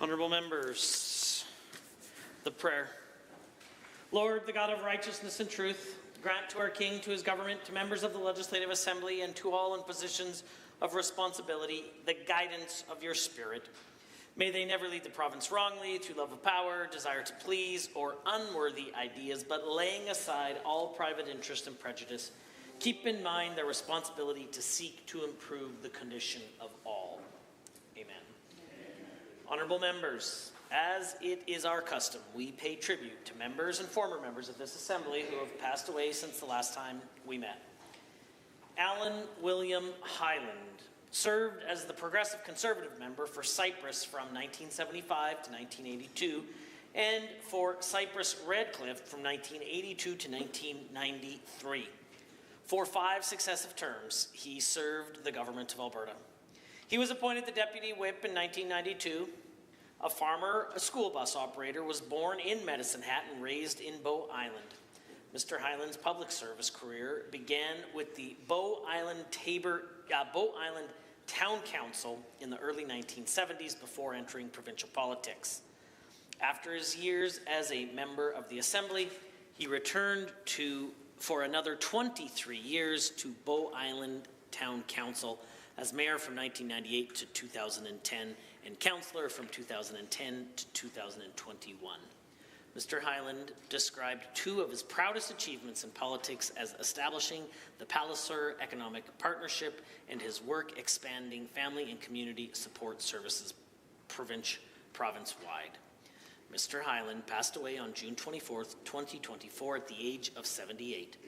Honorable members, the prayer. Lord, the God of righteousness and truth, grant to our King, to his government, to members of the Legislative Assembly, and to all in positions of responsibility, the guidance of your Spirit. May they never lead the province wrongly, through love of power, desire to please, or unworthy ideas, but laying aside all private interest and prejudice, keep in mind their responsibility to seek to improve the condition of all. Amen. Honorable members, as it is our custom, we pay tribute to members and former members of this Assembly who have passed away since the last time we met. Alan William Highland served as the Progressive Conservative member for Cypress from 1975 to 1982, and for Cypress Redcliffe from 1982 to 1993. For 5 successive terms, he served the government of Alberta. He was appointed the Deputy Whip in 1992. A farmer, a school bus operator, was born in Medicine Hat and raised in Bow Island. Mr. Highland's public service career began with the Bow Island Town Council in the early 1970s before entering provincial politics. After his years as a member of the Assembly, he returned for another 23 years to Bow Island Town Council as mayor from 1998 to 2010 and councillor from 2010 to 2021. Mr. Highland described 2 of his proudest achievements in politics as establishing the Palliser Economic Partnership and his work expanding family and community support services province-wide. Mr. Highland passed away on June 24th, 2024 at the age of 78.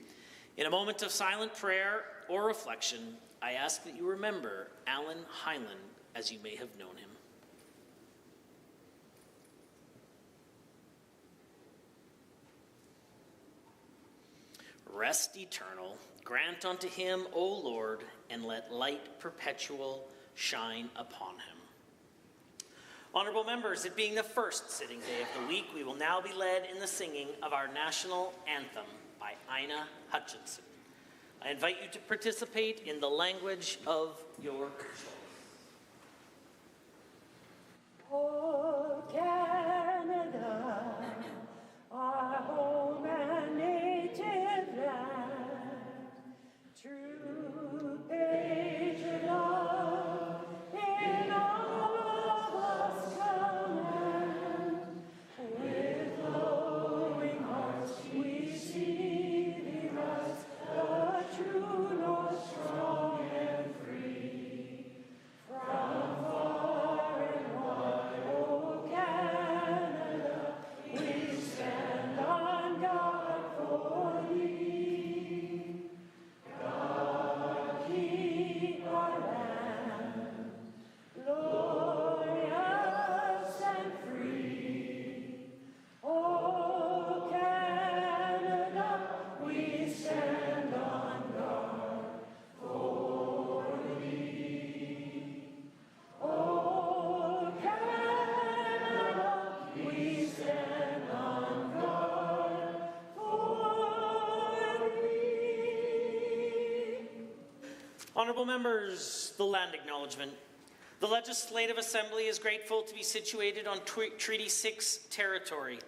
In a moment of silent prayer or reflection, I ask that you remember Alan Highland as you may have known him. Rest eternal, grant unto him, O Lord, and let light perpetual shine upon him. Honorable members, it being the first sitting day of the week, we will now be led in the singing of our national anthem by Ina Hutchinson. I invite you to participate in the language of your choice. Oh, Canada, our home and native land, true patriot love in all of us command. With glowing hearts we see thee rise, the true north strong and free. From far and wide, oh Canada, we stand on guard for thee. God keep our land glorious and free. Oh Canada, we stand on guard for thee. Oh Canada, we stand on guard for thee. Honorable members, the land acknowledgement. The Legislative Assembly is grateful to be situated on Treaty 6 territory.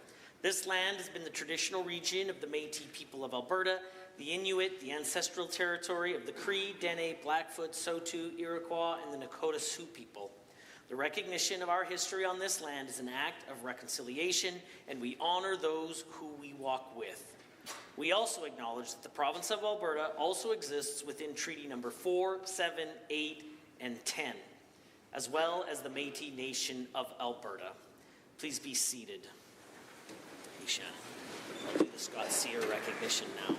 This land has been the traditional region of the Métis people of Alberta, the Inuit, the ancestral territory of the Cree, Dene, Blackfoot, Saulteaux, Iroquois, and the Nakota Sioux people. The recognition of our history on this land is an act of reconciliation, and we honor those who we walk with. We also acknowledge that the province of Alberta also exists within Treaty Number 4, 7, 8, and 10, as well as the Métis Nation of Alberta. Please be seated. Hey, Shannon. I'll do the Scott Sear recognition now.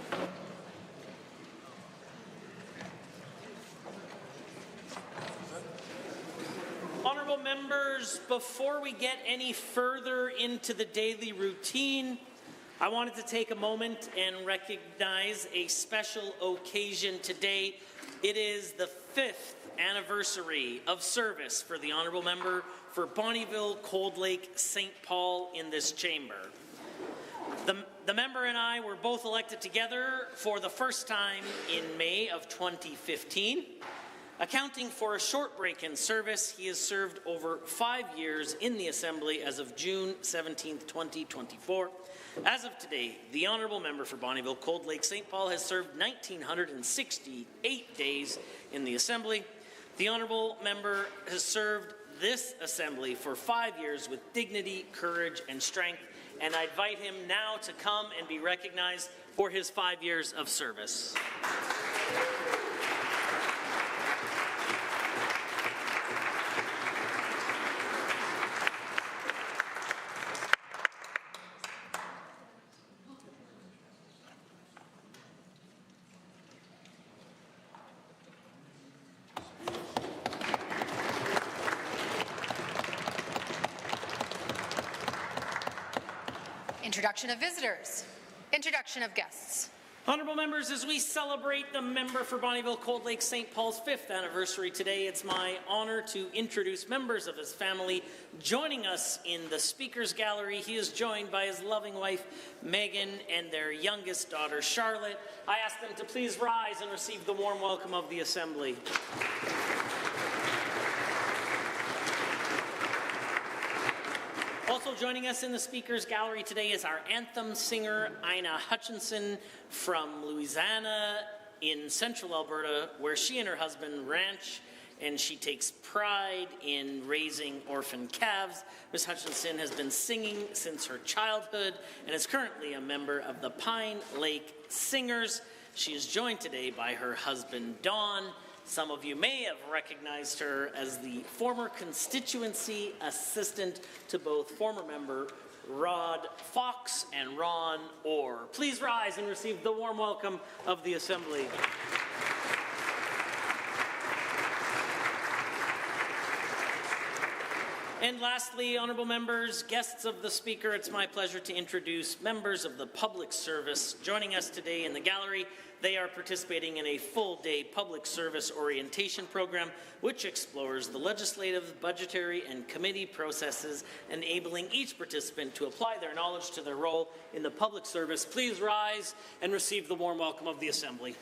Honorable members, before we get any further into the daily routine, I wanted to take a moment and recognize a special occasion today. It is the 5th anniversary of service for the Honorable Member for Bonnyville, Cold Lake, St. Paul in this chamber. The member and I were both elected together for the first time in May of 2015. Accounting for a short break in service, he has served over 5 years in the Assembly as of June 17, 2024. As of today, the Honourable Member for Bonnyville Cold Lake St. Paul has served 1,968 days in the Assembly. The Honourable Member has served this Assembly for 5 years with dignity, courage, and strength, and I invite him now to come and be recognized for his 5 years of service. Introduction of visitors. Introduction of guests. Honourable members, as we celebrate the member for Bonnyville Cold Lake St. Paul's 5th anniversary today, it's my honour to introduce members of his family. Joining us in the Speaker's Gallery, he is joined by his loving wife, Megan, and their youngest daughter, Charlotte. I ask them to please rise and receive the warm welcome of the Assembly. Also joining us in the Speaker's Gallery today is our anthem singer, Ina Hutchinson from Louisiana in central Alberta, where she and her husband ranch, and she takes pride in raising orphan calves. Ms. Hutchinson has been singing since her childhood and is currently a member of the Pine Lake Singers. She is joined today by her husband, Don. Some of you may have recognized her as the former constituency assistant to both former member Rod Fox and Ron Orr. Please rise and receive the warm welcome of the Assembly. And lastly, honourable members, guests of the Speaker, it's my pleasure to introduce members of the public service joining us today in the gallery. They are participating in a full-day public service orientation program which explores the legislative, budgetary, and committee processes, enabling each participant to apply their knowledge to their role in the public service. Please rise and receive the warm welcome of the Assembly.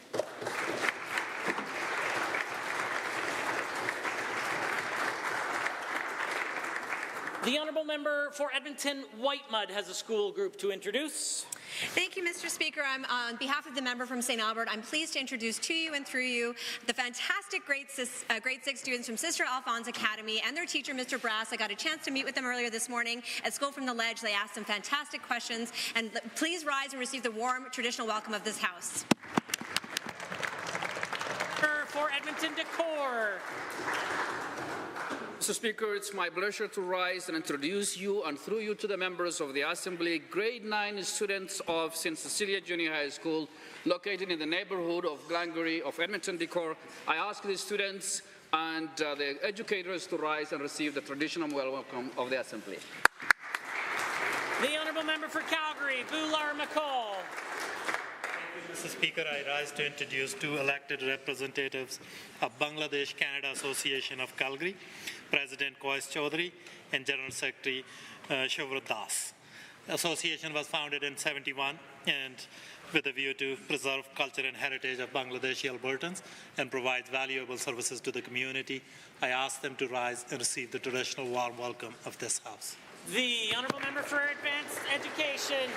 The Honourable Member for Edmonton Whitemud has a school group to introduce. Thank you, Mr. Speaker. On behalf of the member from St. Albert, I'm pleased to introduce to you and through you the fantastic grade 6 students from Sister Alphonse Academy and their teacher, Mr. Brass. I got a chance to meet with them earlier this morning at School from the Ledge. They asked some fantastic questions, and please rise and receive the warm traditional welcome of this House. For Edmonton Decor. Mr. Speaker, it's my pleasure to rise and introduce you and through you to the members of the Assembly, grade 9 students of St. Cecilia Junior High School, located in the neighbourhood of Glengarry of Edmonton Decor. I ask the students and the educators to rise and receive the traditional welcome of the Assembly. The Honourable Member for Calgary, Bular McCall. Mr. Speaker, I rise to introduce two elected representatives of Bangladesh Canada Association of Calgary, President Kois Chaudhary and General Secretary Shobrat Das. The association was founded in '71 and with a view to preserve culture and heritage of Bangladeshi Albertans and provide valuable services to the community. I ask them to rise and receive the traditional warm welcome of this House. The Honourable Member for Advanced Education.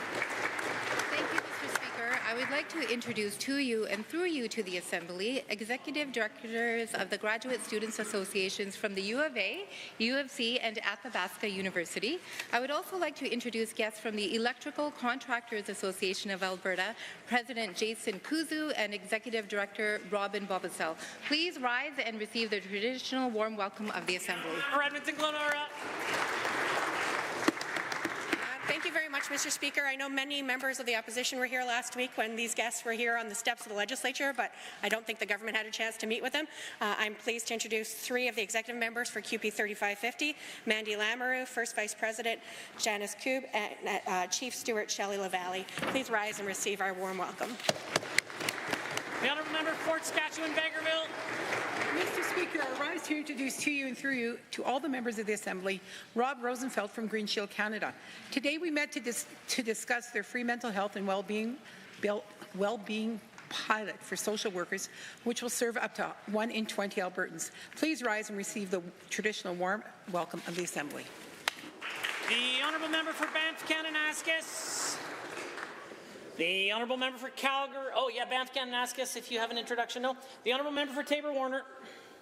Thank you, Mr. Speaker. I would like to introduce to you and through you to the Assembly Executive Directors of the Graduate Students Associations from the U of A, U of C, and Athabasca University. I would also like to introduce guests from the Electrical Contractors Association of Alberta, President Jason Kuzu and Executive Director Robin Bobasel. Please rise and receive the traditional warm welcome of the Assembly. For Edmonton Glenora. Thank you very much, Mr. Speaker. I know many members of the opposition were here last week when these guests were here on the steps of the legislature, but I don't think the government had a chance to meet with them. I'm pleased to introduce three of the executive members for QP 3550, Mandy Lamoureux, First Vice President Janice Koob, and Chief Steward Shelley LaValle. Please rise and receive our warm welcome. The Honourable Member for Fort Saskatchewan-Vegreville. Mr. Speaker, I rise to introduce to you and through you to all the members of the Assembly, Rob Rosenfeld from Green Shield Canada. Today we met to discuss their free mental health and well-being pilot for social workers, which will serve up to 1 in 20 Albertans. Please rise and receive the traditional warm welcome of the Assembly. The Honourable Member for Banff-Kananaskis. The Honourable Member for Calgary. Oh, yeah, Banff-Kananaskis, if you have an introduction. No. The Honourable Member for Taber-Warner.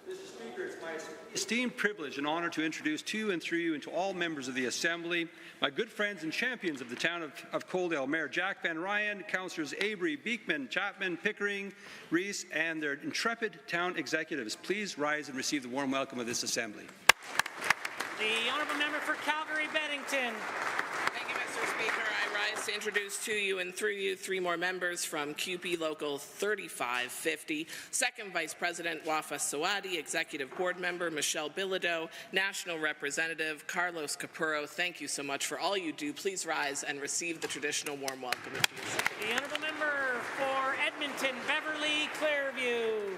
Mr. Speaker, it's my esteemed privilege and honour to introduce to you and through you and to all members of the Assembly, my good friends and champions of the town of Coaldale, Mayor Jack Van Ryan, Councillors Avery, Beekman, Chapman, Pickering, Rees, and their intrepid town executives. Please rise and receive the warm welcome of this Assembly. The Honourable Member for Calgary-Beddington. Thank you, Mr. Speaker. I rise to introduce to you and through you 3 more members from QP Local 3550. Second Vice President Wafa Sawadi, Executive Board Member Michelle Bilodeau, National Representative Carlos Capurro. Thank you so much for all you do. Please rise and receive the traditional warm welcome of you. The Honourable Member for Edmonton, Beverly, Clairview.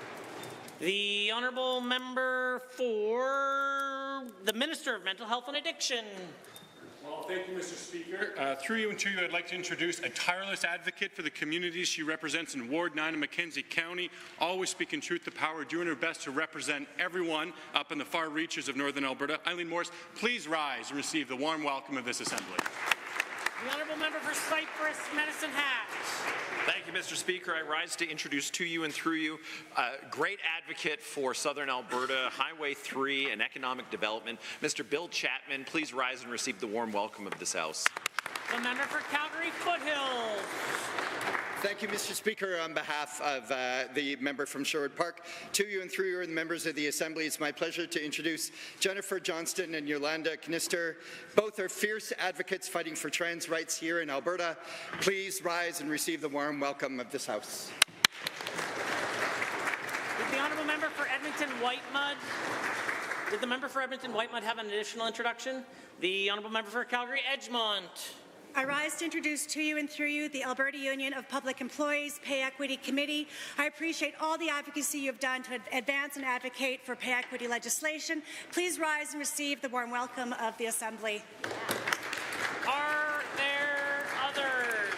The Honourable Member for the Minister of Mental Health and Addiction. Well, thank you, Mr. Speaker. Through you and to you, I'd like to introduce a tireless advocate for the communities she represents in Ward 9 of Mackenzie County, always speaking truth to power, doing her best to represent everyone up in the far reaches of Northern Alberta. Eileen Morris, please rise and receive the warm welcome of this Assembly. The Honourable Member for Cypress, Medicine Hat. Thank you, Mr. Speaker. I rise to introduce to you and through you a great advocate for Southern Alberta, Highway 3 and economic development, Mr. Bill Chapman. Please rise and receive the warm welcome of this House. The Member for Calgary Foothills. Thank you, Mr. Speaker. On behalf of the member from Sherwood Park, to you and through you and the members of the Assembly, it's my pleasure to introduce Jennifer Johnston and Yolanda Knister. Both are fierce advocates fighting for trans rights here in Alberta. Please rise and receive the warm welcome of this House. Did the Honourable Member for Edmonton Whitemud? Did the Member for Edmonton Whitemud have an additional introduction? The Honourable Member for Calgary Edgemont. I rise to introduce to you and through you the Alberta Union of Public Employees Pay Equity Committee. I appreciate all the advocacy you have done to advance and advocate for pay equity legislation. Please rise and receive the warm welcome of the Assembly. Are there others?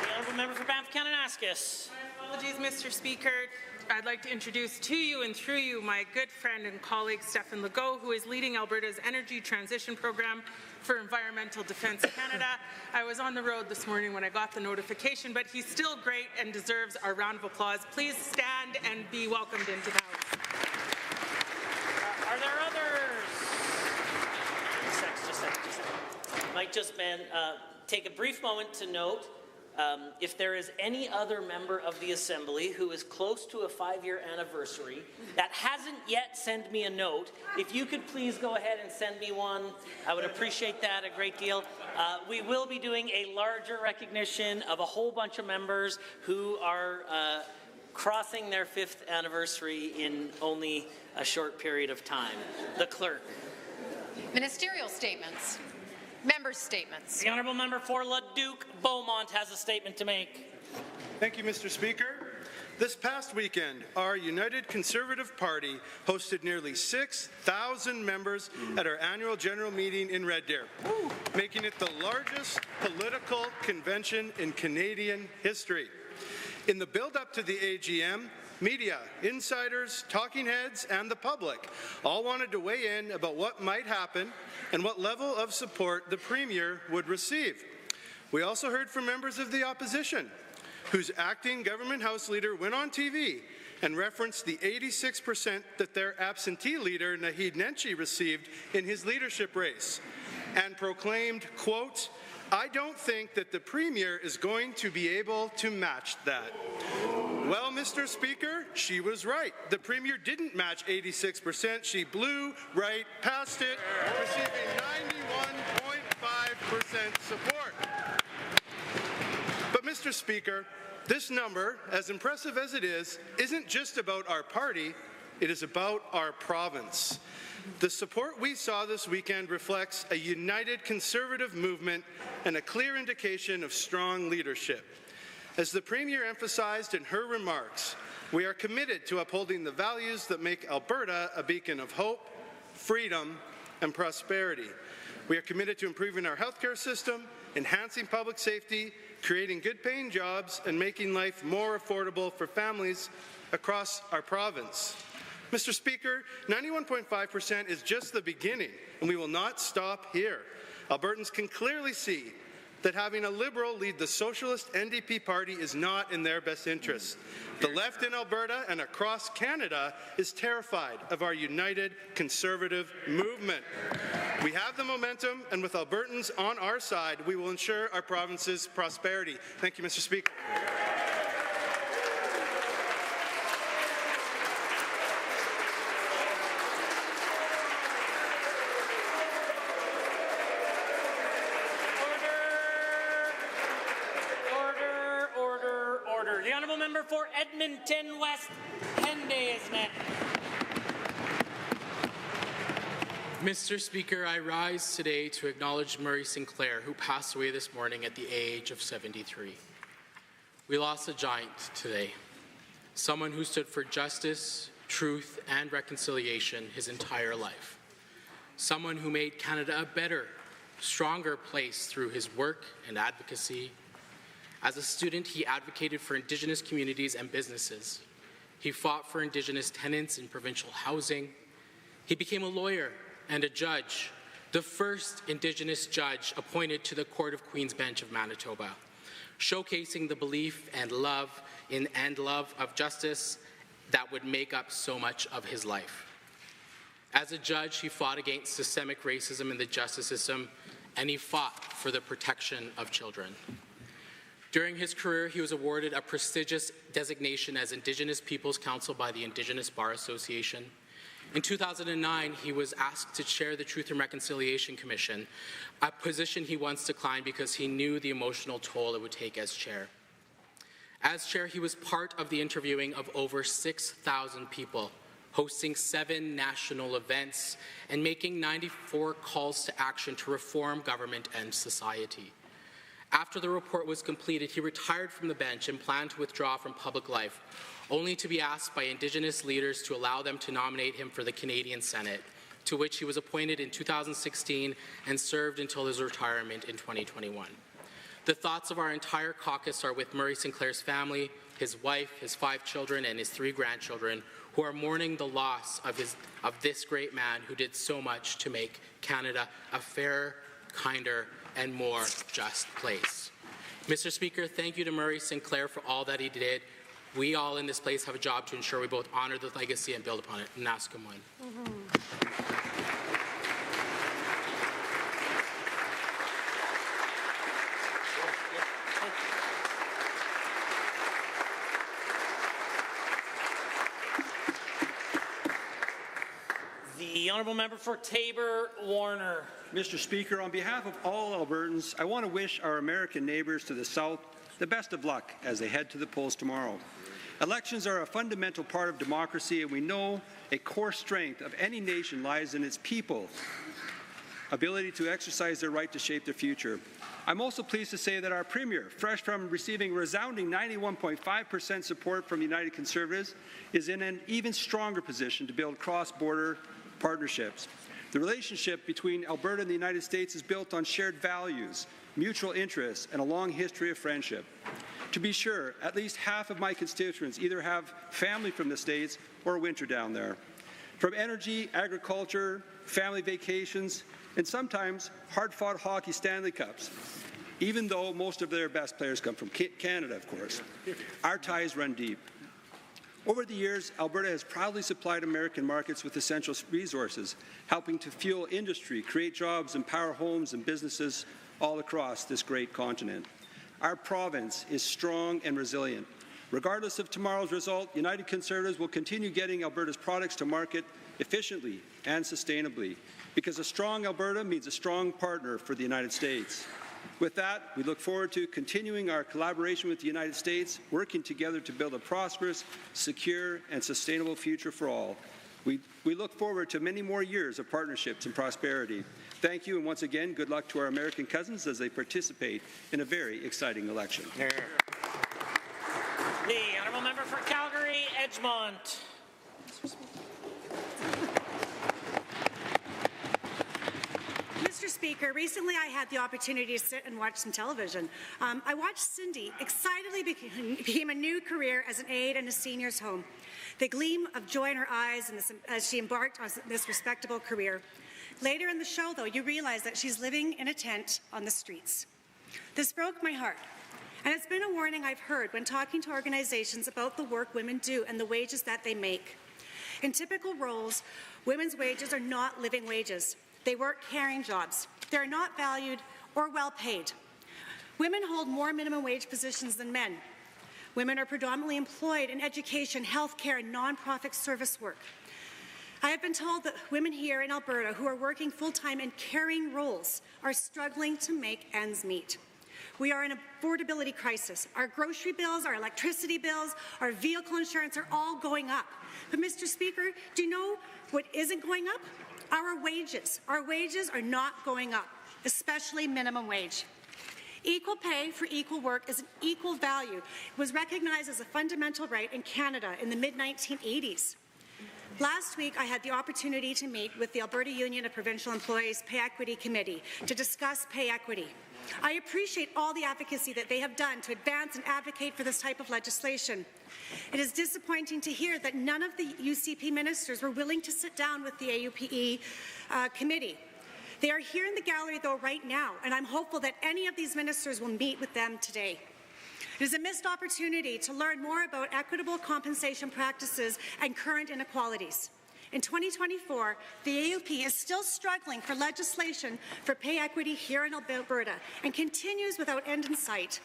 The Honourable Member for Banff-Kananaskis. My apologies, Mr. Speaker. I'd like to introduce to you and through you my good friend and colleague Stefan Legault, who is leading Alberta's Energy Transition Program for Environmental Defence Canada. I was on the road this morning when I got the notification, but he's still great and deserves our round of applause. Please stand and be welcomed into the House. Are there others? Just a sec. Might just take a brief moment to note if there is any other member of the Assembly who is close to a 5-year anniversary that hasn't yet sent me a note, if you could please go ahead and send me one, I would appreciate that a great deal. We will be doing a larger recognition of a whole bunch of members who are crossing their 5th anniversary in only a short period of time. The Clerk. Ministerial statements. Members' statements. The Honourable Member for Leduc Beaumont has a statement to make. Thank you, Mr. Speaker. This past weekend, our United Conservative Party hosted nearly 6,000 members at our annual general meeting in Red Deer, making it the largest political convention in Canadian history. In the build-up to the AGM, media, insiders, talking heads, and the public all wanted to weigh in about what might happen and what level of support the Premier would receive. We also heard from members of the opposition, whose acting government House leader went on TV and referenced the 86% that their absentee leader, Naheed Nenshi, received in his leadership race, and proclaimed, quote, "I don't think that the Premier is going to be able to match that." Well, Mr. Speaker, she was right. The Premier didn't match 86%. She blew right past it, receiving 91.5% support. But, Mr. Speaker, this number, as impressive as it is, isn't just about our party, it is about our province. The support we saw this weekend reflects a united Conservative movement and a clear indication of strong leadership. As the Premier emphasized in her remarks, we are committed to upholding the values that make Alberta a beacon of hope, freedom, and prosperity. We are committed to improving our healthcare system, enhancing public safety, creating good-paying jobs and making life more affordable for families across our province. Mr. Speaker, 91.5% is just the beginning, and we will not stop here. Albertans can clearly see that having a Liberal lead the Socialist NDP party is not in their best interests. The left in Alberta and across Canada is terrified of our united Conservative movement. We have the momentum, and with Albertans on our side, we will ensure our province's prosperity. Thank you, Mr. Speaker. The honourable member for Edmonton West, Henday is next. Mr. Speaker, I rise today to acknowledge Murray Sinclair, who passed away this morning at the age of 73. We lost a giant today, someone who stood for justice, truth, and reconciliation his entire life, someone who made Canada a better, stronger place through his work and advocacy. As a student, he advocated for Indigenous communities and businesses. He fought for Indigenous tenants in provincial housing. He became a lawyer and a judge, the first Indigenous judge appointed to the Court of Queen's Bench of Manitoba, showcasing the belief and love of justice that would make up so much of his life. As a judge, he fought against systemic racism in the justice system, and he fought for the protection of children. During his career, he was awarded a prestigious designation as Indigenous Peoples Counsel by the Indigenous Bar Association. In 2009, he was asked to chair the Truth and Reconciliation Commission, a position he once declined because he knew the emotional toll it would take as chair. As chair, he was part of the interviewing of over 6,000 people, hosting 7 national events, and making 94 calls to action to reform government and society. After the report was completed, he retired from the bench and planned to withdraw from public life, only to be asked by Indigenous leaders to allow them to nominate him for the Canadian Senate, to which he was appointed in 2016 and served until his retirement in 2021. The thoughts of our entire caucus are with Murray Sinclair's family, his wife, his 5 children, and his 3 grandchildren, who are mourning the loss of this great man who did so much to make Canada a fairer, kinder, and more just place. Mr. Speaker, thank you to Murray Sinclair for all that he did. We all in this place have a job to ensure we both honor the legacy and build upon it. Naskam one. The honourable member for Taber-Warner. Mr. Speaker, on behalf of all Albertans, I want to wish our American neighbours to the south the best of luck as they head to the polls tomorrow. Elections are a fundamental part of democracy, and we know a core strength of any nation lies in its people's ability to exercise their right to shape their future. I'm also pleased to say that our Premier, fresh from receiving resounding 91.5% support from United Conservatives, is in an even stronger position to build cross-border partnerships. The relationship between Alberta and the United States is built on shared values, mutual interests, and a long history of friendship. To be sure, at least half of my constituents either have family from the States or winter down there. From energy, agriculture, family vacations, and sometimes hard-fought hockey Stanley Cups, even though most of their best players come from Canada, of course. Our ties run deep. Over the years, Alberta has proudly supplied American markets with essential resources, helping to fuel industry, create jobs, and power homes and businesses all across this great continent. Our province is strong and resilient. Regardless of tomorrow's result, United Conservatives will continue getting Alberta's products to market efficiently and sustainably, because a strong Alberta means a strong partner for the United States. With that, we look forward to continuing our collaboration with the United States, working together to build a prosperous, secure, and sustainable future for all. We look forward to many more years of partnerships and prosperity. Thank you, and once again, good luck to our American cousins as they participate in a very exciting election. The honourable member for Calgary, Edgemont. Mr. Speaker, Speaker, recently I had the opportunity to sit and watch some television. I watched Cindy excitedly became a new career as an aide in a senior's home. The gleam of joy in her eyes as she embarked on this respectable career. Later in the show, though, you realize that she's living in a tent on the streets. This broke my heart. And it's been a warning I've heard when talking to organizations about the work women do and the wages that they make. In typical roles, women's wages are not living wages. They work caring jobs. They are not valued or well paid. Women hold more minimum wage positions than men. Women are predominantly employed in education, healthcare, and nonprofit service work. I have been told that women here in Alberta who are working full-time in caring roles are struggling to make ends meet. We are in an affordability crisis. Our grocery bills, our electricity bills, our vehicle insurance are all going up. But Mr. Speaker, do you know what isn't going up? Our wages. Our wages are not going up, especially minimum wage. Equal pay for equal work is an equal value. It was recognized as a fundamental right in Canada in the mid-1980s. Last week, I had the opportunity to meet with the Alberta Union of Provincial Employees Pay Equity Committee to discuss pay equity. I appreciate all the advocacy that they have done to advance and advocate for this type of legislation. It is disappointing to hear that none of the UCP ministers were willing to sit down with the AUPE committee. They are here in the gallery, though, right now, and I'm hopeful that any of these ministers will meet with them today. It is a missed opportunity to learn more about equitable compensation practices and current inequalities. In 2024, the AUP is still struggling for legislation for pay equity here in Alberta and continues without end in sight.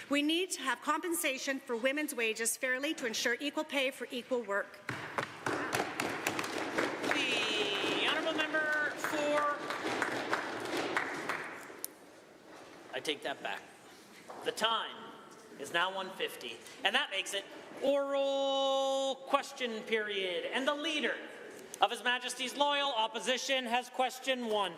We need to have compensation for women's wages fairly to ensure equal pay for equal work. The honourable member for... I take that back. The time is now 1:50, and that makes it oral question period. And the leader of His Majesty's loyal opposition has question 1.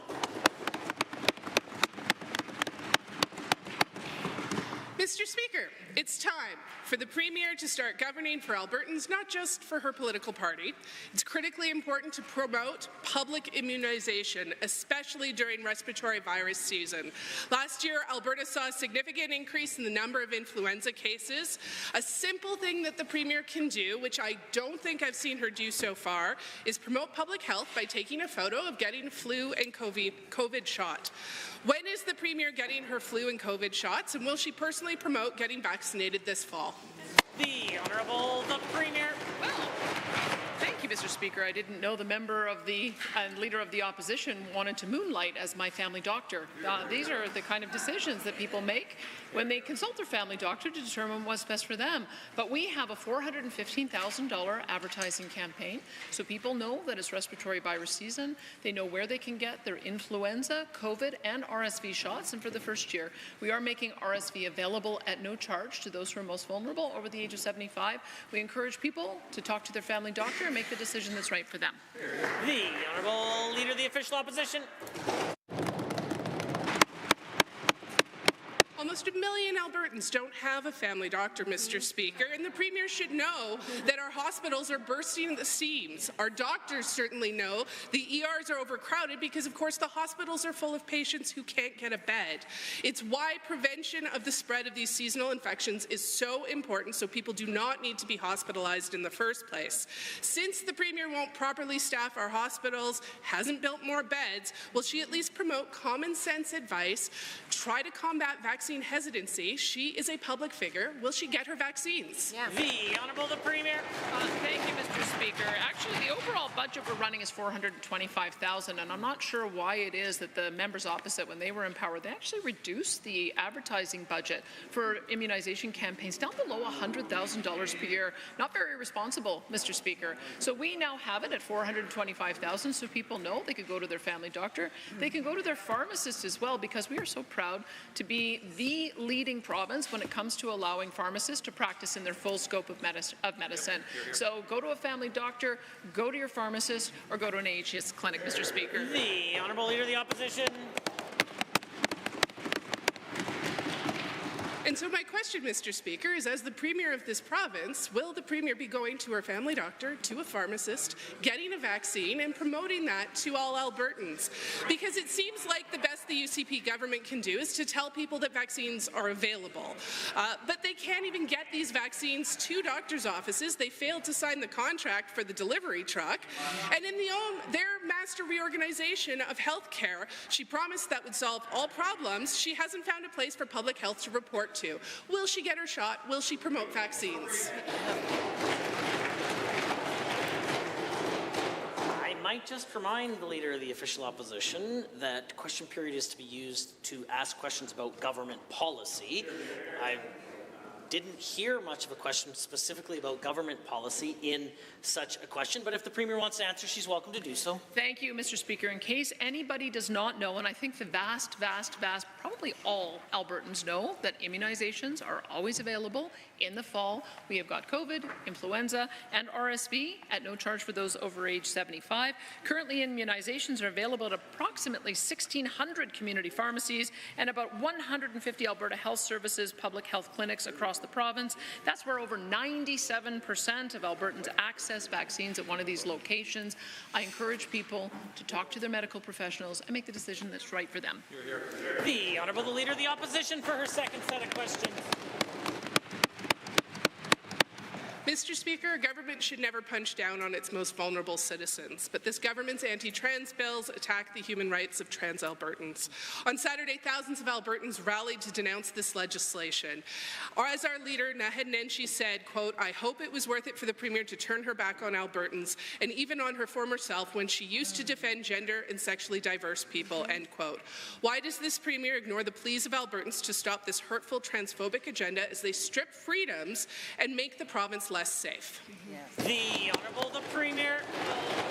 Mr. Speaker, it's time for the Premier to start governing for Albertans, not just for her political party. It's critically important to promote public immunization, especially during respiratory virus season. Last year, Alberta saw a significant increase in the number of influenza cases. A simple thing that the Premier can do, which I don't think I've seen her do so far, is promote public health by taking a photo of getting a flu and COVID shot. When is the Premier getting her flu and COVID shots, and will she personally promote getting vaccinated this fall? The Honourable the Premier. Well, thank you, Mr. Speaker. I didn't know the member of the leader of the opposition wanted to moonlight as my family doctor. These are the kind of decisions that people make when they consult their family doctor to determine what's best for them. But we have a $415,000 advertising campaign, so people know that it's respiratory virus season. They know where they can get their influenza, COVID, and RSV shots. And for the first year, we are making RSV available at no charge to those who are most vulnerable over the age of 75. We encourage people to talk to their family doctor and make the decision that's right for them. The Honourable Leader of the Official Opposition. Almost 1 million Albertans don't have a family doctor, Mr. Speaker, and the Premier should know that our hospitals are bursting at the seams. Our doctors certainly know the ERs are overcrowded because, of course, the hospitals are full of patients who can't get a bed. It's why prevention of the spread of these seasonal infections is so important, so people do not need to be hospitalized in the first place. Since the Premier won't properly staff our hospitals, hasn't built more beds, will she at least promote common sense advice, try to combat vaccine hesitancy? She is a public figure. Will she get her vaccines? Yeah. The Honourable the Premier. Thank you, Mr. Speaker. Actually, the overall budget we're running is $425,000, and I'm not sure why it is that the members opposite, when they were in power, they actually reduced the advertising budget for immunization campaigns down below $100,000 per year. Not very responsible, Mr. Speaker. So we now have it at $425,000, so people know they could go to their family doctor. They can go to their pharmacist as well, because we are so proud to be the leading province when it comes to allowing pharmacists to practice in their full scope of medicine. So go to a family doctor, go to your pharmacist, or go to an AHS clinic, Mr. Speaker. The Honourable Leader of the Opposition. And so my question, Mr. Speaker, is as the Premier of this province, will the Premier be going to her family doctor, to a pharmacist, getting a vaccine, and promoting that to all Albertans? Because it seems like the best the UCP government can do is to tell people that vaccines are available. But they can't even get these vaccines to doctors' offices. They failed to sign the contract for the delivery truck. And in their master reorganization of healthcare, she promised that would solve all problems. She hasn't found a place for public health to report to. Will she get her shot? Will she promote vaccines? I might just remind the Leader of the Official Opposition that question period is to be used to ask questions about government policy. I didn't hear much of a question specifically about government policy in such a question, but if the Premier wants to answer, she's welcome to do so. Thank you, Mr. Speaker. In case anybody does not know, and I think the vast, probably all Albertans know that immunizations are always available in the fall. We have got COVID, influenza, and RSV at no charge for those over age 75. Currently, immunizations are available at approximately 1,600 community pharmacies and about 150 Alberta Health Services public health clinics across the province. That's where over 97% of Albertans access vaccines at one of these locations. I encourage people to talk to their medical professionals and make the decision that's right for them. The Honourable the Leader of the Opposition for her second set of questions. Mr. Speaker, government should never punch down on its most vulnerable citizens, but this government's anti-trans bills attack the human rights of trans Albertans. On Saturday, thousands of Albertans rallied to denounce this legislation. Or as our leader, Naheed Nenshi, said, quote, "I hope it was worth it for the Premier to turn her back on Albertans and even on her former self when she used to defend gender and sexually diverse people," end quote. Why does this Premier ignore the pleas of Albertans to stop this hurtful transphobic agenda as they strip freedoms and make the province less safe? Yes. The Honourable the Premier.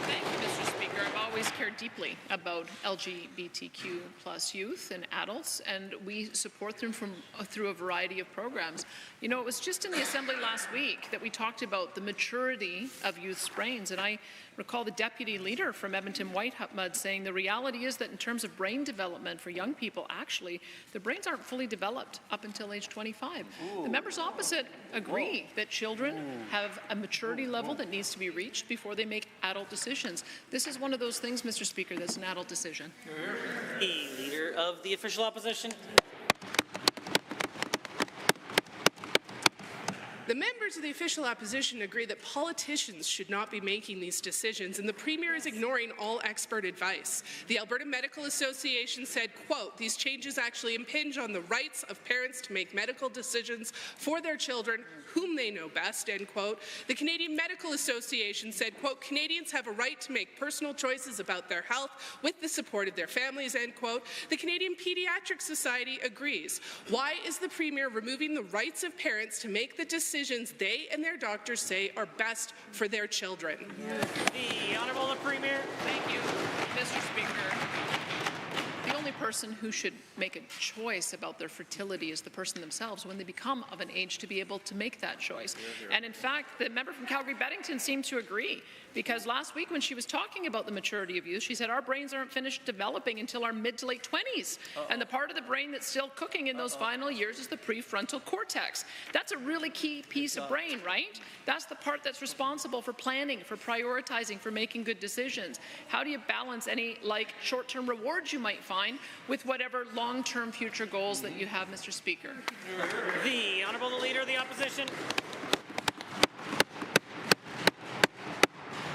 Thank you, Mr. Speaker. I've always cared deeply about LGBTQ plus youth and adults, and we support them through a variety of programs. You know, it was just in the Assembly last week that we talked about the maturity of youth's brains, and I recall the Deputy Leader from Edmonton Whitemud saying the reality is that in terms of brain development for young people, actually, the brains aren't fully developed up until age 25. Ooh. The members opposite agree that children have a maturity level that needs to be reached before they make adult decisions. This is one of those things, Mr. Speaker, that's an adult decision. The Leader of the Official Opposition. The members of the official opposition agree that politicians should not be making these decisions, and the Premier is ignoring all expert advice. The Alberta Medical Association said, quote, "These changes actually impinge on the rights of parents to make medical decisions for their children whom they know best," end quote. The Canadian Medical Association said, quote, "Canadians have a right to make personal choices about their health with the support of their families," end quote. The Canadian Pediatric Society agrees. Why is the Premier removing the rights of parents to make the decisions they and their doctors say are best for their children? The Honourable the Premier. Thank you, Mr. Speaker. The only person who should make a choice about their fertility is the person themselves when they become of an age to be able to make that choice. And in fact, the member from Calgary-Beddington seemed to agree, because last week when she was talking about the maturity of youth, she said our brains aren't finished developing until our mid to late 20s. And the part of the brain that's still cooking in those final years is the prefrontal cortex. That's a really key piece of brain, right? That's the part that's responsible for planning, for prioritizing, for making good decisions. How do you balance any short-term rewards you might find with whatever long-term future goals that you have, Mr. Speaker? The Honourable the Leader of the Opposition.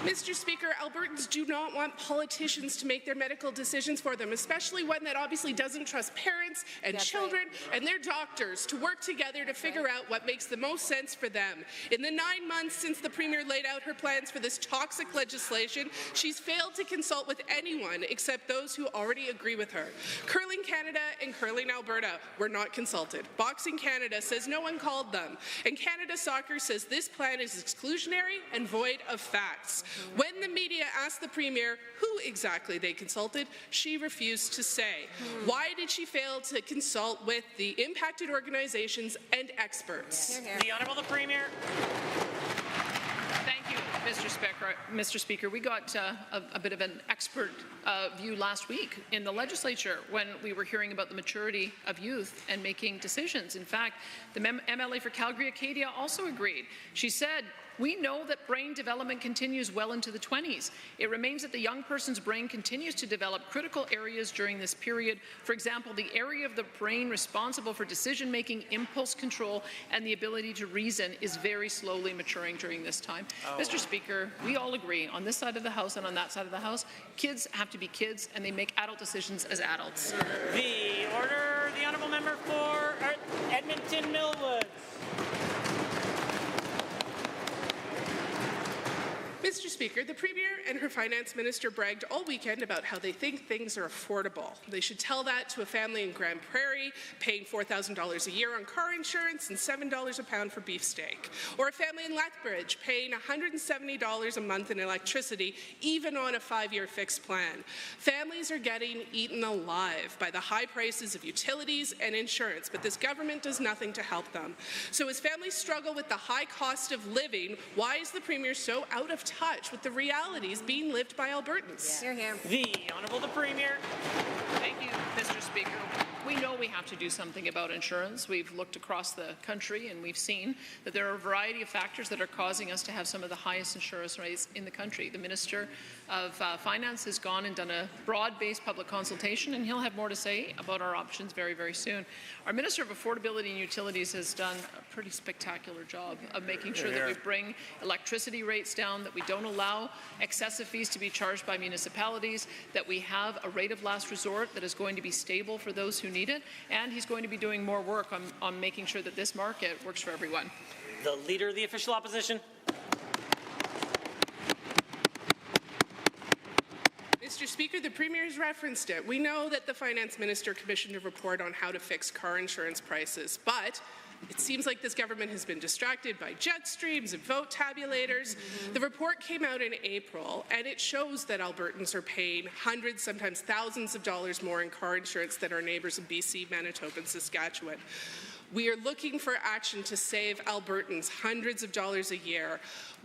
Mr. Speaker, Albertans do not want politicians to make their medical decisions for them, especially one that obviously doesn't trust parents and children and their doctors to work together to figure out what makes the most sense for them. In the 9 months since the Premier laid out her plans for this toxic legislation, she's failed to consult with anyone except those who already agree with her. Curling Canada and Curling Alberta were not consulted. Boxing Canada says no one called them. And Canada Soccer says this plan is exclusionary and void of facts. When the media asked the Premier who exactly they consulted, she refused to say. Why did she fail to consult with the impacted organizations and experts? The Honourable the Premier. Thank you, Mr. Speaker. We got a bit of an expert view last week in the legislature when we were hearing about the maturity of youth and making decisions. In fact, the MLA for Calgary-Acadia also agreed. She said We know that brain development continues well into the 20s. It remains that the young person's brain continues to develop critical areas during this period. For example, the area of the brain responsible for decision-making, impulse control, and the ability to reason is very slowly maturing during this time. Mr. Speaker, we all agree on this side of the House and on that side of the House, kids have to be kids and they make adult decisions as adults. The order, the honourable member for Edmonton Millwoods. Mr. Speaker, the Premier and her Finance Minister bragged all weekend about how they think things are affordable. They should tell that to a family in Grand Prairie paying $4,000 a year on car insurance and $7 a pound for beefsteak, or a family in Lethbridge paying $170 a month in electricity, even on a 5-year fixed plan. Families are getting eaten alive by the high prices of utilities and insurance, but this government does nothing to help them. So as families struggle with the high cost of living, why is the Premier so out of touch with the realities being lived by Albertans? Hear, hear. The Honourable the Premier. Thank you, Mr. Speaker. We know we have to do something about insurance. We've looked across the country and we've seen that there are a variety of factors that are causing us to have some of the highest insurance rates in the country. The Minister of Finance has gone and done a broad-based public consultation, and he'll have more to say about our options very, very soon. Our Minister of Affordability and Utilities has done a pretty spectacular job of making sure that we bring electricity rates down, that we don't allow excessive fees to be charged by municipalities, that we have a rate of last resort that is going to be stable for those who need it, and he's going to be doing more work on making sure that this market works for everyone. The Leader of the Official Opposition. Mr. Speaker, the Premier has referenced it. We know that the Finance Minister commissioned a report on how to fix car insurance prices, but it seems like this government has been distracted by jet streams and vote tabulators. The report came out in April, and it shows that Albertans are paying hundreds, sometimes thousands of dollars more in car insurance than our neighbours in BC, Manitoba, and Saskatchewan. We are looking for action to save Albertans hundreds of dollars a year.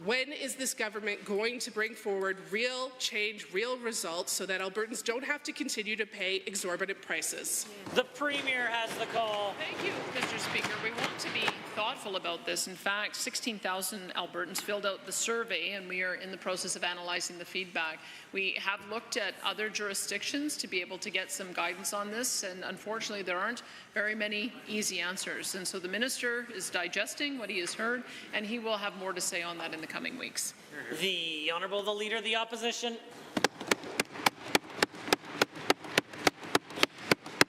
When is this government going to bring forward real change, real results, so that Albertans don't have to continue to pay exorbitant prices? The Premier has the call. Thank you, Mr. Speaker. We want to be thoughtful about this. In fact, 16,000 Albertans filled out the survey, and we are in the process of analyzing the feedback. We have looked at other jurisdictions to be able to get some guidance on this, and unfortunately there aren't very many easy answers. And so the Minister is digesting what he has heard, and he will have more to say on that in the coming weeks. The Honourable the Leader of the Opposition.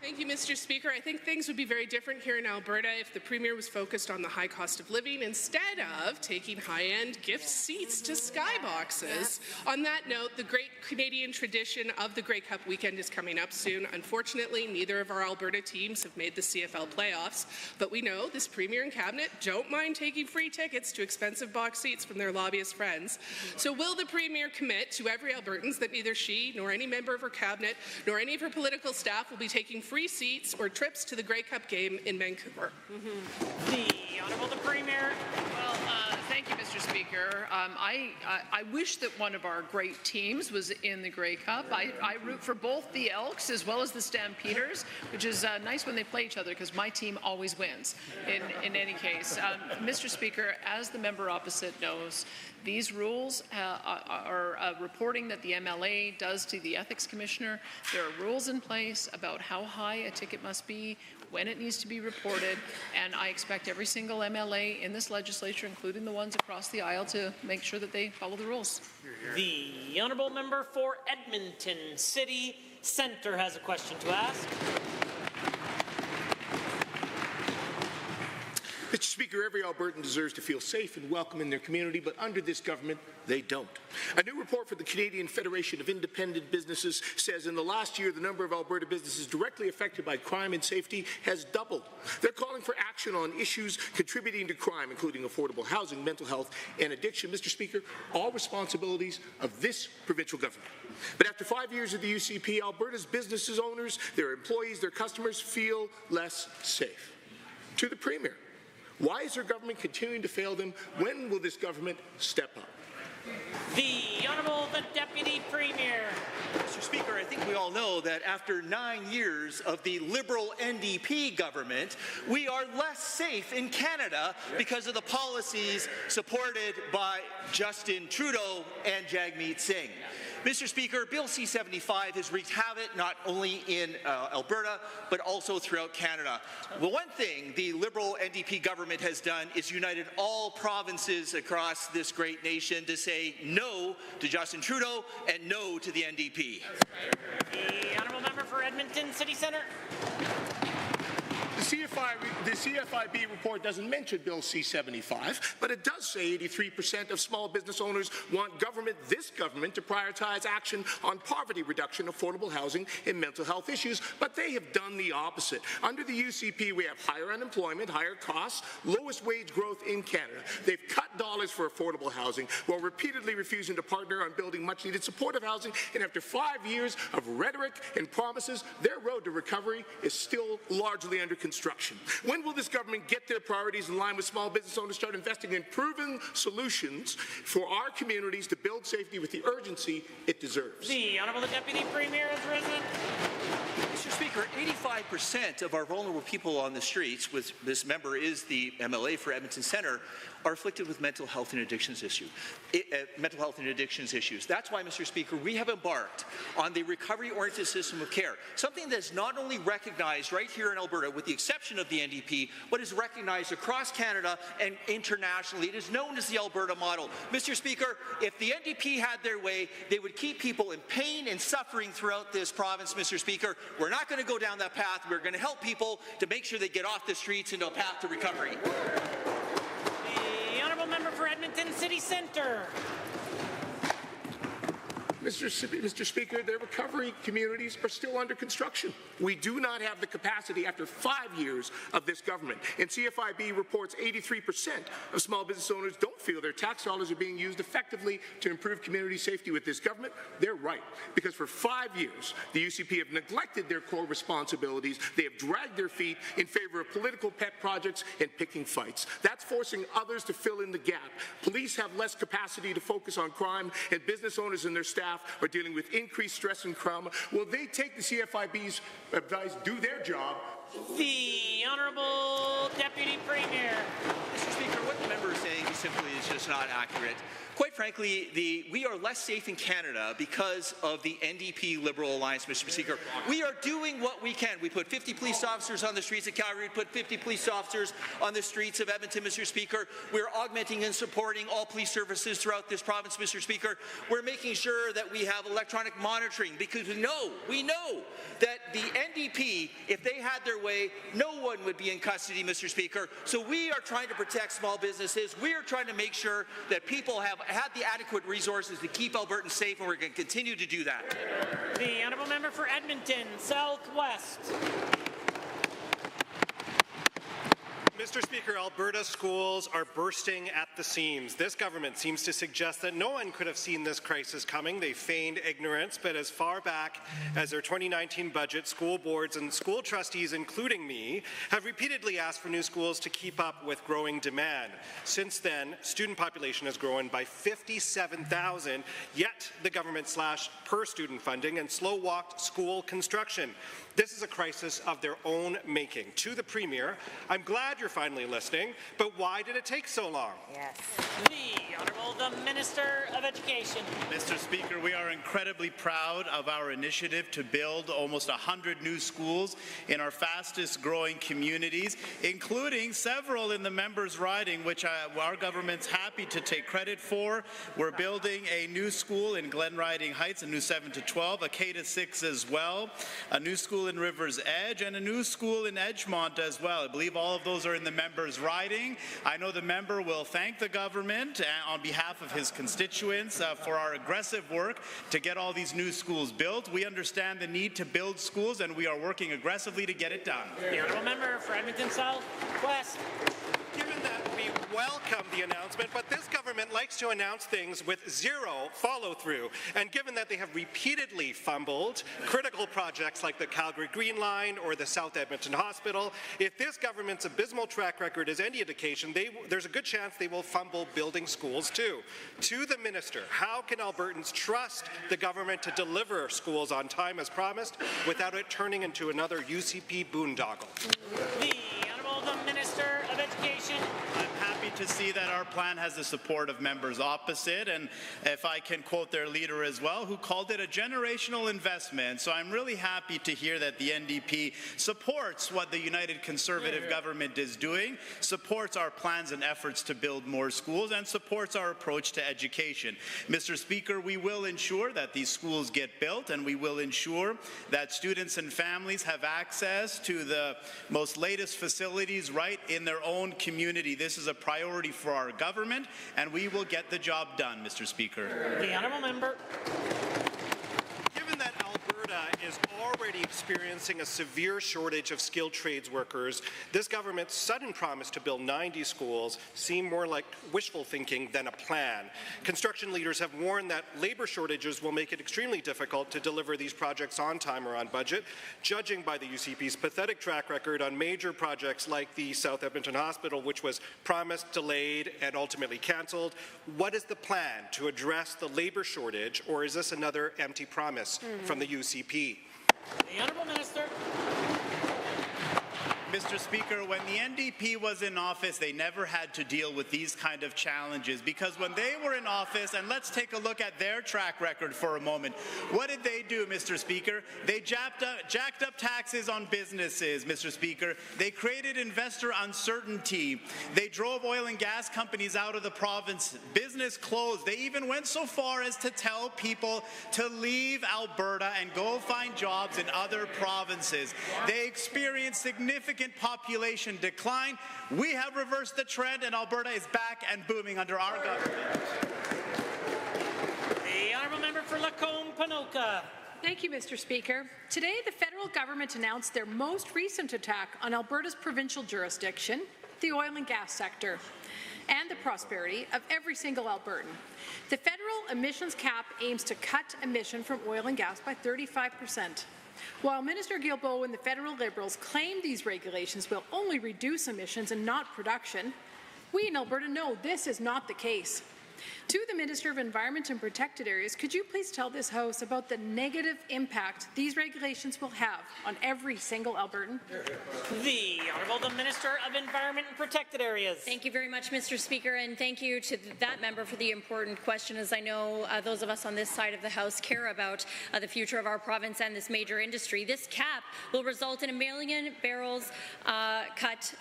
Thank you, Mr. Speaker. I think things would be very different here in Alberta if the Premier was focused on the high cost of living instead of taking high-end gift seats to skyboxes. On that note, the great Canadian tradition of the Grey Cup weekend is coming up soon. Unfortunately, neither of our Alberta teams have made the CFL playoffs, but we know this Premier and Cabinet don't mind taking free tickets to expensive box seats from their lobbyist friends. So will the Premier commit to every Albertan that neither she nor any member of her Cabinet nor any of her political staff will be taking free seats or trips to the Grey Cup game in Vancouver? The Honourable the Premier. Well, thank you, Mr. Speaker. I wish that one of our great teams was in the Grey Cup. I root for both the Elks as well as the Stampeders, which is nice when they play each other because my team always wins in any case. Mr. Speaker, as the member opposite knows, these rules are reporting that the MLA does to the Ethics Commissioner. There are rules in place about how high a ticket must be, when it needs to be reported, and I expect every single MLA in this legislature, including the ones across the aisle, to make sure that they follow the rules. The Honourable Member for Edmonton City Centre has a question to ask. Mr. Speaker, every Albertan deserves to feel safe and welcome in their community, but under this government, they don't. A new report from the Canadian Federation of Independent Businesses says in the last year, the number of Alberta businesses directly affected by crime and safety has doubled. They're calling for action on issues contributing to crime, including affordable housing, mental health, and addiction. Mr. Speaker, all responsibilities of this provincial government. But after 5 years of the UCP, Alberta's businesses owners, their employees, their customers feel less safe. To the Premier, why is their government continuing to fail them? When will this government step up? The Honourable the Deputy Premier. Mr. Speaker, I think we all know that after 9 years of the Liberal NDP government, we are less safe in Canada because of the policies supported by Justin Trudeau and Jagmeet Singh. Mr. Speaker, Bill C-75 has wreaked havoc not only in Alberta, but also throughout Canada. Well, one thing the Liberal NDP government has done is united all provinces across this great nation to say no to Justin Trudeau and no to the NDP. The honourable member for Edmonton City Centre. The CFIB report doesn't mention Bill C-75, but it does say 83% of small business owners want this government, to prioritize action on poverty reduction, affordable housing, and mental health issues, but they have done the opposite. Under the UCP, we have higher unemployment, higher costs, lowest wage growth in Canada. They've cut dollars for affordable housing while repeatedly refusing to partner on building much-needed supportive housing, and after 5 years of rhetoric and promises, their road to recovery is still largely under construction. When will this government get their priorities in line with small business owners, start investing in proven solutions for our communities to build safety with the urgency it deserves? The Honourable Deputy Premier has risen. Mr. Speaker, 85% of our vulnerable people on the streets, with this member is the MLA for Edmonton Centre, are afflicted with mental health and addictions issues. That's why, Mr. Speaker, we have embarked on the recovery-oriented system of care, something that's not only recognized right here in Alberta, with the exception of the NDP, but is recognized across Canada and internationally. It is known as the Alberta model. Mr. Speaker, if the NDP had their way, they would keep people in pain and suffering throughout this province, Mr. Speaker. We're not going to go down that path. We're going to help people to make sure they get off the streets into a path to recovery. The honourable member for Edmonton City Centre. Mr. Speaker, their recovery communities are still under construction. We do not have the capacity after 5 years of this government. And CFIB reports 83% of small business owners don't feel their tax dollars are being used effectively to improve community safety with this government. They're right, because for 5 years, the UCP have neglected their core responsibilities. They have dragged their feet in favor of political pet projects and picking fights. That's forcing others to fill in the gap. Police have less capacity to focus on crime, and business owners and their staff are dealing with increased stress and trauma. Will they take the CFIB's advice, do their job? The Honourable Deputy Premier. Mr. Speaker, what the member is saying simply is just not accurate. Quite frankly, we are less safe in Canada because of the NDP Liberal Alliance, Mr. Speaker. We are doing what we can. We put 50 police officers on the streets of Calgary. We put 50 police officers on the streets of Edmonton, Mr. Speaker. We're augmenting and supporting all police services throughout this province, Mr. Speaker. We're making sure that we have electronic monitoring because we know that the NDP, if they had their way, no one would be in custody, Mr. Speaker. So we are trying to protect small businesses. We are trying to make sure that people have had the adequate resources to keep Albertans safe, and we're going to continue to do that. The honourable member for Edmonton Southwest. Mr. Speaker, Alberta schools are bursting at the seams. This government seems to suggest that no one could have seen this crisis coming. They feigned ignorance, but as far back as their 2019 budget, school boards and school trustees, including me, have repeatedly asked for new schools to keep up with growing demand. Since then, student population has grown by 57,000, yet the government slashed per-student funding and slow-walked school construction. This is a crisis of their own making. To the Premier, I'm glad you're finally listening, but why did it take so long? Yes. The Honourable the Minister of Education. Mr. Speaker, we are incredibly proud of our initiative to build almost 100 new schools in our fastest growing communities, including several in the members' riding, which our government's happy to take credit for. We're building a new school in Glen Riding Heights, a new 7 to 12, a K to 6 as well, a new school in River's Edge, and a new school in Edgemont as well. I believe all of those are in the members' riding. I know the member will thank the government on behalf of his constituents for our aggressive work to get all these new schools built. We understand the need to build schools, and we are working aggressively to get it done. The honourable member for Edmonton South West. Given that we welcome the announcement, but this government likes to announce things with zero follow-through. And given that they have repeatedly fumbled critical projects like the Calgary Green Line or the South Edmonton Hospital, if this government's abysmal track record is any indication, there's a good chance they will fumble building schools too. To the minister, how can Albertans trust the government to deliver schools on time as promised without it turning into another UCP boondoggle? The Honourable the Minister of Education. I'm happy to see that our plan has the support of members opposite, and if I can quote their leader as well, who called it a generational investment. So I'm really happy to hear that the NDP supports what the United Conservative government is doing, supports our plans and efforts to build more schools, and supports our approach to education. Mr. Speaker, we will ensure that these schools get built, and we will ensure that students and families have access to the most latest facilities right in their own community. This is a priority for our government, and we will get the job done, Mr. Speaker. The honourable member. Given that Alberta is already experiencing a severe shortage of skilled trades workers, this government's sudden promise to build 90 schools seem more like wishful thinking than a plan. Construction leaders have warned that labour shortages will make it extremely difficult to deliver these projects on time or on budget. Judging by the UCP's pathetic track record on major projects like the South Edmonton Hospital, which was promised, delayed, and ultimately cancelled, what is the plan to address the labour shortage, or is this another empty promise from the UCP? The Honourable Minister. Mr. Speaker, when the NDP was in office, they never had to deal with these kind of challenges, because when they were in office, and let's take a look at their track record for a moment, what did they do, Mr. Speaker? They jacked up taxes on businesses, Mr. Speaker. They created investor uncertainty. They drove oil and gas companies out of the province. Business closed. They even went so far as to tell people to leave Alberta and go find jobs in other provinces. They experienced significant population decline. We have reversed the trend, and Alberta is back and booming under our government. The honourable member for Lacombe-Panoka. Thank you, Mr. Speaker. Today, the federal government announced their most recent attack on Alberta's provincial jurisdiction, the oil and gas sector, and the prosperity of every single Albertan. The federal emissions cap aims to cut emission from oil and gas by 35%. While Minister Guilbeault and the federal Liberals claim these regulations will only reduce emissions and not production, we in Alberta know this is not the case. To the Minister of Environment and Protected Areas, could you please tell this House about the negative impact these regulations will have on every single Albertan? The Honourable the Minister of Environment and Protected Areas. Thank you very much, Mr. Speaker, and thank you to that member for the important question, as I know those of us on this side of the House care about the future of our province and this major industry. This cap will result in 1 million barrels cut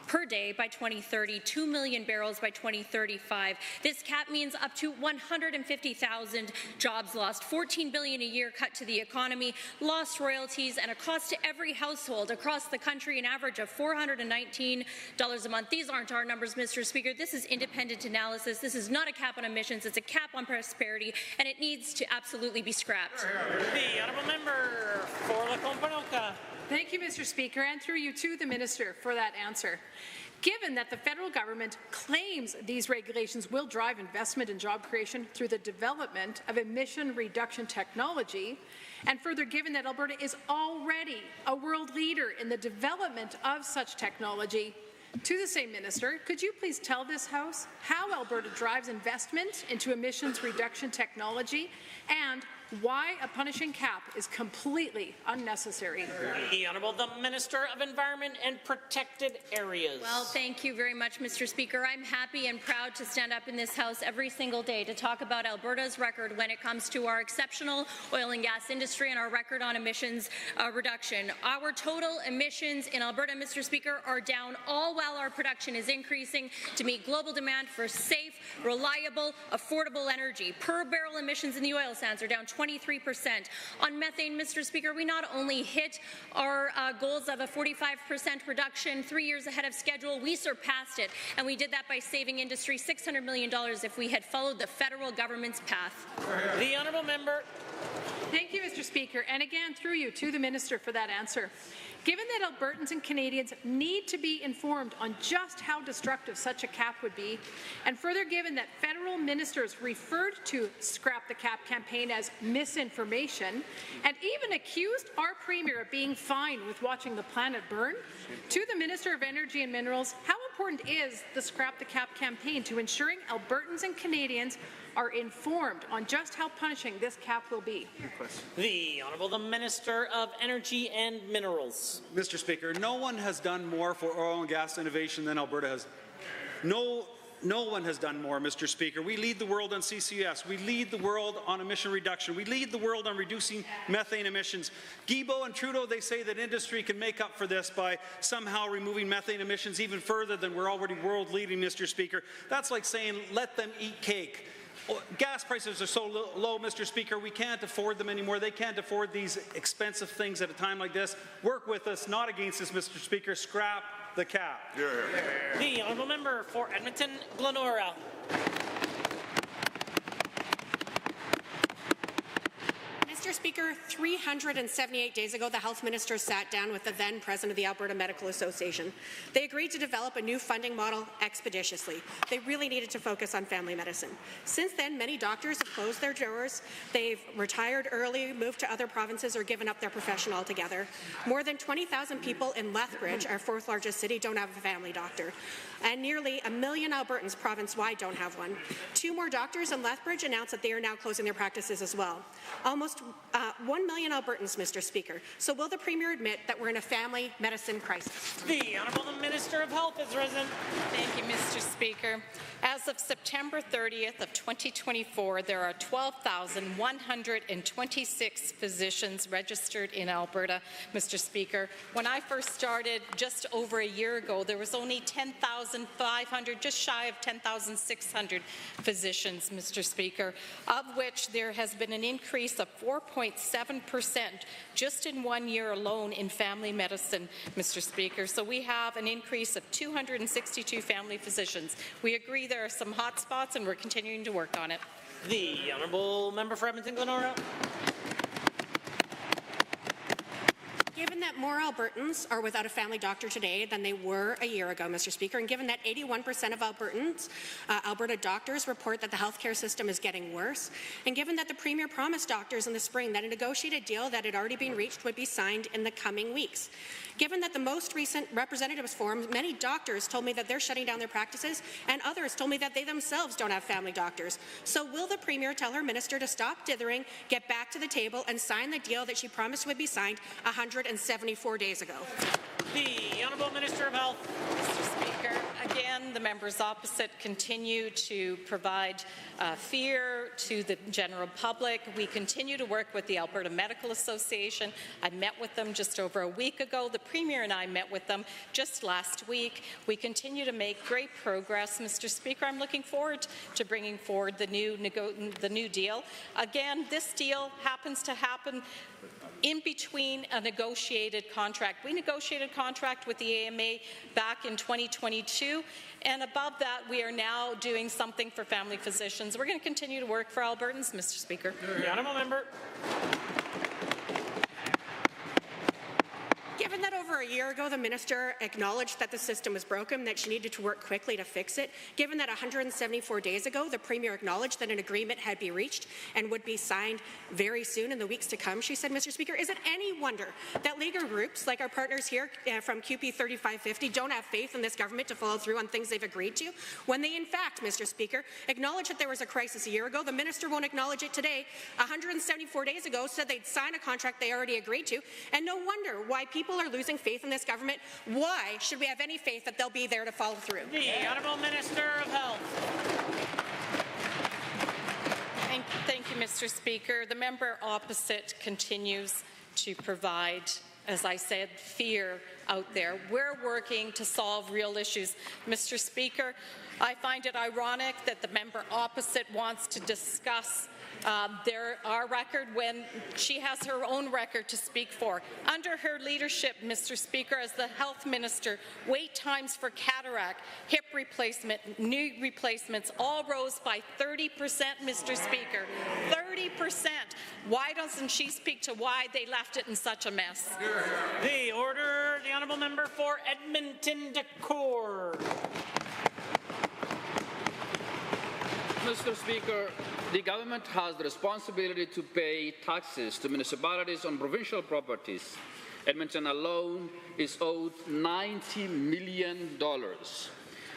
per day by 2030, 2 million barrels by 2035. This cap means up to 150,000 jobs lost, 14 billion a year cut to the economy, lost royalties, and a cost to every household across the country, an average of $419 a month. These aren't our numbers, Mr. Speaker. This is independent analysis. This is not a cap on emissions. It's a cap on prosperity, and it needs to absolutely be scrapped. The honourable member for Lacombe-Panoka. Thank you, Mr. Speaker, and through you to the Minister for that answer. Given that the federal government claims these regulations will drive investment and job creation through the development of emission reduction technology, and further given that Alberta is already a world leader in the development of such technology, to the same minister, could you please tell this House how Alberta drives investment into emissions reduction technology and why a punishing cap is completely unnecessary? The Honourable the Minister of Environment and Protected Areas. Well, thank you very much, Mr. Speaker. I'm happy and proud to stand up in this House every single day to talk about Alberta's record when it comes to our exceptional oil and gas industry and our record on emissions reduction. Our total emissions in Alberta, Mr. Speaker, are down, all while our production is increasing to meet global demand for safe, reliable, affordable energy. Per barrel emissions in the oil sands are down 23%. On methane, Mr. Speaker, we not only hit our goals of a 45% reduction 3 years ahead of schedule, we surpassed it, and we did that by saving industry $600 million if we had followed the federal government's path. The honourable member. Thank you, Mr. Speaker, and again through you to the Minister for that answer. Given that Albertans and Canadians need to be informed on just how destructive such a cap would be, and further given that federal ministers referred to Scrap the Cap campaign as misinformation, and even accused our Premier of being fine with watching the planet burn, to the Minister of Energy and Minerals, how important is the Scrap the Cap campaign to ensuring Albertans and Canadians are informed on just how punishing this cap will be? The Honourable the Minister of Energy and Minerals. Mr. Speaker, no one has done more for oil and gas innovation than Alberta has. No one has done more, Mr. Speaker. We lead the world on CCS. We lead the world on emission reduction. We lead the world on reducing methane emissions. Guilbeault and Trudeau, they say that industry can make up for this by somehow removing methane emissions even further than we're already world leading, Mr. Speaker. That's like saying, let them eat cake. Gas prices are so low, Mr. Speaker, we can't afford them anymore. They can't afford these expensive things at a time like this. Work with us, not against us, Mr. Speaker. Scrap the cap. The Honourable Member for Edmonton, Glenora. Mr. Speaker, 378 days ago, the Health Minister sat down with the then President of the Alberta Medical Association. They agreed to develop a new funding model expeditiously. They really needed to focus on family medicine. Since then, many doctors have closed their doors. They've retired early, moved to other provinces, or given up their profession altogether. More than 20,000 people in Lethbridge, our fourth largest city, don't have a family doctor. And nearly 1 million Albertans province-wide don't have one. 2 more doctors in Lethbridge announced that they are now closing their practices as well. Almost 1 million Albertans, Mr. Speaker. So will the Premier admit that we're in a family medicine crisis? The Honourable Minister of Health is risen. Thank you, Mr. Speaker. As of September 30th of 2024, there are 12,126 physicians registered in Alberta, Mr. Speaker. When I first started just over a year ago, there was only 10,500, just shy of 10,600 physicians, Mr. Speaker, of which there has been an increase of 4.7% just in 1 year alone in family medicine, Mr. Speaker. So we have an increase of 262 family physicians. We agree there are some hot spots and we're continuing to work on it. The Honourable Member for Edmonton, Glenora. Given that more Albertans are without a family doctor today than they were a year ago, Mr. Speaker, and given that 81% of Albertans, Alberta doctors report that the healthcare system is getting worse, and given that the Premier promised doctors in the spring that a negotiated deal that had already been reached would be signed in the coming weeks, given that the most recent Representatives Forum, many doctors told me that they're shutting down their practices, and others told me that they themselves don't have family doctors. So will the Premier tell her minister to stop dithering, get back to the table, and sign the deal that she promised would be signed 174 days ago? The Honourable Minister of Health. Mr. Speaker, again, the members opposite continue to provide fear to the general public. We continue to work with the Alberta Medical Association. I met with them just over a week ago. The Premier and I met with them just last week. We continue to make great progress, Mr. Speaker. I'm looking forward to bringing forward the new deal. Again, this deal happens to happen in between a negotiated contract. We negotiated a contract with the AMA back in 2022, and above that, we are now doing something for family physicians. We're going to continue to work for Albertans, Mr. Speaker. The Honourable Member. Given that over a year ago the minister acknowledged that the system was broken, that she needed to work quickly to fix it, given that 174 days ago the Premier acknowledged that an agreement had been reached and would be signed very soon in the weeks to come, she said, Mr. Speaker, is it any wonder that legal groups like our partners here from QP 3550 don't have faith in this government to follow through on things they've agreed to? When they, in fact, Mr. Speaker, acknowledged that there was a crisis a year ago, the minister won't acknowledge it today. 174 days ago said they'd sign a contract they already agreed to, and no wonder why people are losing faith in this government. Why should we have any faith that they'll be there to follow through? The Honourable Minister of Health. Thank you, Mr. Speaker. The member opposite continues to provide, as I said, fear out there. We're working to solve real issues. Mr. Speaker, I find it ironic that the member opposite wants to discuss our record when she has her own record to speak for. Under her leadership, Mr. Speaker, as the health minister, wait times for cataract, hip replacement, knee replacements all rose by 30%, Mr. Speaker. 30%. 30%. Why doesn't she speak to why they left it in such a mess? The order, the honourable member for Edmonton Decore. Mr. Speaker, the government has the responsibility to pay taxes to municipalities on provincial properties. Edmonton alone is owed $90 million.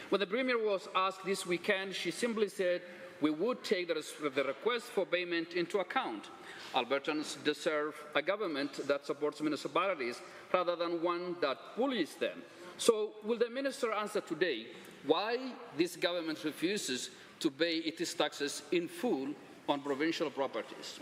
When the Premier was asked this weekend, she simply said, "We would take the request for payment into account. Albertans deserve a government that supports municipalities rather than one that bullies them." So will the Minister answer today why this government refuses to pay its taxes in full on provincial properties?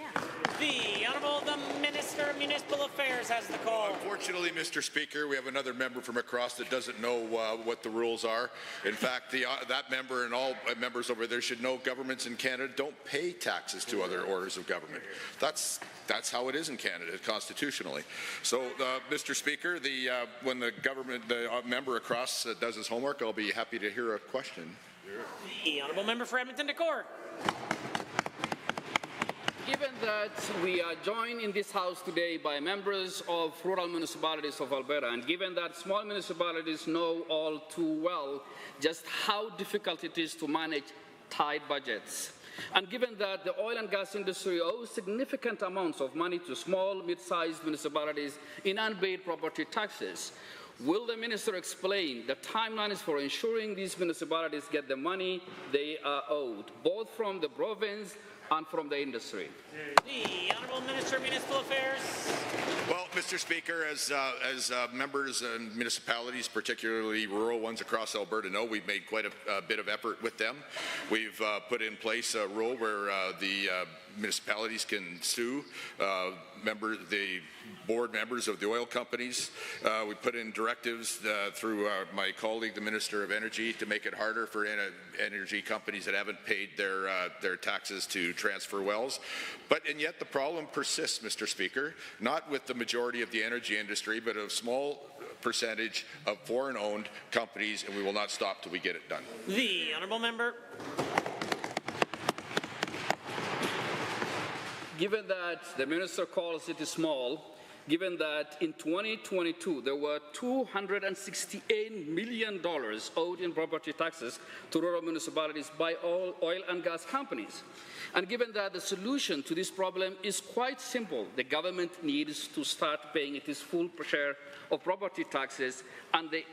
The Honourable the Minister of Municipal Affairs has the call. Unfortunately, Mr. Speaker, we have another member from across that doesn't know what the rules are. In fact, that member and all members over there should know governments in Canada don't pay taxes to other orders of government. That's how it is in Canada constitutionally. So, Mr. Speaker, when the member across does his homework, I'll be happy to hear a question. The Honourable Member for Edmonton Decore. Given that we are joined in this House today by members of rural municipalities of Alberta, and given that small municipalities know all too well just how difficult it is to manage tight budgets, and given that the oil and gas industry owes significant amounts of money to small, mid-sized municipalities in unpaid property taxes, will the Minister explain the timelines for ensuring these municipalities get the money they are owed, both from the province and from the industry? The Honourable Minister of Municipal Affairs. Well, Mr. Speaker, as members and municipalities, particularly rural ones across Alberta, know, we've made quite a bit of effort with them. We've put in place a rule where the municipalities can sue the board members of the oil companies. We put in directives through my colleague, the Minister of Energy, to make it harder for energy companies that haven't paid their taxes to transfer wells. And yet the problem persists, Mr. Speaker, not with the majority of the energy industry, but a small percentage of foreign-owned companies, and we will not stop till we get it done. The Honourable Member. Given that the Minister calls it small, given that in 2022 there were $268 million owed in property taxes to rural municipalities by all oil and gas companies, and given that the solution to this problem is quite simple, the government needs to start paying its full share of property taxes, and the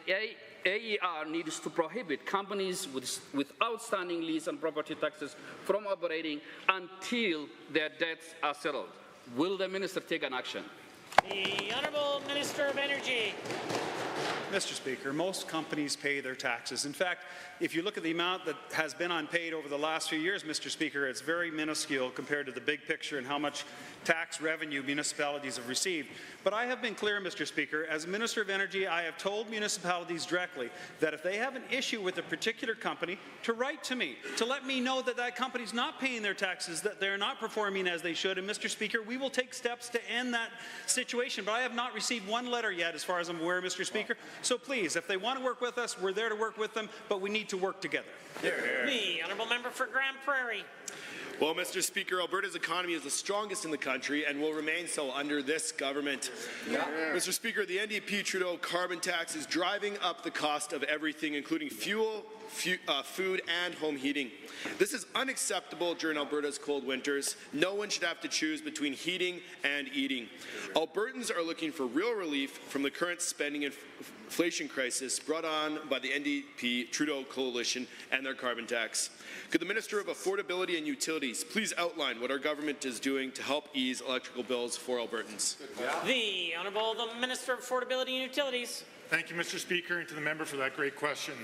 AER needs to prohibit companies with outstanding lease and property taxes from operating until their debts are settled. Will the Minister take an action? The Honourable Minister of Energy. Mr. Speaker, most companies pay their taxes. In fact, if you look at the amount that has been unpaid over the last few years, Mr. Speaker, it's very minuscule compared to the big picture and how much tax revenue municipalities have received. But I have been clear, Mr. Speaker, as Minister of Energy, I have told municipalities directly that if they have an issue with a particular company, to write to me, to let me know that that company's not paying their taxes, that they're not performing as they should. And Mr. Speaker, we will take steps to end that situation. But I have not received one letter yet, as far as I'm aware, Mr. Speaker. So please, if they want to work with us, we're there to work with them, but we need to work together. The Honourable Member for Grand Prairie. Well, Mr. Speaker, Alberta's economy is the strongest in the country and will remain so under this government. Mr. Speaker, the NDP Trudeau carbon tax is driving up the cost of everything, including fuel, food, and home heating. This is unacceptable during Alberta's cold winters. No one should have to choose between heating and eating. Albertans are looking for real relief from the current spending and inflation crisis brought on by the NDP Trudeau coalition and their carbon tax. Could the Minister of Affordability and Utilities please outline what our government is doing to help ease electrical bills for Albertans? The Honourable the Minister of Affordability and Utilities. Thank you, Mr. Speaker, and to the member for that great question.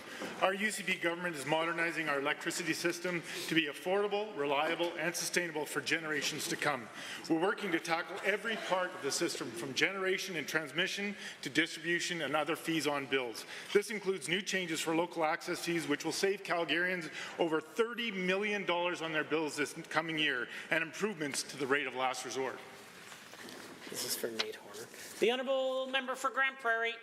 Our UCP government is modernizing our electricity system to be affordable, reliable, and sustainable for generations to come. We're working to tackle every part of the system, from generation and transmission to distribution and other fees on bills. This includes new changes for local access fees, which will save Calgarians over $30 million on their bills this coming year, and improvements to the rate of last resort. This is for Nate Horner. The Honourable Member for Grand Prairie.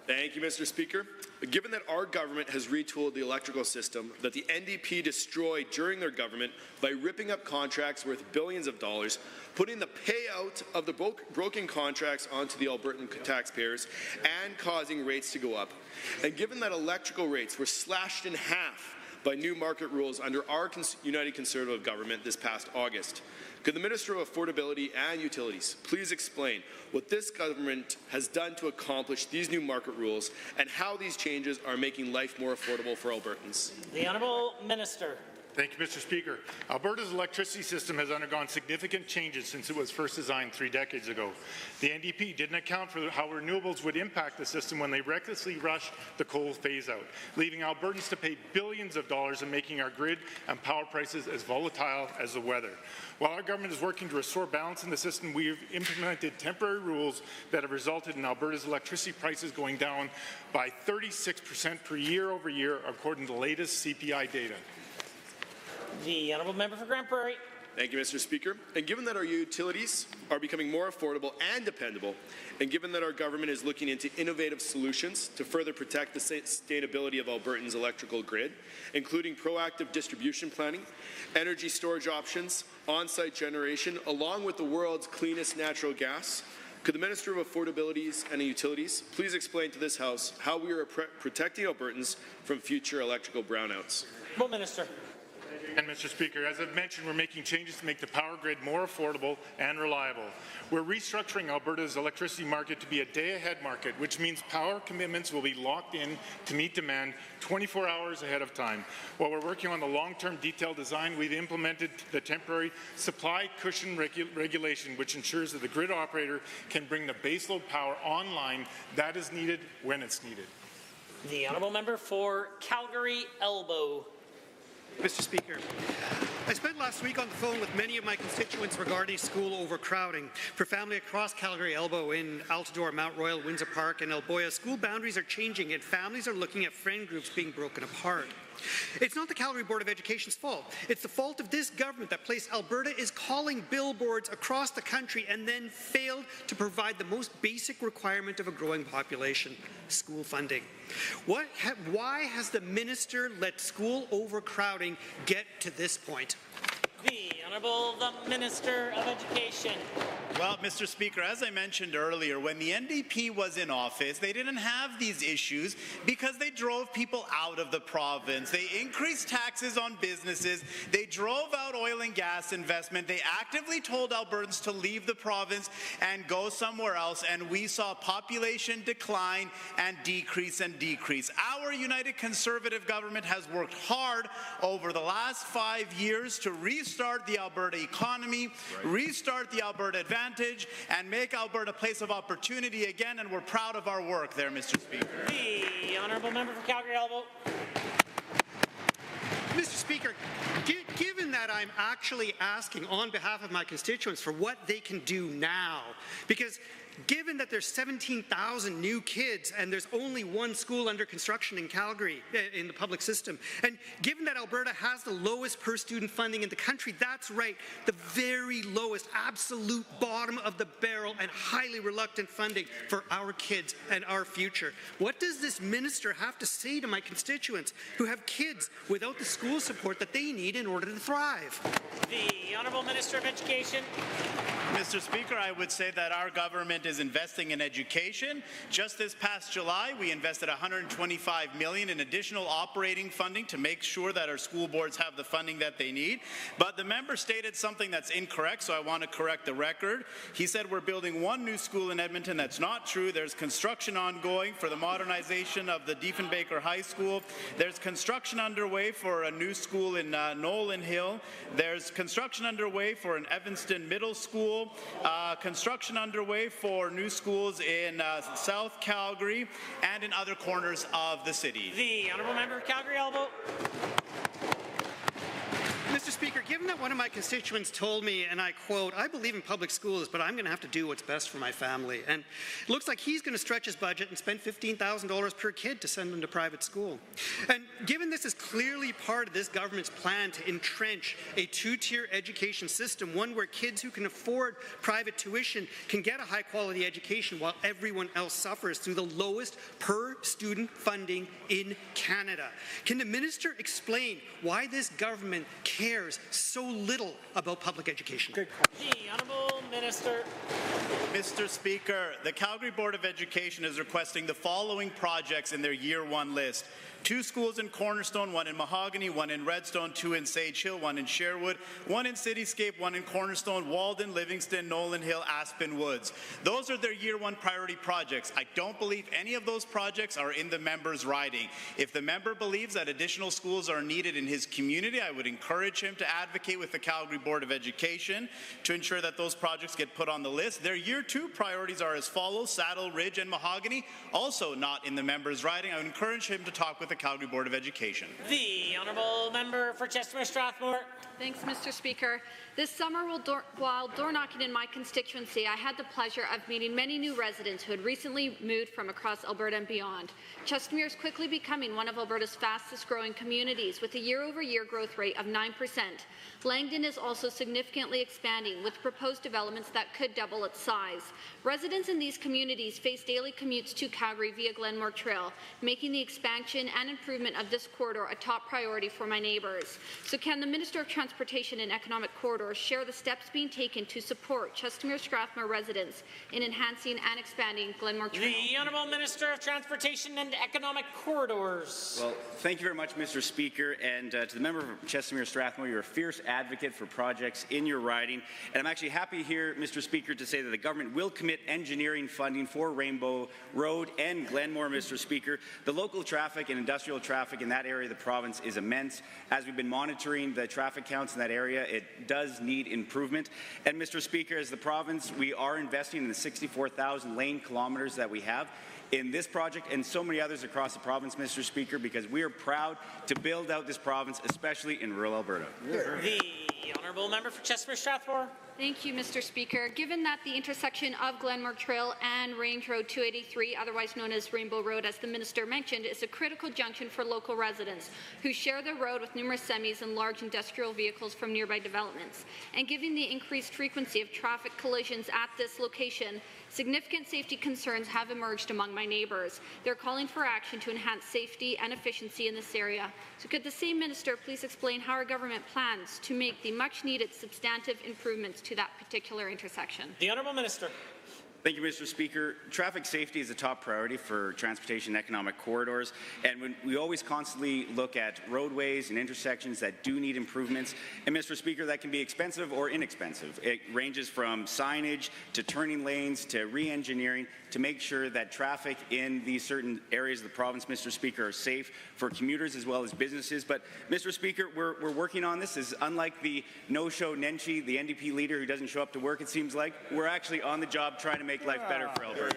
Thank you, Mr. Speaker. Given that our government has retooled the electrical system that the NDP destroyed during their government by ripping up contracts worth billions of dollars, putting the payout of the broken contracts onto the Albertan taxpayers and causing rates to go up, and given that electrical rates were slashed in half by new market rules under our United Conservative government this past August, could the Minister of Affordability and Utilities please explain what this government has done to accomplish these new market rules and how these changes are making life more affordable for Albertans? The Honourable Minister. Thank you, Mr. Speaker. Alberta's electricity system has undergone significant changes since it was first designed 3 decades ago. The NDP didn't account for how renewables would impact the system when they recklessly rushed the coal phase-out, leaving Albertans to pay billions of dollars and making our grid and power prices as volatile as the weather. While our government is working to restore balance in the system, we have implemented temporary rules that have resulted in Alberta's electricity prices going down by 36% per year over year, according to the latest CPI data. The Honourable Member for Grande Prairie. Thank you, Mr. Speaker. And given that our utilities are becoming more affordable and dependable, and given that our government is looking into innovative solutions to further protect the sustainability of Albertans' electrical grid, including proactive distribution planning, energy storage options, on-site generation, along with the world's cleanest natural gas, could the Minister of Affordability and Utilities please explain to this House how we are protecting Albertans from future electrical brownouts? Well, Minister. And Mr. Speaker, as I've mentioned, we're making changes to make the power grid more affordable and reliable. We're restructuring Alberta's electricity market to be a day-ahead market, which means power commitments will be locked in to meet demand 24 hours ahead of time. While we're working on the long-term detailed design, we've implemented the temporary supply cushion regulation, which ensures that the grid operator can bring the baseload power online that is needed when it's needed. The Honourable Member for Calgary Elbow. Mr. Speaker, I spent last week on the phone with many of my constituents regarding school overcrowding. For family across Calgary Elbow, in Altadore, Mount Royal, Windsor Park, and Elboya, school boundaries are changing and families are looking at friend groups being broken apart. It's not the Calgary Board of Education's fault. It's the fault of this government that Place Alberta is calling billboards across the country and then failed to provide the most basic requirement of a growing population, school funding. Why has the minister let school overcrowding get to this point? The Honourable the Minister of Education. Well, Mr. Speaker, as I mentioned earlier, when the NDP was in office, they didn't have these issues because they drove people out of the province. They increased taxes on businesses. They drove out oil and gas investment. They actively told Albertans to leave the province and go somewhere else, and we saw population decline and decrease and decrease. Our United Conservative government has worked hard over the last 5 years to restart the Alberta economy, restart the Alberta advantage, and make Alberta a place of opportunity again, and we're proud of our work there, Mr. Speaker. The Honourable Member for Calgary Elbow. Mr. Speaker, given that I'm actually asking on behalf of my constituents for what they can do now, because given that there's 17,000 new kids and there's only one school under construction in Calgary, in the public system, and given that Alberta has the lowest per student funding in the country, that's right, the very lowest, absolute bottom of the barrel and highly reluctant funding for our kids and our future. What does this minister have to say to my constituents who have kids without the school support that they need in order to thrive? The Honourable Minister of Education. Mr. Speaker, I would say that our government is investing in education. Just this past July, we invested $125 million in additional operating funding to make sure that our school boards have the funding that they need. But the member stated something that's incorrect, so I want to correct the record. He said we're building one new school in Edmonton. That's not true. There's construction ongoing for the modernization of the Diefenbaker High School. There's construction underway for a new school in Nolan Hill. There's construction underway for an Evanston Middle School. Construction underway for new schools in South Calgary and in other corners of the city. The Honourable Member of Calgary Elbow. Mr. Mr. Speaker, given that one of my constituents told me, and I quote, "I believe in public schools, but I'm going to have to do what's best for my family," and it looks like he's going to stretch his budget and spend $15,000 per kid to send them to private school. And given this is clearly part of this government's plan to entrench a two-tier education system, one where kids who can afford private tuition can get a high-quality education while everyone else suffers through the lowest per-student funding in Canada. Can the minister explain why this government cares so little about public education? The Honourable Minister. Mr. Speaker, the Calgary Board of Education is requesting the following projects in their Year 1 list. 2 schools in Cornerstone, 1 in Mahogany, 1 in Redstone, 2 in Sage Hill, 1 in Sherwood, 1 in Cityscape, 1 in Cornerstone, Walden, Livingston, Nolan Hill, Aspen Woods. Those are their Year 1 priority projects. I don't believe any of those projects are in the member's riding. If the member believes that additional schools are needed in his community, I would encourage him to advocate with the Calgary Board of Education to ensure that those projects get put on the list. Their Year 2 priorities are as follows: Saddle Ridge and Mahogany, also not in the member's riding. I would encourage him to talk with the Calgary Board of Education. The Honourable Member for Chestermere Strathmore. Thanks, Mr. Speaker. This summer, while door knocking in my constituency, I had the pleasure of meeting many new residents who had recently moved from across Alberta and beyond. Chestermere is quickly becoming one of Alberta's fastest growing communities with a year-over-year growth rate of 9%. Langdon is also significantly expanding with proposed developments that could double its size. Residents in these communities face daily commutes to Calgary via Glenmore Trail, making the expansion and improvement of this corridor a top priority for my neighbours. So can the Minister of Transportation and Economic Corridors share the steps being taken to support Chestermere Strathmore residents in enhancing and expanding Glenmore Trail? The Honourable Minister of Transportation and Economic Corridors. Well, thank you very much, Mr. Speaker, and to the member for Chestermere Strathmore, you're a fierce advocate for projects in your riding, and I'm actually happy here, Mr. Speaker, to say that the government will commit engineering funding for Rainbow Road and Glenmore, Mr. Speaker. The local traffic and industrial traffic in that area of the province is immense. As we've been monitoring the traffic counts in that area, it does need improvement. And Mr. Speaker, as the province, we are investing in the 64,000 lane kilometers that we have in this project and so many others across the province, Mr. Speaker, because we are proud to build out this province, especially in rural Alberta. The Honourable Member for Chestermere Strathmore. Thank you, Mr. Speaker. Given that the intersection of Glenmore Trail and Range Road 283, otherwise known as Rainbow Road, as the Minister mentioned, is a critical junction for local residents who share the road with numerous semis and large industrial vehicles from nearby developments. And given the increased frequency of traffic collisions at this location, significant safety concerns have emerged among my neighbours. They're calling for action to enhance safety and efficiency in this area. So could the same Minister please explain how our government plans to make the much-needed substantive improvements to that particular intersection? The Honourable Minister. Thank you, Mr. Speaker. Traffic safety is a top priority for transportation and economic corridors, and when we always constantly look at roadways and intersections that do need improvements. And Mr. Speaker, that can be expensive or inexpensive. It ranges from signage to turning lanes to re-engineering to make sure that traffic in these certain areas of the province, Mr. Speaker, are safe for commuters as well as businesses. But, Mr. Speaker, we're working on this. Is unlike the no-show Nenshi, the NDP leader who doesn't show up to work, it seems like. We're actually on the job trying to make life better for Alberta.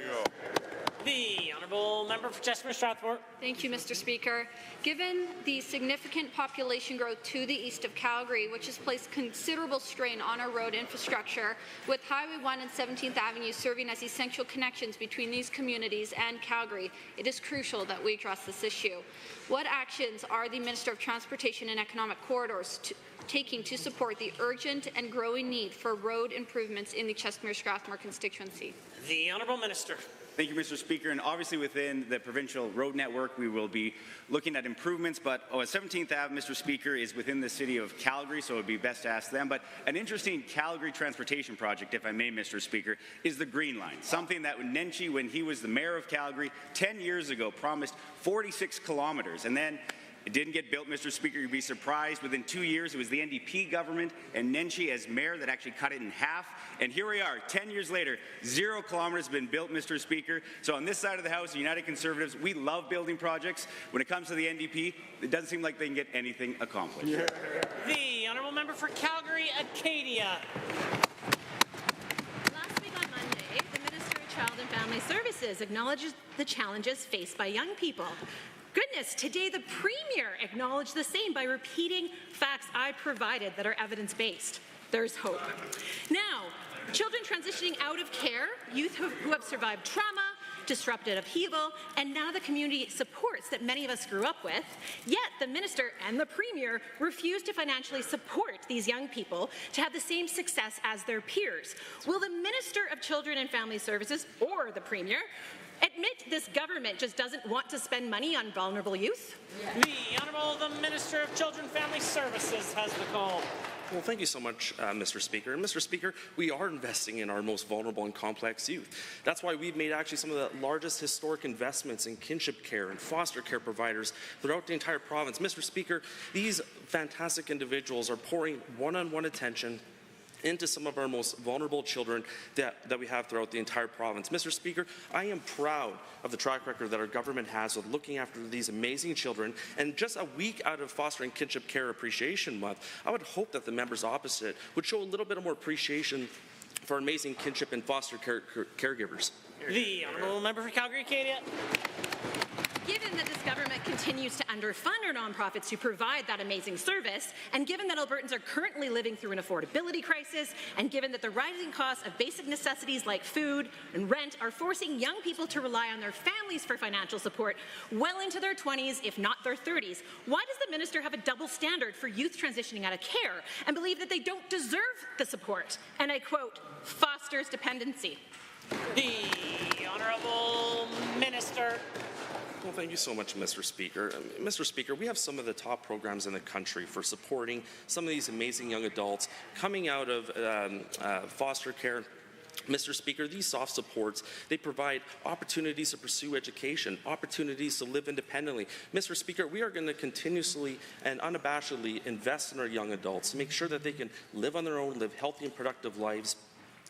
The Honourable Member for Chestermere Strathmore. Thank you, Mr. Speaker. Given the significant population growth to the east of Calgary, which has placed considerable strain on our road infrastructure, with Highway 1 and 17th Avenue serving as essential connections between these communities and Calgary, it is crucial that we address this issue. What actions are the Minister of Transportation and Economic Corridors taking to support the urgent and growing need for road improvements in the Chestermere Strathmore constituency? The Honourable Minister. Thank you, Mr. Speaker. And obviously within the provincial road network, we will be looking at improvements. But 17th Ave, Mr. Speaker, is within the city of Calgary, so it would be best to ask them. But an interesting Calgary transportation project, if I may, Mr. Speaker, is the Green Line. Something that Nenshi, when he was the mayor of Calgary 10 years ago, promised 46 kilometers. And then it didn't get built, Mr. Speaker. You'd be surprised. Within 2 years, it was the NDP government and Nenshi as mayor that actually cut it in half. And here we are, 10 years later, 0 kilometers have been built, Mr. Speaker. So on this side of the House, the United Conservatives, we love building projects. When it comes to the NDP, it doesn't seem like they can get anything accomplished. Yeah. The Honourable Member for Calgary, Acadia. Last week on Monday, the Minister of Child and Family Services acknowledged the challenges faced by young people. Goodness, today the Premier acknowledged the same by repeating facts I provided that are evidence-based. There's hope. Now, children transitioning out of care, youth who have survived trauma, disrupted upheaval, and now the community supports that many of us grew up with, yet the Minister and the Premier refuse to financially support these young people to have the same success as their peers. Will the Minister of Children and Family Services, or the Premier, admit this government just doesn't want to spend money on vulnerable youth? The Honourable the Minister of Children and Family Services has the call. Well, thank you so much, Mr. Speaker. And Mr. Speaker, we are investing in our most vulnerable and complex youth. That's why we've made actually some of the largest historic investments in kinship care and foster care providers throughout the entire province. Mr. Speaker, these fantastic individuals are pouring one-on-one attention into some of our most vulnerable children that we have throughout the entire province. Mr. Speaker, I am proud of the track record that our government has with looking after these amazing children. And just a week out of Fostering Kinship Care Appreciation Month, I would hope that the members opposite would show a little bit more appreciation for amazing kinship and foster care caregivers. The Honourable Member for Calgary-Acadia. Given that this government continues to underfund our nonprofits to provide that amazing service, and given that Albertans are currently living through an affordability crisis, and given that the rising costs of basic necessities like food and rent are forcing young people to rely on their families for financial support well into their 20s, if not their 30s, why does the minister have a double standard for youth transitioning out of care and believe that they don't deserve the support? And I quote, fosters dependency. The Honourable Minister. Well, thank you so much, Mr. Speaker. Mr. Speaker, we have some of the top programs in the country for supporting some of these amazing young adults coming out of foster care. Mr. Speaker, these soft supports, they provide opportunities to pursue education, opportunities to live independently. Mr. Speaker, we are going to continuously and unabashedly invest in our young adults to make sure that they can live on their own, live healthy and productive lives.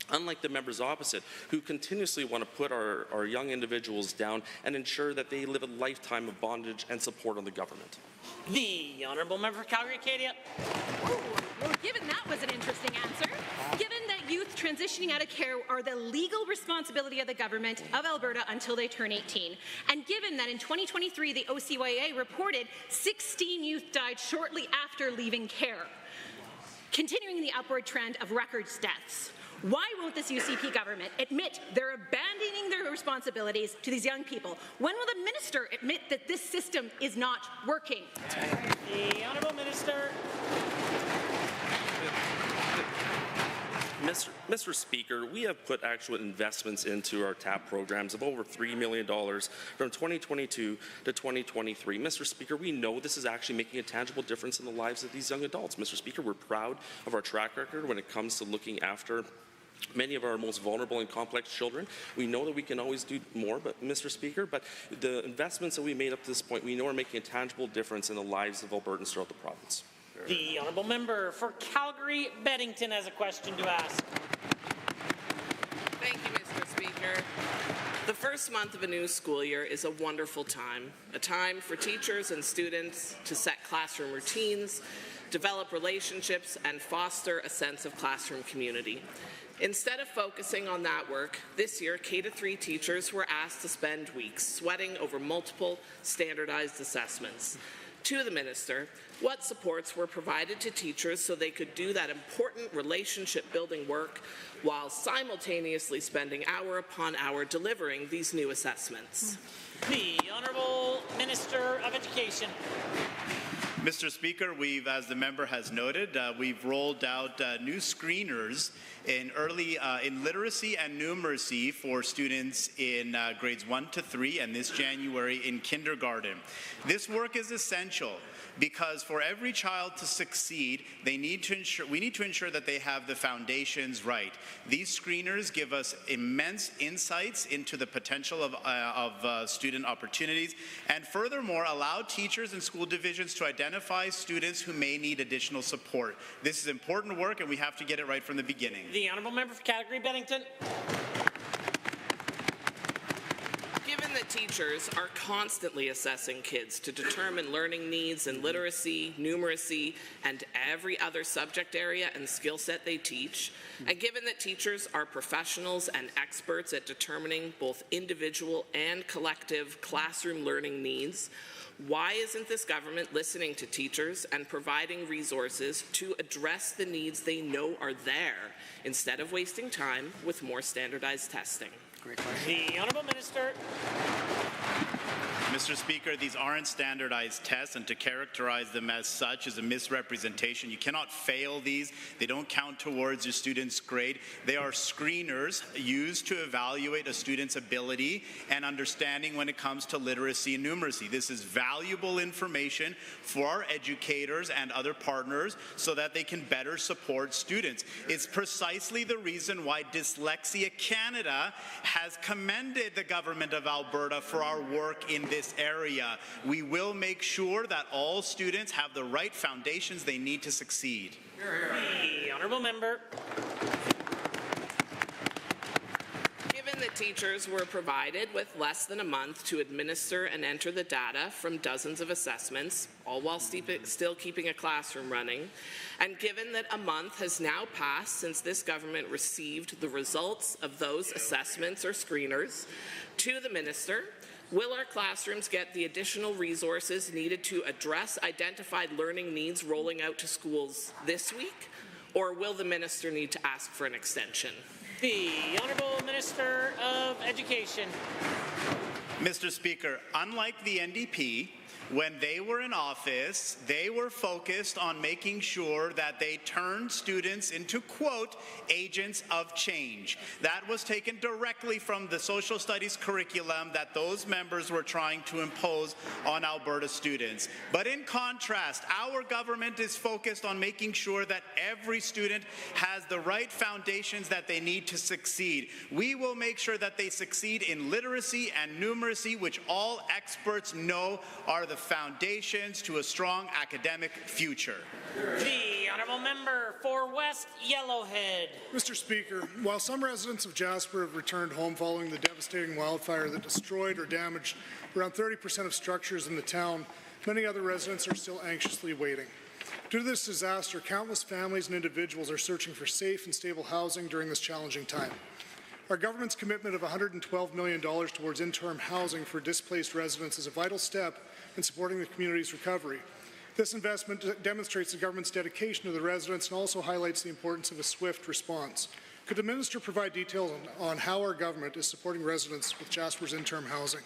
Unlike the members opposite, who continuously want to put our young individuals down and ensure that they live a lifetime of bondage and support on the government. The Honourable Member for Calgary-Acadia. Well, given that was an interesting answer, given that youth transitioning out of care are the legal responsibility of the government of Alberta until they turn 18, and given that in 2023 the OCYA reported 16 youth died shortly after leaving care, continuing the upward trend of records deaths, why won't this UCP government admit they're abandoning their responsibilities to these young people? When will the minister admit that this system is not working? The Honourable Minister. Mr. Speaker, we have put actual investments into our TAP programs of over $3 million from 2022 to 2023. Mr. Speaker, we know this is actually making a tangible difference in the lives of these young adults. Mr. Speaker, we're proud of our track record when it comes to looking after many of our most vulnerable and complex children. We know that we can always do more, but Mr. Speaker, but the investments that we made up to this point, we know are making a tangible difference in the lives of Albertans throughout the province. The Honourable Member for Calgary-Beddington has a question to ask. Thank you, Mr. Speaker. The first month of a new school year is a wonderful time, a time for teachers and students to set classroom routines, develop relationships, and foster a sense of classroom community. Instead of focusing on that work, this year K-3 teachers were asked to spend weeks sweating over multiple standardized assessments. To the minister, what supports were provided to teachers so they could do that important relationship-building work while simultaneously spending hour upon hour delivering these new assessments? The Honourable Minister of Education. Mr. Speaker, as the member has noted, we've rolled out new screeners in in literacy and numeracy for students in grades 1 to 3 and this January in kindergarten. This work is essential because for every child to succeed, we need to ensure that they have the foundations right. These screeners give us immense insights into the potential of student opportunities, and furthermore allow teachers and school divisions to identify students who may need additional support. This is important work and we have to get it right from the beginning. The Honourable Member for Calgary-Beddington. Given that teachers are constantly assessing kids to determine learning needs in literacy, numeracy, and every other subject area and skill set they teach, and given that teachers are professionals and experts at determining both individual and collective classroom learning needs, why isn't this government listening to teachers and providing resources to address the needs they know are there, instead of wasting time with more standardized testing? The Honourable Minister. Mr. Speaker, these aren't standardized tests, and to characterize them as such is a misrepresentation. You cannot fail these. They don't count towards your student's grade. They are screeners used to evaluate a student's ability and understanding when it comes to literacy and numeracy. This is valuable information for our educators and other partners so that they can better support students. It's precisely the reason why Dyslexia Canada has commended the government of Alberta for our work in this area. We will make sure that all students have the right foundations they need to succeed. The Honourable Member. Given that teachers were provided with less than a month to administer and enter the data from dozens of assessments, all while still keeping a classroom running, and given that a month has now passed since this government received the results of those assessments or screeners, to the Minister, will our classrooms get the additional resources needed to address identified learning needs rolling out to schools this week, or will the Minister need to ask for an extension? The Honourable Minister of Education. Mr. Speaker, unlike the NDP, when they were in office, they were focused on making sure that they turned students into, quote, agents of change. That was taken directly from the social studies curriculum that those members were trying to impose on Alberta students. But in contrast, our government is focused on making sure that every student has the right foundations that they need to succeed. We will make sure that they succeed in literacy and numeracy, which all experts know are the foundations to a strong academic future. The Honourable Member for West Yellowhead. Mr. Speaker, while some residents of Jasper have returned home following the devastating wildfire that destroyed or damaged around 30% of structures in the town, many other residents are still anxiously waiting. Due to this disaster, countless families and individuals are searching for safe and stable housing during this challenging time. Our government's commitment of $112 million towards interim housing for displaced residents is a vital step in supporting the community's recovery. This investment demonstrates the government's dedication to the residents and also highlights the importance of a swift response. Could the Minister provide details on how our government is supporting residents with Jasper's interim housing?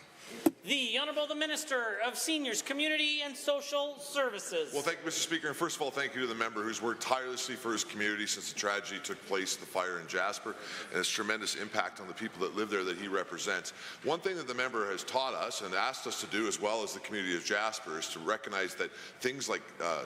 The Honourable the Minister of Seniors, Community and Social Services. Well, thank you, Mr. Speaker. And first of all, thank you to the member who's worked tirelessly for his community since the tragedy took place, the fire in Jasper, and its tremendous impact on the people that live there that he represents. One thing that the member has taught us and asked us to do, as well as the community of Jasper, is to recognize that things like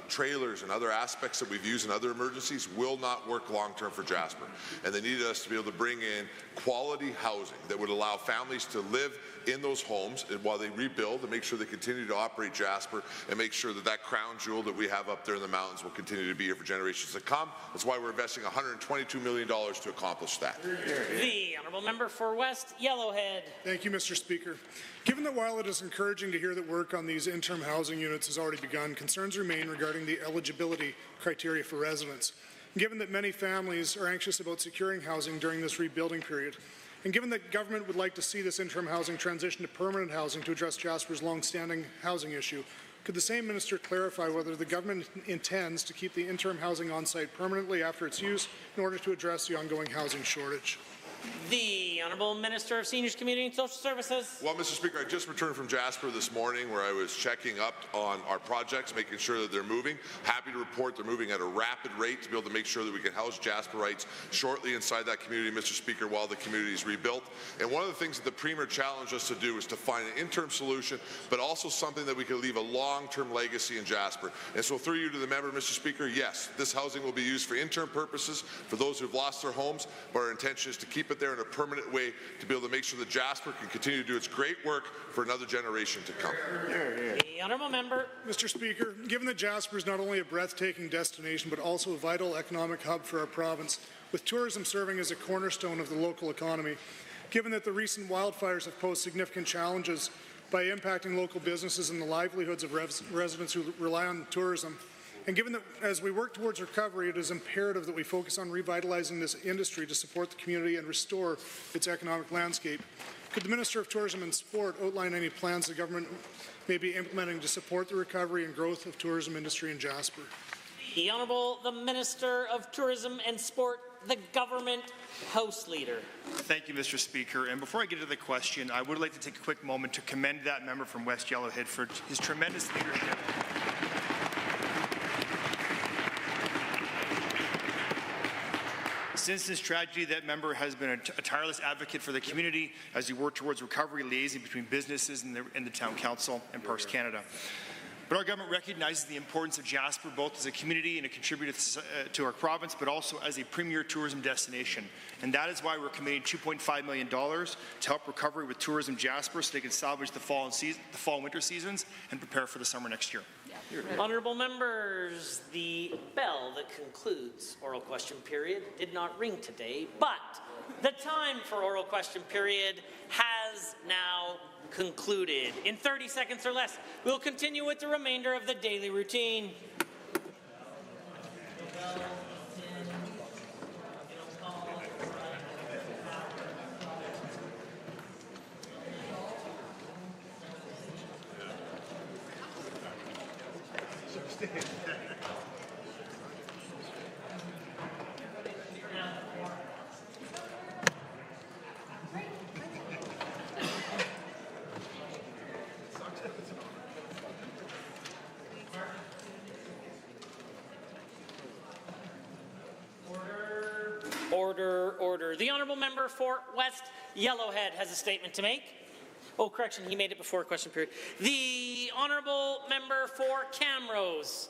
trailers and other aspects that we've used in other emergencies will not work long-term for Jasper. And they needed us to be able to bring in quality housing that would allow families to live in those homes while they rebuild and make sure they continue to operate Jasper and make sure that that crown jewel that we have up there in the mountains will continue to be here for generations to come. That's why we're investing $122 million to accomplish that. The Honourable Member for West Yellowhead. Thank you, Mr. Speaker. Given that while it is encouraging to hear that work on these interim housing units has already begun, concerns remain regarding the eligibility criteria for residents. Given that many families are anxious about securing housing during this rebuilding period, and given that government would like to see this interim housing transition to permanent housing to address Jasper's long-standing housing issue, could the same minister clarify whether the government intends to keep the interim housing on site permanently after its use in order to address the ongoing housing shortage? The Honourable Minister of Seniors, Community and Social Services. Well, Mr. Speaker, I just returned from Jasper this morning where I was checking up on our projects, making sure that they're moving. Happy to report they're moving at a rapid rate to be able to make sure that we can house Jasperites shortly inside that community, Mr. Speaker, while the community is rebuilt. And one of the things that the Premier challenged us to do is to find an interim solution, but also something that we could leave a long-term legacy in Jasper. And so through you to the member, Mr. Speaker, yes, this housing will be used for interim purposes for those who have lost their homes, but our intention is to keep it there in a permanent way to be able to make sure that Jasper can continue to do its great work for another generation to come. The Honourable Member. Mr. Speaker, given that Jasper is not only a breathtaking destination but also a vital economic hub for our province, with tourism serving as a cornerstone of the local economy, Given that the recent wildfires have posed significant challenges by impacting local businesses and the livelihoods of residents who rely on tourism, and given that as we work towards recovery, it is imperative that we focus on revitalizing this industry to support the community and restore its economic landscape, could the Minister of Tourism and Sport outline any plans the government may be implementing to support the recovery and growth of tourism industry in Jasper? The Honourable the Minister of Tourism and Sport, the Government House Leader. Thank you, Mr. Speaker. And before I get to the question, I would like to take a quick moment to commend that member from West Yellowhead for his tremendous leadership. Since this tragedy, that member has been a tireless advocate for the community as we work towards recovery, liaising between businesses and the Town Council and Parks Canada. But our government recognizes the importance of Jasper both as a community and a contributor to our province, but also as a premier tourism destination. And that is why we're committing $2.5 million to help recovery with Tourism Jasper so they can salvage the fall and winter seasons and prepare for the summer next year. Honourable members, the bell that concludes oral question period did not ring today, but the time for oral question period has now concluded. In 30 seconds or less, we'll continue with the remainder of the daily routine. Order. The Honourable Member for West Yellowhead has a statement to make. Oh, correction, he made it before question period. The Honourable Member for Camrose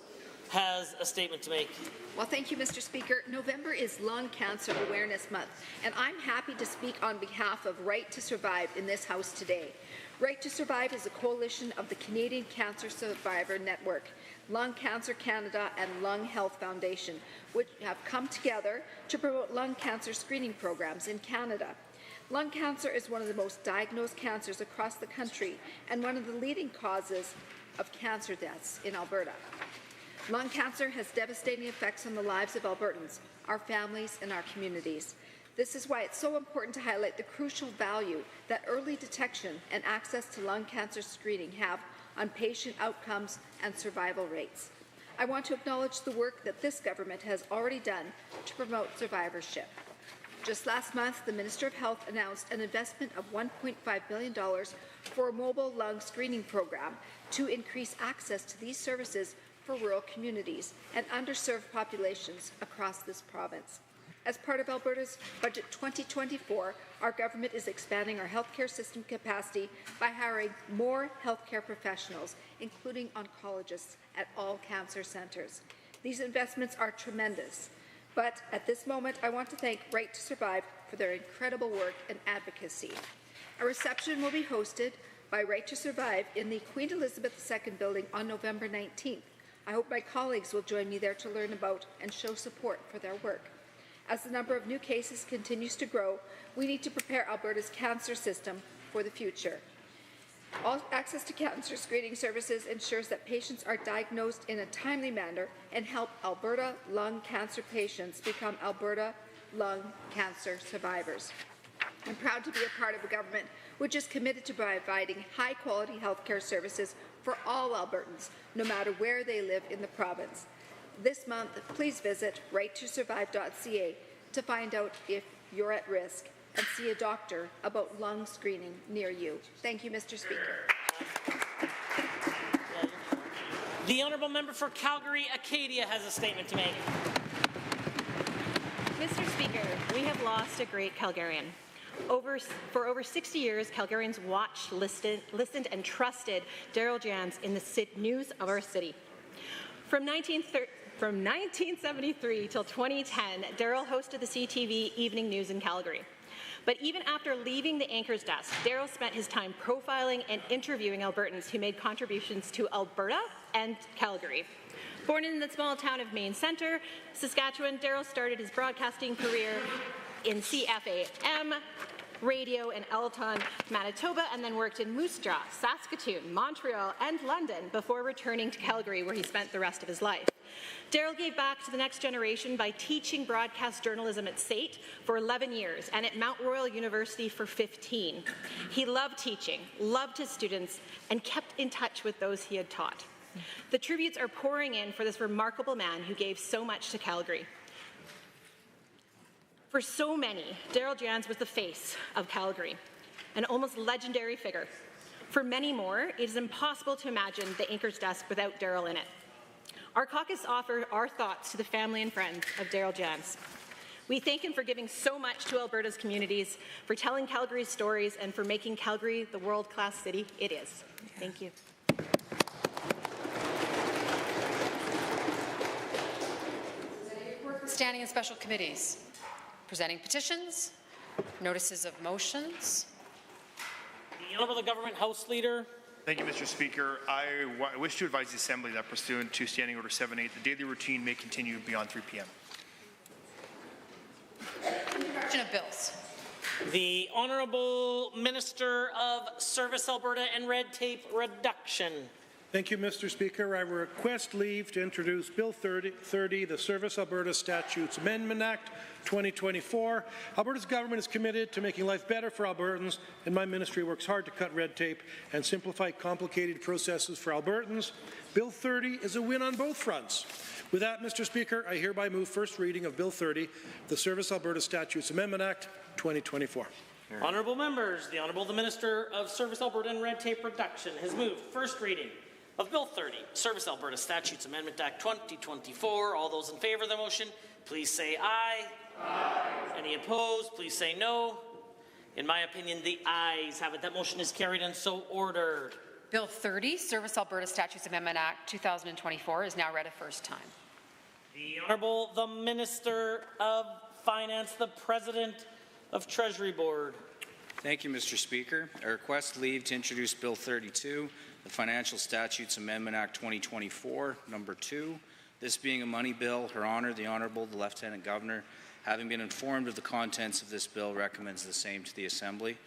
has a statement to make. Well, thank you, Mr. Speaker. November is Lung Cancer Awareness Month, and I'm happy to speak on behalf of Right to Survive in this House today. Right to Survive is a coalition of the Canadian Cancer Survivor Network, Lung Cancer Canada, and Lung Health Foundation, which have come together to promote lung cancer screening programs in Canada. Lung cancer is one of the most diagnosed cancers across the country and one of the leading causes of cancer deaths in Alberta. Lung cancer has devastating effects on the lives of Albertans, our families, and our communities. This is why it's so important to highlight the crucial value that early detection and access to lung cancer screening have on patient outcomes and survival rates. I want to acknowledge the work that this government has already done to promote survivorship. Just last month, the Minister of Health announced an investment of $1.5 billion for a mobile lung screening program to increase access to these services for rural communities and underserved populations across this province. As part of Alberta's Budget 2024, our government is expanding our healthcare system capacity by hiring more healthcare professionals, including oncologists, at all cancer centres. These investments are tremendous, but at this moment, I want to thank Right to Survive for their incredible work and advocacy. A reception will be hosted by Right to Survive in the Queen Elizabeth II building on November 19th. I hope my colleagues will join me there to learn about and show support for their work. As the number of new cases continues to grow, we need to prepare Alberta's cancer system for the future. All access to cancer screening services ensures that patients are diagnosed in a timely manner and help Alberta lung cancer patients become Alberta lung cancer survivors. I'm proud to be a part of a government which is committed to providing high-quality healthcare services for all Albertans, no matter where they live in the province. This month, please visit righttosurvive.ca to find out if you're at risk and see a doctor about lung screening near you. Thank you, Mr. Speaker. The Honourable Member for Calgary Acadia has a statement to make. Mr. Speaker, we have lost a great Calgarian. For over 60 years, Calgarians watched, listened, and trusted Daryl Jans in the news of our city. From 1973 till 2010, Daryl hosted the CTV Evening News in Calgary. But even after leaving the anchor's desk, Daryl spent his time profiling and interviewing Albertans who made contributions to Alberta and Calgary. Born in the small town of Maine Centre, Saskatchewan, Daryl started his broadcasting career in CFAM radio in Elton, Manitoba, and then worked in Moose Jaw, Saskatoon, Montreal, and London before returning to Calgary, where he spent the rest of his life. Daryl gave back to the next generation by teaching broadcast journalism at SAIT for 11 years and at Mount Royal University for 15. He loved teaching, loved his students, and kept in touch with those he had taught. The tributes are pouring in for this remarkable man who gave so much to Calgary. For so many, Daryl Jans was the face of Calgary, an almost legendary figure. For many more, it is impossible to imagine the Anchor's Desk without Daryl in it. Our caucus offer our thoughts to the family and friends of Daryl Jans. We thank him for giving so much to Alberta's communities, for telling Calgary's stories, and for making Calgary the world-class city it is. Thank you. Standing in special committees. Presenting petitions, notices of motions. The Honourable Government House Leader. Thank you, Mr. Speaker. I wish to advise the Assembly that pursuant to Standing Order 7-8, the daily routine may continue beyond 3 p.m. Introduction of bills. The Honourable Minister of Service Alberta and Red Tape Reduction. Thank you, Mr. Speaker. I request leave to introduce Bill 30, the Service Alberta Statutes Amendment Act 2024. Alberta's government is committed to making life better for Albertans, and my ministry works hard to cut red tape and simplify complicated processes for Albertans. Bill 30 is a win on both fronts. With that, Mr. Speaker, I hereby move first reading of Bill 30, the Service Alberta Statutes Amendment Act 2024. Honourable members, the Honourable Minister of Service Alberta and Red Tape Reduction has moved first reading of Bill 30, Service Alberta Statutes Amendment Act 2024. All those in favour of the motion, please say aye. Aye. Any opposed, please say no. In my opinion, the ayes have it. That motion is carried and so ordered. Bill 30, Service Alberta Statutes Amendment Act 2024 is now read a first time. The Honourable the Minister of Finance, the President of Treasury Board. Thank you, Mr. Speaker. I request leave to introduce Bill 32, the Financial Statutes Amendment Act 2024, number 2. This being a money bill, Her Honour, the Honourable, the Lieutenant Governor, having been informed of the contents of this bill, recommends the same to the Assembly.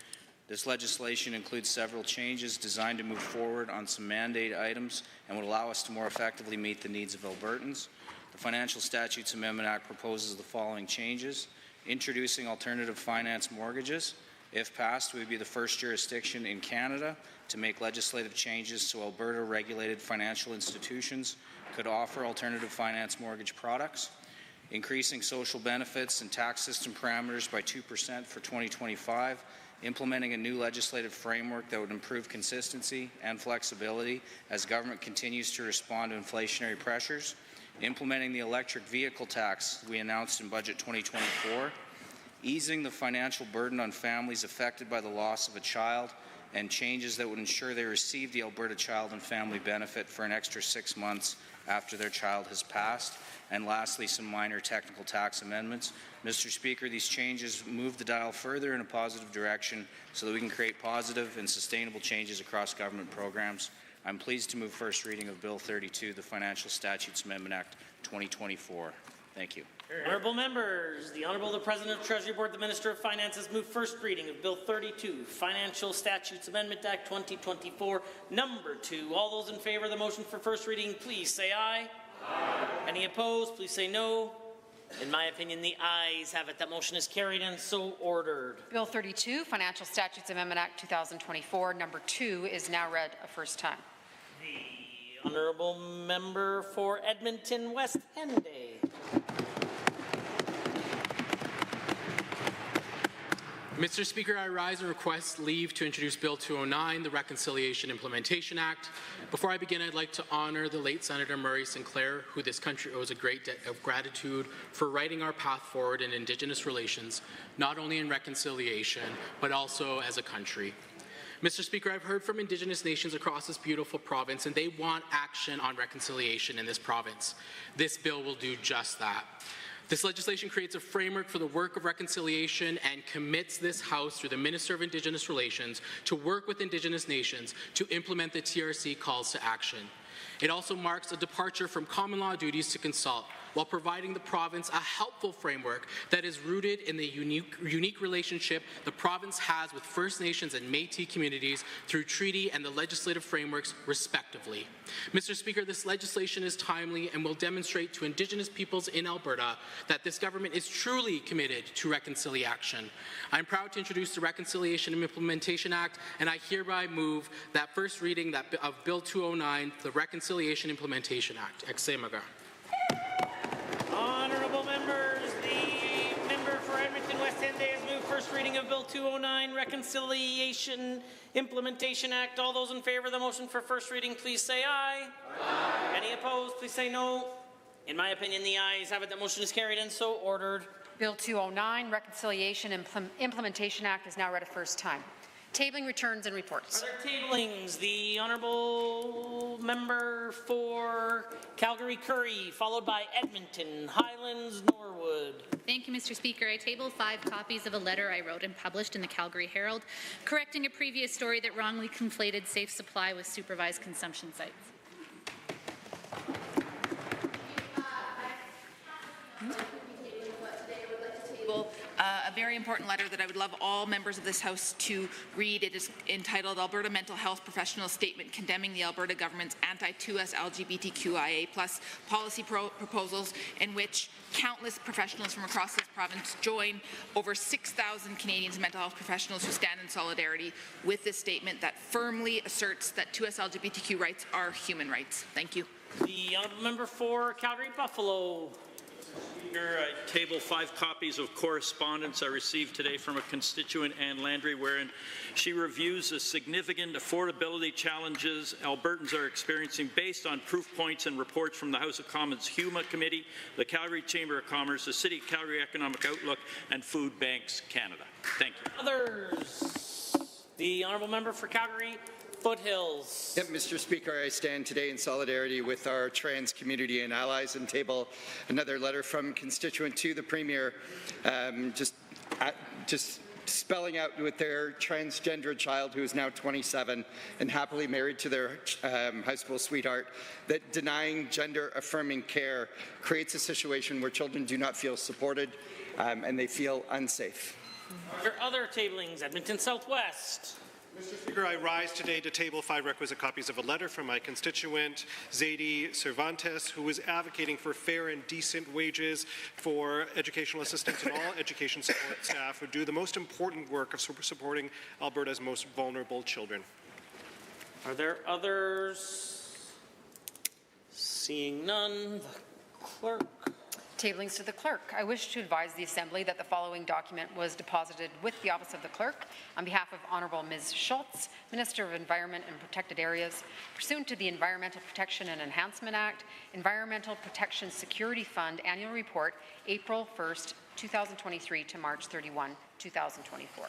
This legislation includes several changes designed to move forward on some mandate items and would allow us to more effectively meet the needs of Albertans. The Financial Statutes Amendment Act proposes the following changes: introducing alternative finance mortgages. If passed, we would be the first jurisdiction in Canada to make legislative changes so Alberta-regulated financial institutions could offer alternative finance mortgage products. Increasing social benefits and tax system parameters by 2% for 2025. Implementing a new legislative framework that would improve consistency and flexibility as government continues to respond to inflationary pressures. Implementing the electric vehicle tax we announced in Budget 2024. Easing the financial burden on families affected by the loss of a child, and changes that would ensure they receive the Alberta Child and Family Benefit for an extra 6 months after their child has passed. And lastly, some minor technical tax amendments. Mr. Speaker, these changes move the dial further in a positive direction so that we can create positive and sustainable changes across government programs. I'm pleased to move first reading of Bill 32, the Financial Statutes Amendment Act 2024. Thank you. Honourable members, the Honourable the President of Treasury Board, the Minister of Finance has moved first reading of Bill 32, Financial Statutes Amendment Act 2024, number 2. All those in favour of the motion for first reading, please say aye. Aye. Any opposed, please say no. In my opinion, the ayes have it. That motion is carried and so ordered. Bill 32, Financial Statutes Amendment Act 2024, number 2 is now read a first time. The Honourable Member for Edmonton West Henday. Mr. Speaker, I rise and request leave to introduce Bill 209, the Reconciliation Implementation Act. Before I begin, I'd like to honour the late Senator Murray Sinclair, who this country owes a great debt of gratitude for writing our path forward in Indigenous relations, not only in reconciliation, but also as a country. Mr. Speaker, I've heard from Indigenous nations across this beautiful province, and they want action on reconciliation in this province. This bill will do just that. This legislation creates a framework for the work of reconciliation and commits this House, through the Minister of Indigenous Relations, to work with Indigenous nations to implement the TRC calls to action. It also marks a departure from common law duties to consult, while providing the province a helpful framework that is rooted in the unique relationship the province has with First Nations and Métis communities through treaty and the legislative frameworks, respectively. Mr. Speaker, this legislation is timely and will demonstrate to Indigenous peoples in Alberta that this government is truly committed to reconciliation. I'm proud to introduce the Reconciliation and Implementation Act, and I hereby move that first reading of Bill 209, the Reconciliation Implementation Act. Exemaga. Honourable members, the member for Edmonton West End has moved first reading of Bill 209, Reconciliation Implementation Act. All those in favour of the motion for first reading, please say aye. Aye. Any opposed, please say no. In my opinion, the ayes have it. The motion is carried and so ordered. Bill 209, Reconciliation and Implementation Act is now read a first time. Tabling returns and reports. Are there tablings? The honourable member for Calgary-Curry, followed by Edmonton, Highlands, Norwood. Thank you, Mr. Speaker. I table 5 copies of a letter I wrote and published in the Calgary Herald, correcting a previous story that wrongly conflated safe supply with supervised consumption sites. A very important letter that I would love all members of this House to read. It is entitled Alberta Mental Health Professional Statement Condemning the Alberta Government's Anti-2S LGBTQIA+ policy proposals, in which countless professionals from across this province join over 6,000 Canadians mental health professionals who stand in solidarity with this statement that firmly asserts that 2S LGBTQ rights are human rights. Thank you. The honourable member for Calgary-Buffalo. Speaker, I table 5 copies of correspondence I received today from a constituent, Ann Landry, wherein she reviews the significant affordability challenges Albertans are experiencing based on proof points and reports from the House of Commons HUMA Committee, the Calgary Chamber of Commerce, the City of Calgary Economic Outlook, and Food Banks Canada. Thank you. Others. The honourable member for Calgary Foothills. Yep, Mr. Speaker, I stand today in solidarity with our trans community and allies and table another letter from constituent to the Premier, just spelling out with their transgender child who is now 27 and happily married to their high school sweetheart, that denying gender-affirming care creates a situation where children do not feel supported and they feel unsafe. Are there other tablings? Edmonton Southwest. Mr. Speaker, I rise today to table 5 requisite copies of a letter from my constituent, Zadie Cervantes, who is advocating for fair and decent wages for educational assistants and all education support staff who do the most important work of supporting Alberta's most vulnerable children. Are there others? Seeing none, the clerk. Tablings to the clerk. I wish to advise the Assembly that the following document was deposited with the Office of the Clerk on behalf of Honourable Ms. Schultz, Minister of Environment and Protected Areas, pursuant to the Environmental Protection and Enhancement Act, Environmental Protection Security Fund Annual Report, April 1st, 2023 to March 31, 2024.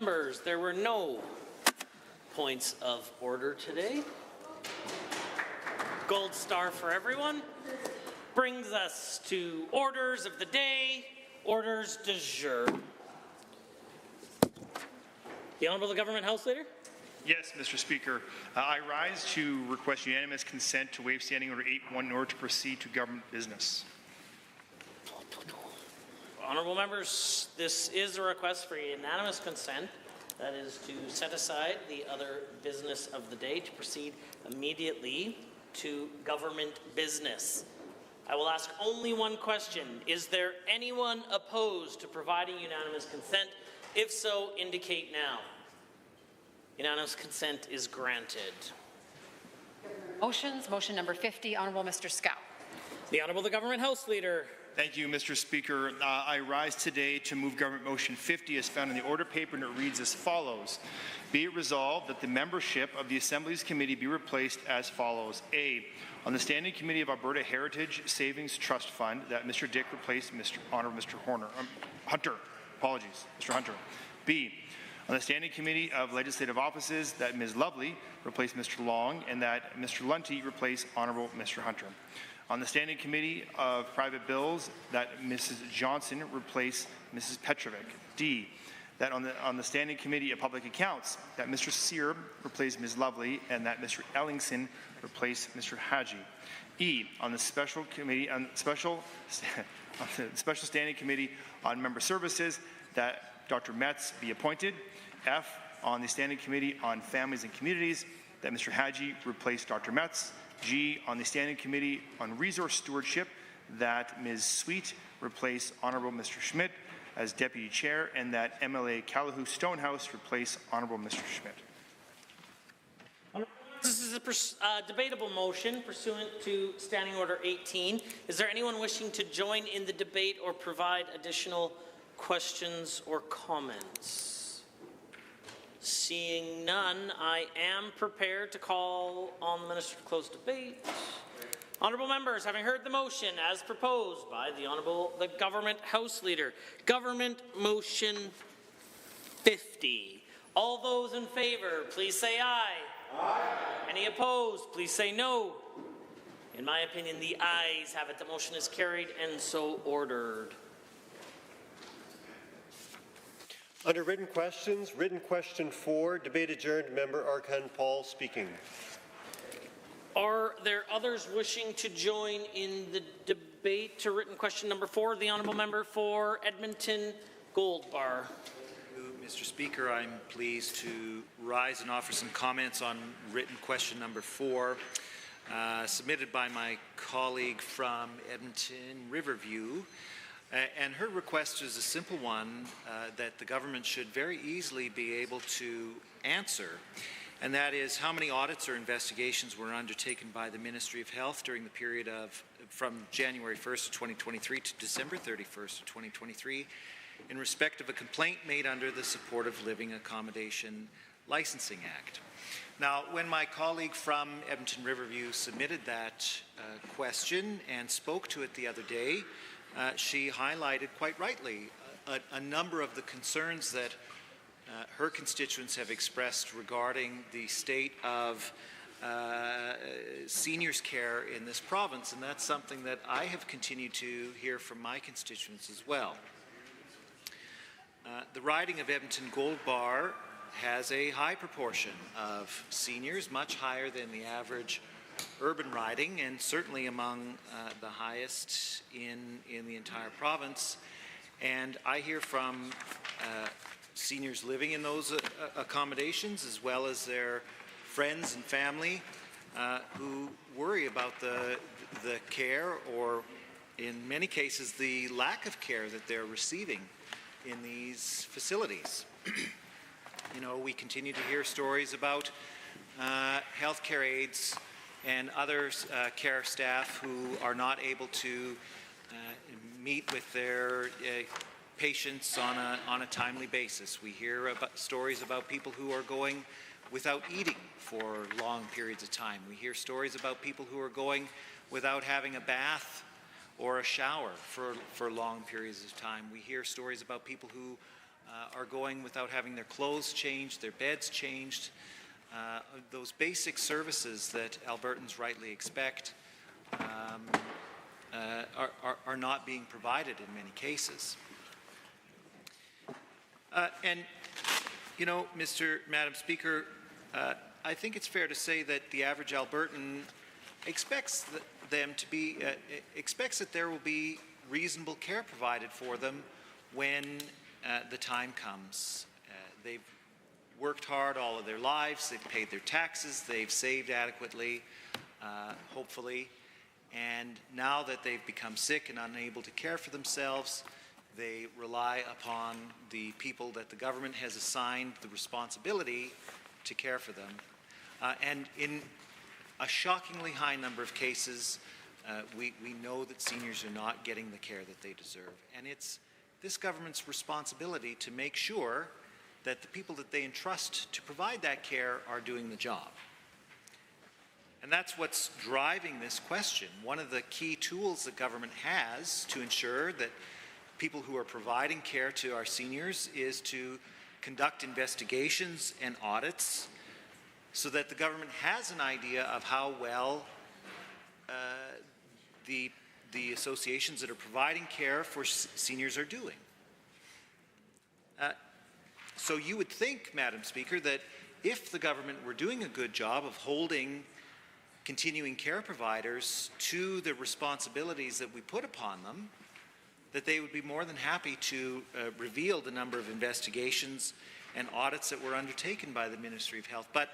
Members, there were no points of order today. Gold star for everyone. Brings us to orders of the day, orders du jour. The Honourable Government House Leader? Yes, Mr. Speaker. I rise to request unanimous consent to waive Standing Order 8.1 in order to proceed to government business. Honourable members, this is a request for unanimous consent. That is to set aside the other business of the day to proceed immediately to government business. I will ask only one question. Is there anyone opposed to providing unanimous consent? If so, indicate now. Unanimous consent is granted. Motions. Motion number 50, Honourable Mr. Scow. The Honourable the Government House Leader. Thank you, Mr. Speaker. I rise today to move Government Motion 50 as found in the order paper, and it reads as follows. Be it resolved that the membership of the Assembly's committee be replaced as follows. A, on the Standing Committee of Alberta Heritage Savings Trust Fund, that Mr. Dick replace Honourable Mr. Hunter. Apologies, Mr. Hunter. B, on the Standing Committee of Legislative Offices, that Ms. Lovely replace Mr. Long and that Mr. Lunty replace Honourable Mr. Hunter. On the Standing Committee of Private Bills, that Mrs. Johnson replace Mrs. Petrovic. D, that on the Standing Committee of Public Accounts, that Mr. Sear replace Ms. Lovely and that Mr. Ellingson replace Mr. Haji. E, on the Special Committee on Special Standing Committee on Member Services, that Dr. Metz be appointed. F, on the Standing Committee on Families and Communities, that Mr. Haji replace Dr. Metz. G, on the Standing Committee on Resource Stewardship, that Ms. Sweet replace Honourable Mr. Schmidt as Deputy Chair, and that MLA Calahoo Stonehouse replace Honourable Mr. Schmidt. This is a debatable motion pursuant to Standing Order 18. Is there anyone wishing to join in the debate or provide additional questions or comments? Seeing none, I am prepared to call on the Minister to close debate. Honourable members, having heard the motion as proposed by the Government House Leader, Government Motion 50. All those in favour, please say aye. Aye. Any opposed, please say no. In my opinion, the ayes have it. The motion is carried and so ordered. Under written questions, written question 4, debate adjourned, Member Arkan Paul speaking. Are there others wishing to join in the debate to written question number 4? The Honourable Member for Edmonton Goldbar. Mr. Speaker, I'm pleased to rise and offer some comments on written question number 4, submitted by my colleague from Edmonton Riverview. And her request is a simple one that the government should very easily be able to answer, and that is how many audits or investigations were undertaken by the Ministry of Health during the period from January 1st of 2023 to December 31st of 2023 in respect of a complaint made under the Supportive Living Accommodation Licensing Act. Now, when my colleague from Edmonton Riverview submitted that question and spoke to it the other day, she highlighted quite rightly a number of the concerns that her constituents have expressed regarding the state of seniors' care in this province, and that's something that I have continued to hear from my constituents as well. The riding of Edmonton Goldbar has a high proportion of seniors, much higher than the average urban riding, and certainly among the highest in the entire province. And I hear from seniors living in those accommodations, as well as their friends and family, who worry about the care, or in many cases the lack of care that they're receiving in these facilities. You know, we continue to hear stories about healthcare aides and other care staff who are not able to meet with their patients on a timely basis. We hear about stories about people who are going without eating for long periods of time. We hear stories about people who are going without having a bath or a shower for long periods of time. We hear stories about people who are going without having their clothes changed, their beds changed. Those basic services that Albertans rightly expect are not being provided in many cases. And, you know, Madam Speaker, I think it's fair to say that the average Albertan expects expects that there will be reasonable care provided for them when the time comes. They've worked hard all of their lives, they've paid their taxes, they've saved adequately, hopefully, and now that they've become sick and unable to care for themselves, they rely upon the people that the government has assigned the responsibility to care for them. And in a shockingly high number of cases, we know that seniors are not getting the care that they deserve. And it's this government's responsibility to make sure that the people that they entrust to provide that care are doing the job. And that's what's driving this question. One of the key tools that government has to ensure that people who are providing care to our seniors is to conduct investigations and audits so that the government has an idea of how well the associations that are providing care for seniors are doing. So you would think, Madam Speaker, that if the government were doing a good job of holding continuing care providers to the responsibilities that we put upon them, that they would be more than happy to reveal the number of investigations and audits that were undertaken by the Ministry of Health. But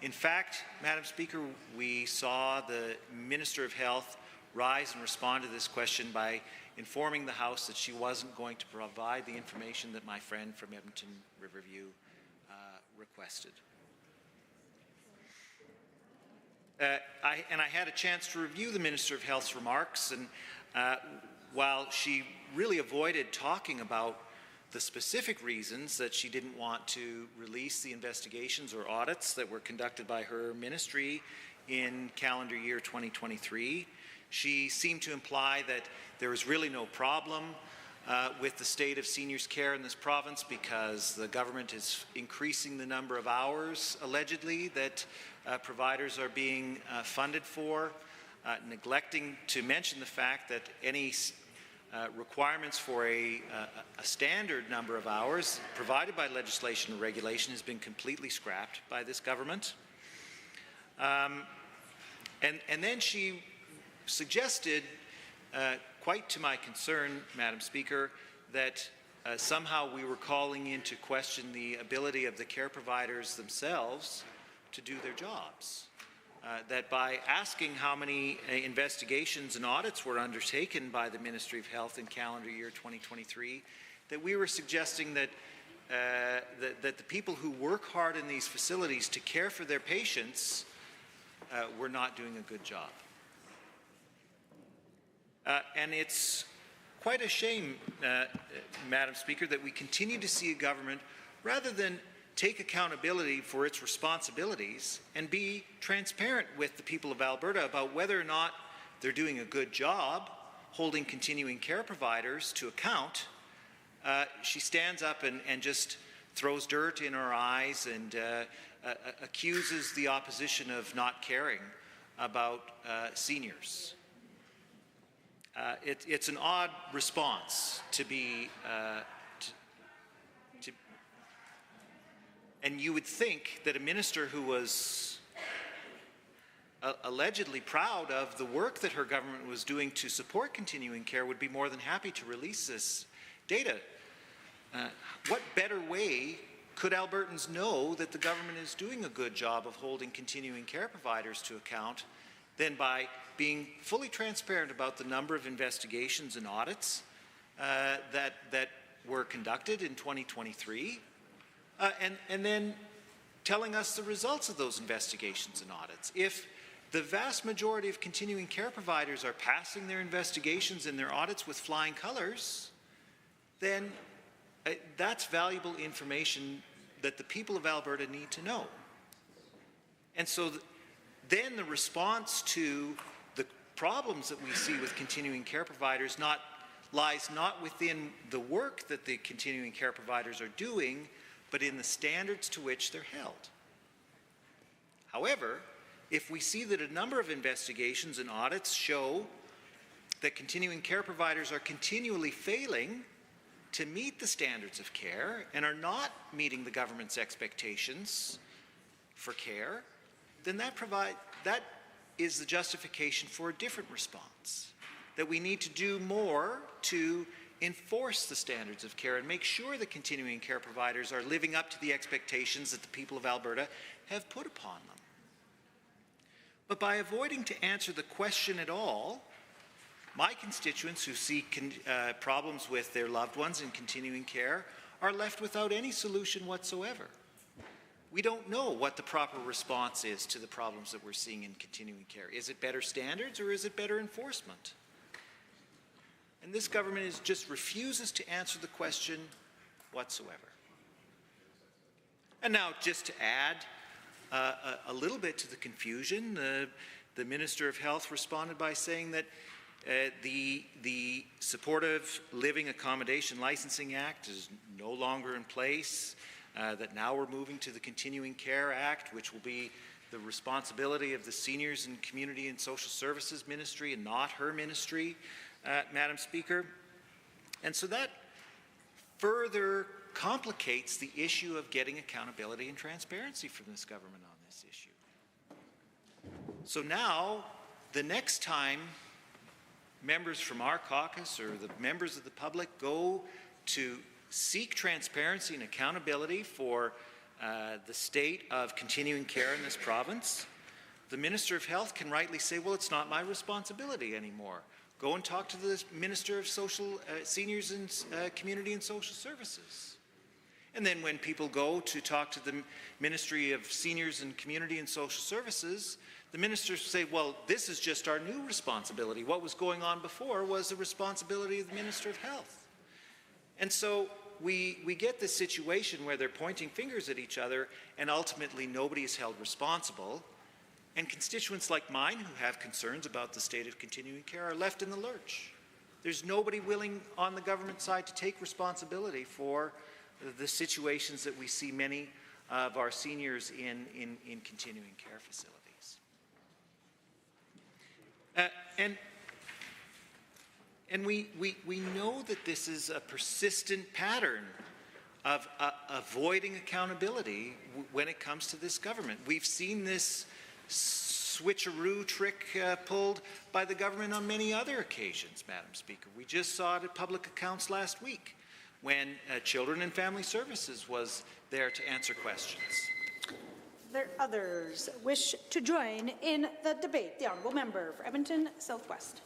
in fact, Madam Speaker, we saw the Minister of Health rise and respond to this question by informing the House that she wasn't going to provide the information that my friend from Edmonton Riverview requested. I had a chance to review the Minister of Health's remarks, and while she really avoided talking about the specific reasons that she didn't want to release the investigations or audits that were conducted by her ministry in calendar year 2023, she seemed to imply that there was really no problem with the state of seniors' care in this province because the government is increasing the number of hours, allegedly, that providers are being funded for, neglecting to mention the fact that any requirements for a standard number of hours provided by legislation or regulation has been completely scrapped by this government. And then she suggested, quite to my concern, Madam Speaker, that somehow we were calling into question the ability of the care providers themselves to do their jobs. That by asking how many investigations and audits were undertaken by the Ministry of Health in calendar year 2023, that we were suggesting that, that the people who work hard in these facilities to care for their patients were not doing a good job. And it's quite a shame, Madam Speaker, that we continue to see a government, rather than take accountability for its responsibilities and be transparent with the people of Alberta about whether or not they're doing a good job holding continuing care providers to account, she stands up and just throws dirt in our eyes and accuses the opposition of not caring about seniors. It's an odd response to be, and you would think that a minister who was allegedly proud of the work that her government was doing to support continuing care would be more than happy to release this data. What better way could Albertans know that the government is doing a good job of holding continuing care providers to account than by being fully transparent about the number of investigations and audits that were conducted in 2023, and then telling us the results of those investigations and audits. If the vast majority of continuing care providers are passing their investigations and their audits with flying colors, then that's valuable information that the people of Alberta need to know. And so then the response to the problems that we see with continuing care providers lies not within the work that the continuing care providers are doing, but in the standards to which they're held. However, if we see that a number of investigations and audits show that continuing care providers are continually failing to meet the standards of care and are not meeting the government's expectations for care, then that is the justification for a different response. That we need to do more to enforce the standards of care and make sure that continuing care providers are living up to the expectations that the people of Alberta have put upon them. But by avoiding to answer the question at all, my constituents who see problems with their loved ones in continuing care are left without any solution whatsoever. We don't know what the proper response is to the problems that we're seeing in continuing care. Is it better standards or is it better enforcement? And this government just refuses to answer the question whatsoever. And now, just to add a little bit to the confusion, the Minister of Health responded by saying that the Supportive Living Accommodation Licensing Act is no longer in place, that now we're moving to the Continuing Care Act, which will be the responsibility of the Seniors and Community and Social Services Ministry and not her ministry, Madam Speaker. And so that further complicates the issue of getting accountability and transparency from this government on this issue. So now, the next time members from our caucus or the members of the public go to seek transparency and accountability for the state of continuing care in this province, the Minister of Health can rightly say, well, it's not my responsibility anymore. Go and talk to the Minister of Seniors and Community and Social Services. And then when people go to talk to the Ministry of Seniors and Community and Social Services, the ministers say, well, this is just our new responsibility. What was going on before was the responsibility of the Minister of Health. And so we get this situation where they're pointing fingers at each other and ultimately nobody is held responsible. And constituents like mine who have concerns about the state of continuing care are left in the lurch. There's nobody willing on the government side to take responsibility for the situations that we see many of our seniors in continuing care facilities. And we know that this is a persistent pattern of avoiding accountability when it comes to this government. We've seen this switcheroo trick pulled by the government on many other occasions, Madam Speaker. We just saw it at Public Accounts last week when Children and Family Services was there to answer questions. There others wish to join in the debate. The Honourable Member for Edmonton Southwest.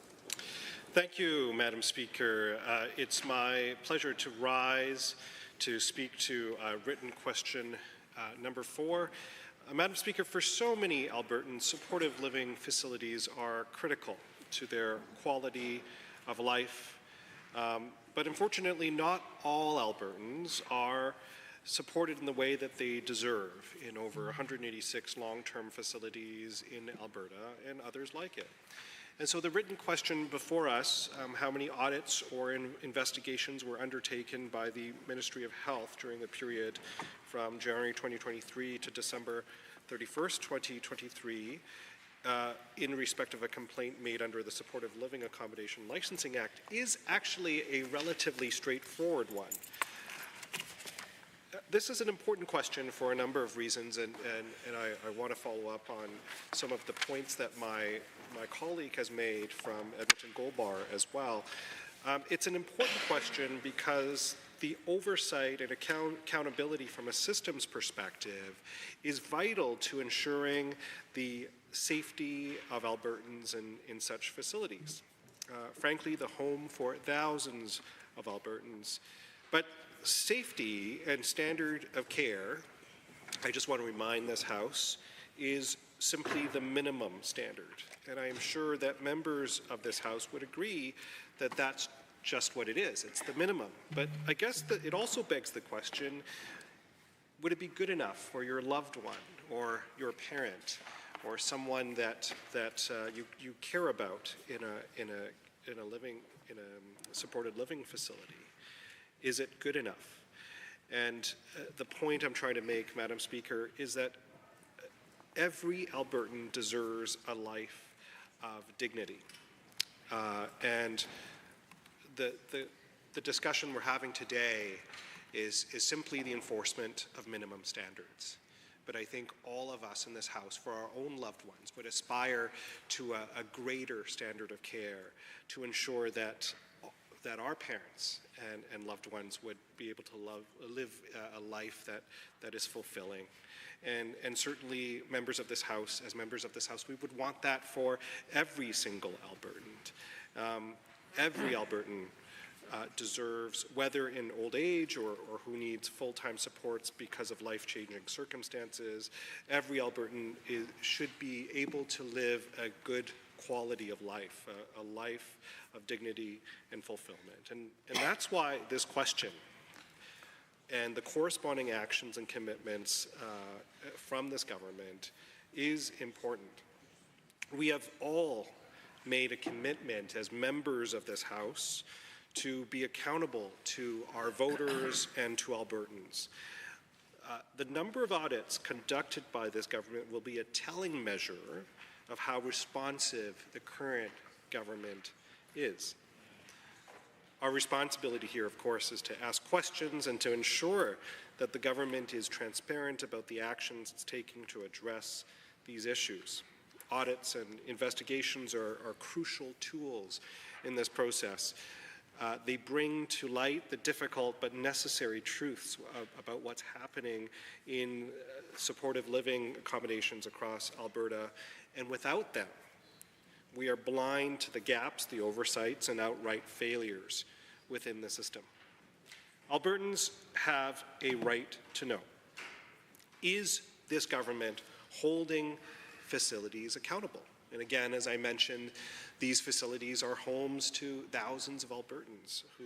Thank you, Madam Speaker. It's my pleasure to rise to speak to written question number 4. Madam Speaker, for so many Albertans, supportive living facilities are critical to their quality of life. But unfortunately, not all Albertans are supported in the way that they deserve in over 186 long-term facilities in Alberta and others like it. And so the written question before us, how many audits or investigations were undertaken by the Ministry of Health during the period from January 2023 to December 31st, 2023, in respect of a complaint made under the Supportive Living Accommodation Licensing Act, is actually a relatively straightforward one. This is an important question for a number of reasons, and I want to follow up on some of the points that my colleague has made from Edmonton Gold Bar as well. It's an important question because the oversight and accountability from a systems perspective is vital to ensuring the safety of Albertans in such facilities. Frankly, the home for thousands of Albertans. But safety and standard of care, I just want to remind this House, is simply the minimum standard. And I am sure that members of this House would agree that that's just what it is. It's the minimum. But I guess that it also begs the question, would it be good enough for your loved one or your parent or someone that you care about in a supported living facility? Is it good enough? And the point I'm trying to make, Madam Speaker, is that every Albertan deserves a life of dignity. And the discussion we're having today is simply the enforcement of minimum standards. But I think all of us in this House, for our own loved ones, would aspire to a greater standard of care to ensure that our parents and loved ones would be able to live a life that is fulfilling. And certainly members of this House, as members of this House, we would want that for every single Albertan. Every Albertan deserves, whether in old age or who needs full-time supports because of life-changing circumstances, every Albertan should be able to live a good quality of life, a life of dignity and fulfillment. And that's why this question and the corresponding actions and commitments from this government is important. We have all made a commitment as members of this House to be accountable to our voters and to Albertans. The number of audits conducted by this government will be a telling measure of how responsive the current government is. Our responsibility here, of course, is to ask questions and to ensure that the government is transparent about the actions it's taking to address these issues. Audits and investigations are crucial tools in this process. They bring to light the difficult but necessary truths about what's happening in supportive living accommodations across Alberta, and without them, we are blind to the gaps, the oversights, and outright failures within the system. Albertans have a right to know. Is this government holding facilities accountable? And again, as I mentioned, these facilities are homes to thousands of Albertans who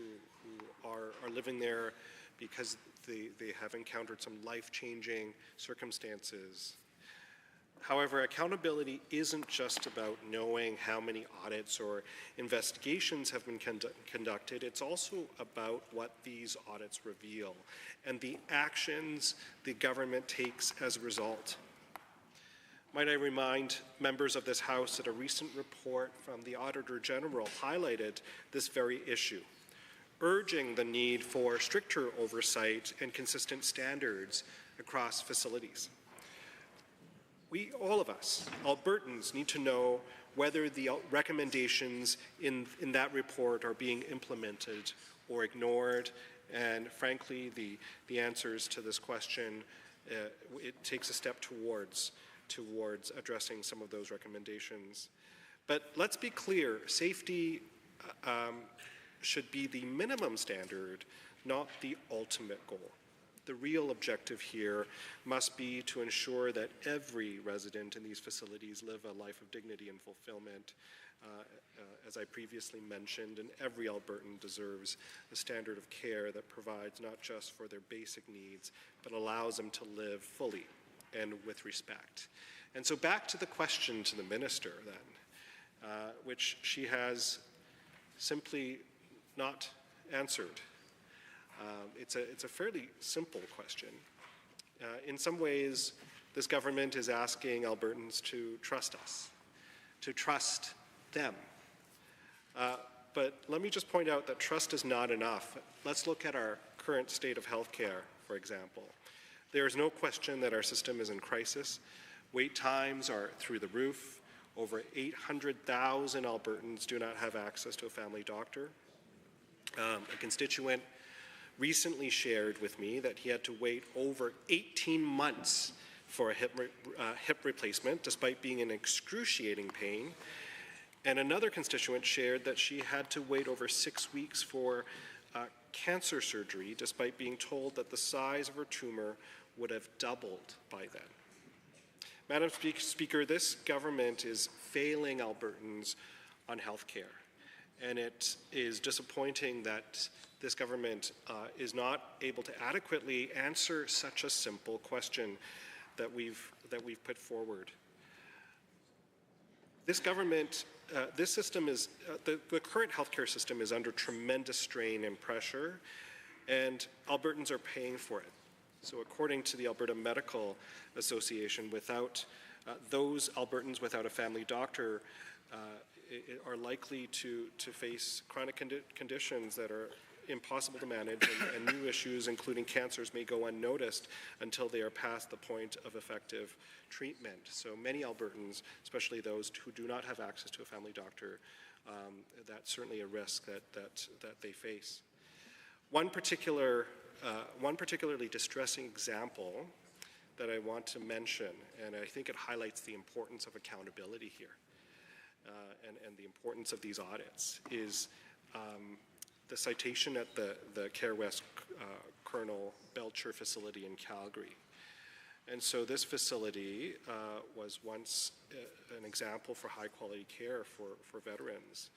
are living there because they have encountered some life-changing circumstances. However, accountability isn't just about knowing how many audits or investigations have been conducted. It's also about what these audits reveal and the actions the government takes as a result. Might I remind members of this House that a recent report from the Auditor General highlighted this very issue, urging the need for stricter oversight and consistent standards across facilities. We, all of us, Albertans, need to know whether the recommendations in that report are being implemented or ignored, and frankly, the answers to this question, it takes a step towards addressing some of those recommendations. But let's be clear, safety should be the minimum standard, not the ultimate goal. The real objective here must be to ensure that every resident in these facilities live a life of dignity and fulfillment, as I previously mentioned, and every Albertan deserves a standard of care that provides not just for their basic needs, but allows them to live fully and with respect. And so back to the question to the minister then, which she has simply not answered. It's a fairly simple question. In some ways, this government is asking Albertans to trust us, to trust them. But let me just point out that trust is not enough. Let's look at our current state of healthcare, for example. There is no question that our system is in crisis. Wait times are through the roof. Over 800,000 Albertans do not have access to a family doctor. A constituent recently shared with me that he had to wait over 18 months for a hip replacement, despite being in excruciating pain. And another constituent shared that she had to wait over 6 weeks for cancer surgery, despite being told that the size of her tumor would have doubled by then. Madam Speaker, this government is failing Albertans on health care, and it is disappointing that this government is not able to adequately answer such a simple question that we've put forward. This government, this system is, the current healthcare system is under tremendous strain and pressure, and Albertans are paying for it. So according to the Alberta Medical Association, without those Albertans without a family doctor are likely to face chronic conditions that are impossible to manage, and new issues, including cancers, may go unnoticed until they are past the point of effective treatment. So many Albertans, especially those who do not have access to a family doctor, that's certainly a risk that they face. One particularly distressing example that I want to mention, and I think it highlights the importance of accountability here, and the importance of these audits, is the citation at the Care West Colonel Belcher facility in Calgary. And so this facility was once an example for high quality care for veterans.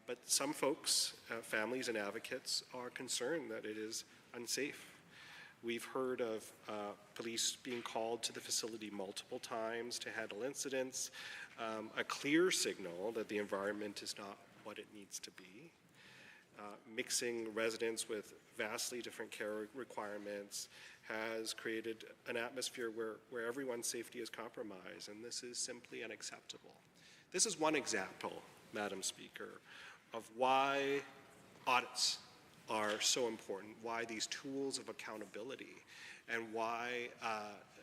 But some folks, families and advocates, are concerned that it is unsafe. We've heard of police being called to the facility multiple times to handle incidents, a clear signal that the environment is not what it needs to be. Mixing residents with vastly different care requirements has created an atmosphere where everyone's safety is compromised, and this is simply unacceptable. This is one example, Madam Speaker, of why audits are so important, why these tools of accountability, and why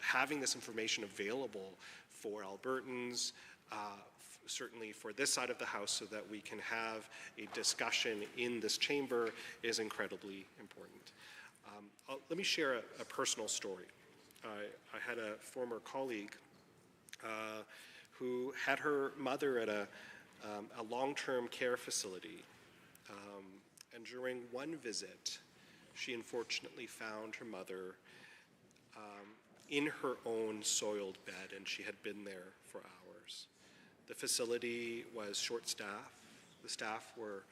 having this information available for Albertans, certainly for this side of the House, so that we can have a discussion in this chamber is incredibly important. Let me share a personal story. I had a former colleague who had her mother at a long-term care facility. And during one visit, she unfortunately found her mother in her own soiled bed, and she had been there for hours. The facility was short-staffed. The staff were,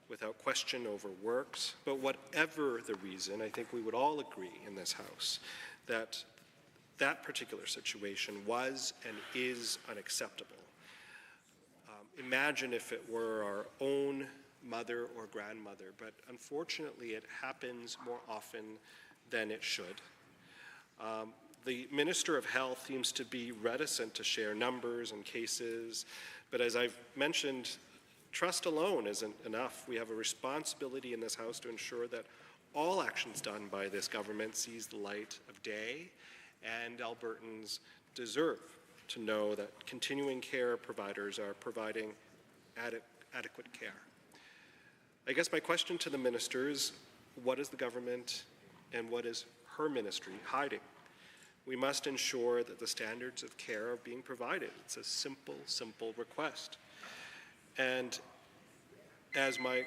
without question, overworked. But whatever the reason, I think we would all agree in this House that that particular situation was and is unacceptable. Imagine if it were our own mother or grandmother, but unfortunately it happens more often than it should. The Minister of Health seems to be reticent to share numbers and cases, but as I've mentioned, trust alone isn't enough. We have a responsibility in this House to ensure that all actions done by this government sees the light of day, and Albertans deserve to know that continuing care providers are providing adequate care. I guess my question to the minister is, what is the government and what is her ministry hiding? We must ensure that the standards of care are being provided. It's a simple, simple request. And as my...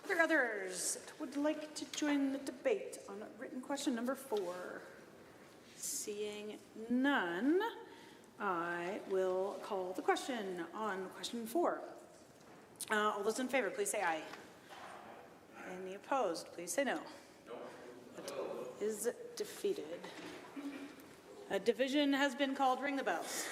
Are there others that would like to join the debate on written question number 4? Seeing none, I will call the question on question 4. All those in favor, please say aye. Any opposed, please say no. It is defeated. A division has been called. Ring the bells.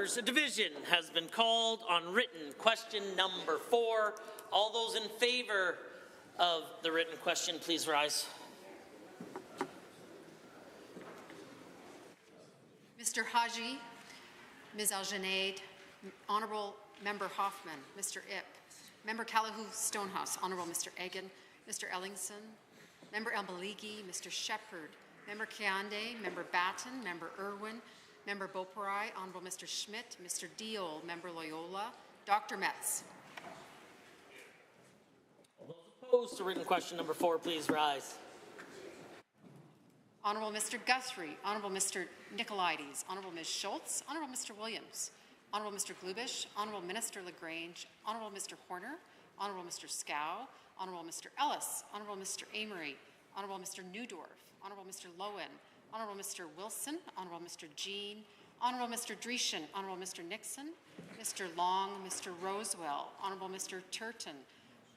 Members, a division has been called on written question number 4. All those in favour of the written question, please rise. Mr. Haji, Ms. Algenaid, Honourable Member Hoffman, Mr. Ip, Member Calahoo Stonehouse, Honourable Mr. Egan, Mr. Ellingson, Member El-Maligi, Mr. Shepherd, Member Kiande, Member Batten, Member Irwin, Member Boparai, Honourable Mr. Schmidt, Mr. Deol, Member Loyola, Dr. Metz. All those opposed to written question number 4, please rise. Honourable Mr. Guthrie, Honourable Mr. Nicolaides, Honourable Ms. Schultz, Honourable Mr. Williams, Honourable Mr. Glubish, Honourable Minister LaGrange, Honourable Mr. Horner, Honourable Mr. Scow, Honourable Mr. Ellis, Honourable Mr. Amory, Honourable Mr. Newdorf, Honourable Mr. Lowen, Honourable Mr. Wilson, Honourable Mr. Jean, Honourable Mr. Dreeshen, Honourable Mr. Nixon, Mr. Long, Mr. Rosewell, Honourable Mr. Turton,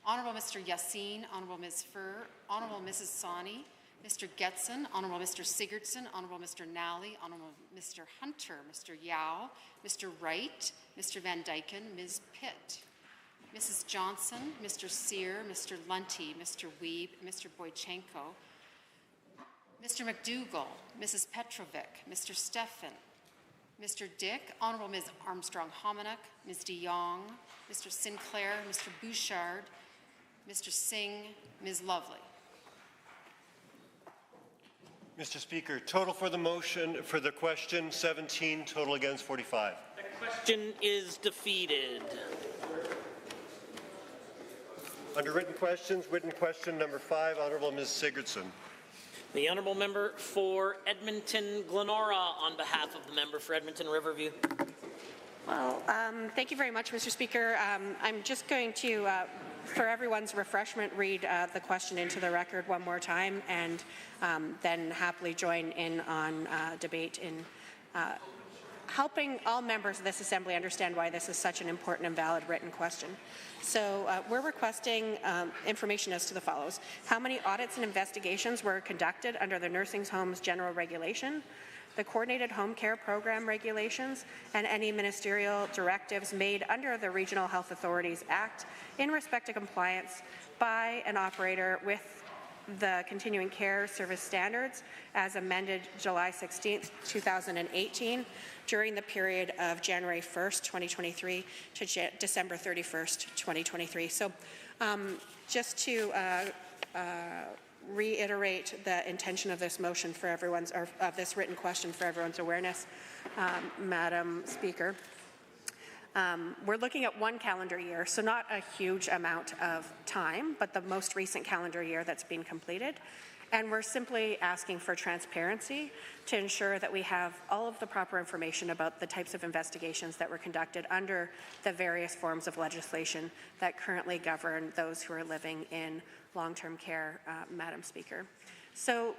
Honourable Mr. Yassin, Honourable Ms. Furr, Honourable Mrs. Sani, Mr. Getson, Honourable Mr. Sigurdsson, Honourable Mr. Nally, Honourable Mr. Hunter, Mr. Yao, Mr. Wright, Mr. Van Dyken, Ms. Pitt, Mrs. Johnson, Mr. Sear, Mr. Lunty, Mr. Weeb, Mr. Boychenko, Mr. McDougall, Mrs. Petrovic, Mr. Stephan, Mr. Dick, Honourable Ms. Armstrong-Hominick, Ms. de Jong, Mr. Sinclair, Mr. Bouchard, Mr. Singh, Ms. Lovely. Mr. Speaker, total for the motion, for the question, 17, total against 45. The question is defeated. Under written questions, written question number 5, Honourable Ms. Sigurdsson. The Honourable Member for Edmonton Glenora on behalf of the Member for Edmonton Riverview. Well, thank you very much, Mr. Speaker. I'm just going to, for everyone's refreshment, read the question into the record one more time and then happily join in on debate in helping all members of this Assembly understand why this is such an important and valid written question. So we're requesting information as to the follows. How many audits and investigations were conducted under the Nursing Homes General Regulation, the Coordinated Home Care Program regulations, and any ministerial directives made under the Regional Health Authorities Act in respect to compliance by an operator with the Continuing Care Service Standards as amended July 16, 2018 during the period of January 1st, 2023 to December 31st, 2023. So just to reiterate the intention of this motion for everyone's, or of this written question for everyone's awareness, Madam Speaker. We're looking at one calendar year, so not a huge amount of time, but the most recent calendar year that's been completed. And we're simply asking for transparency to ensure that we have all of the proper information about the types of investigations that were conducted under the various forms of legislation that currently govern those who are living in long-term care, Madam Speaker. So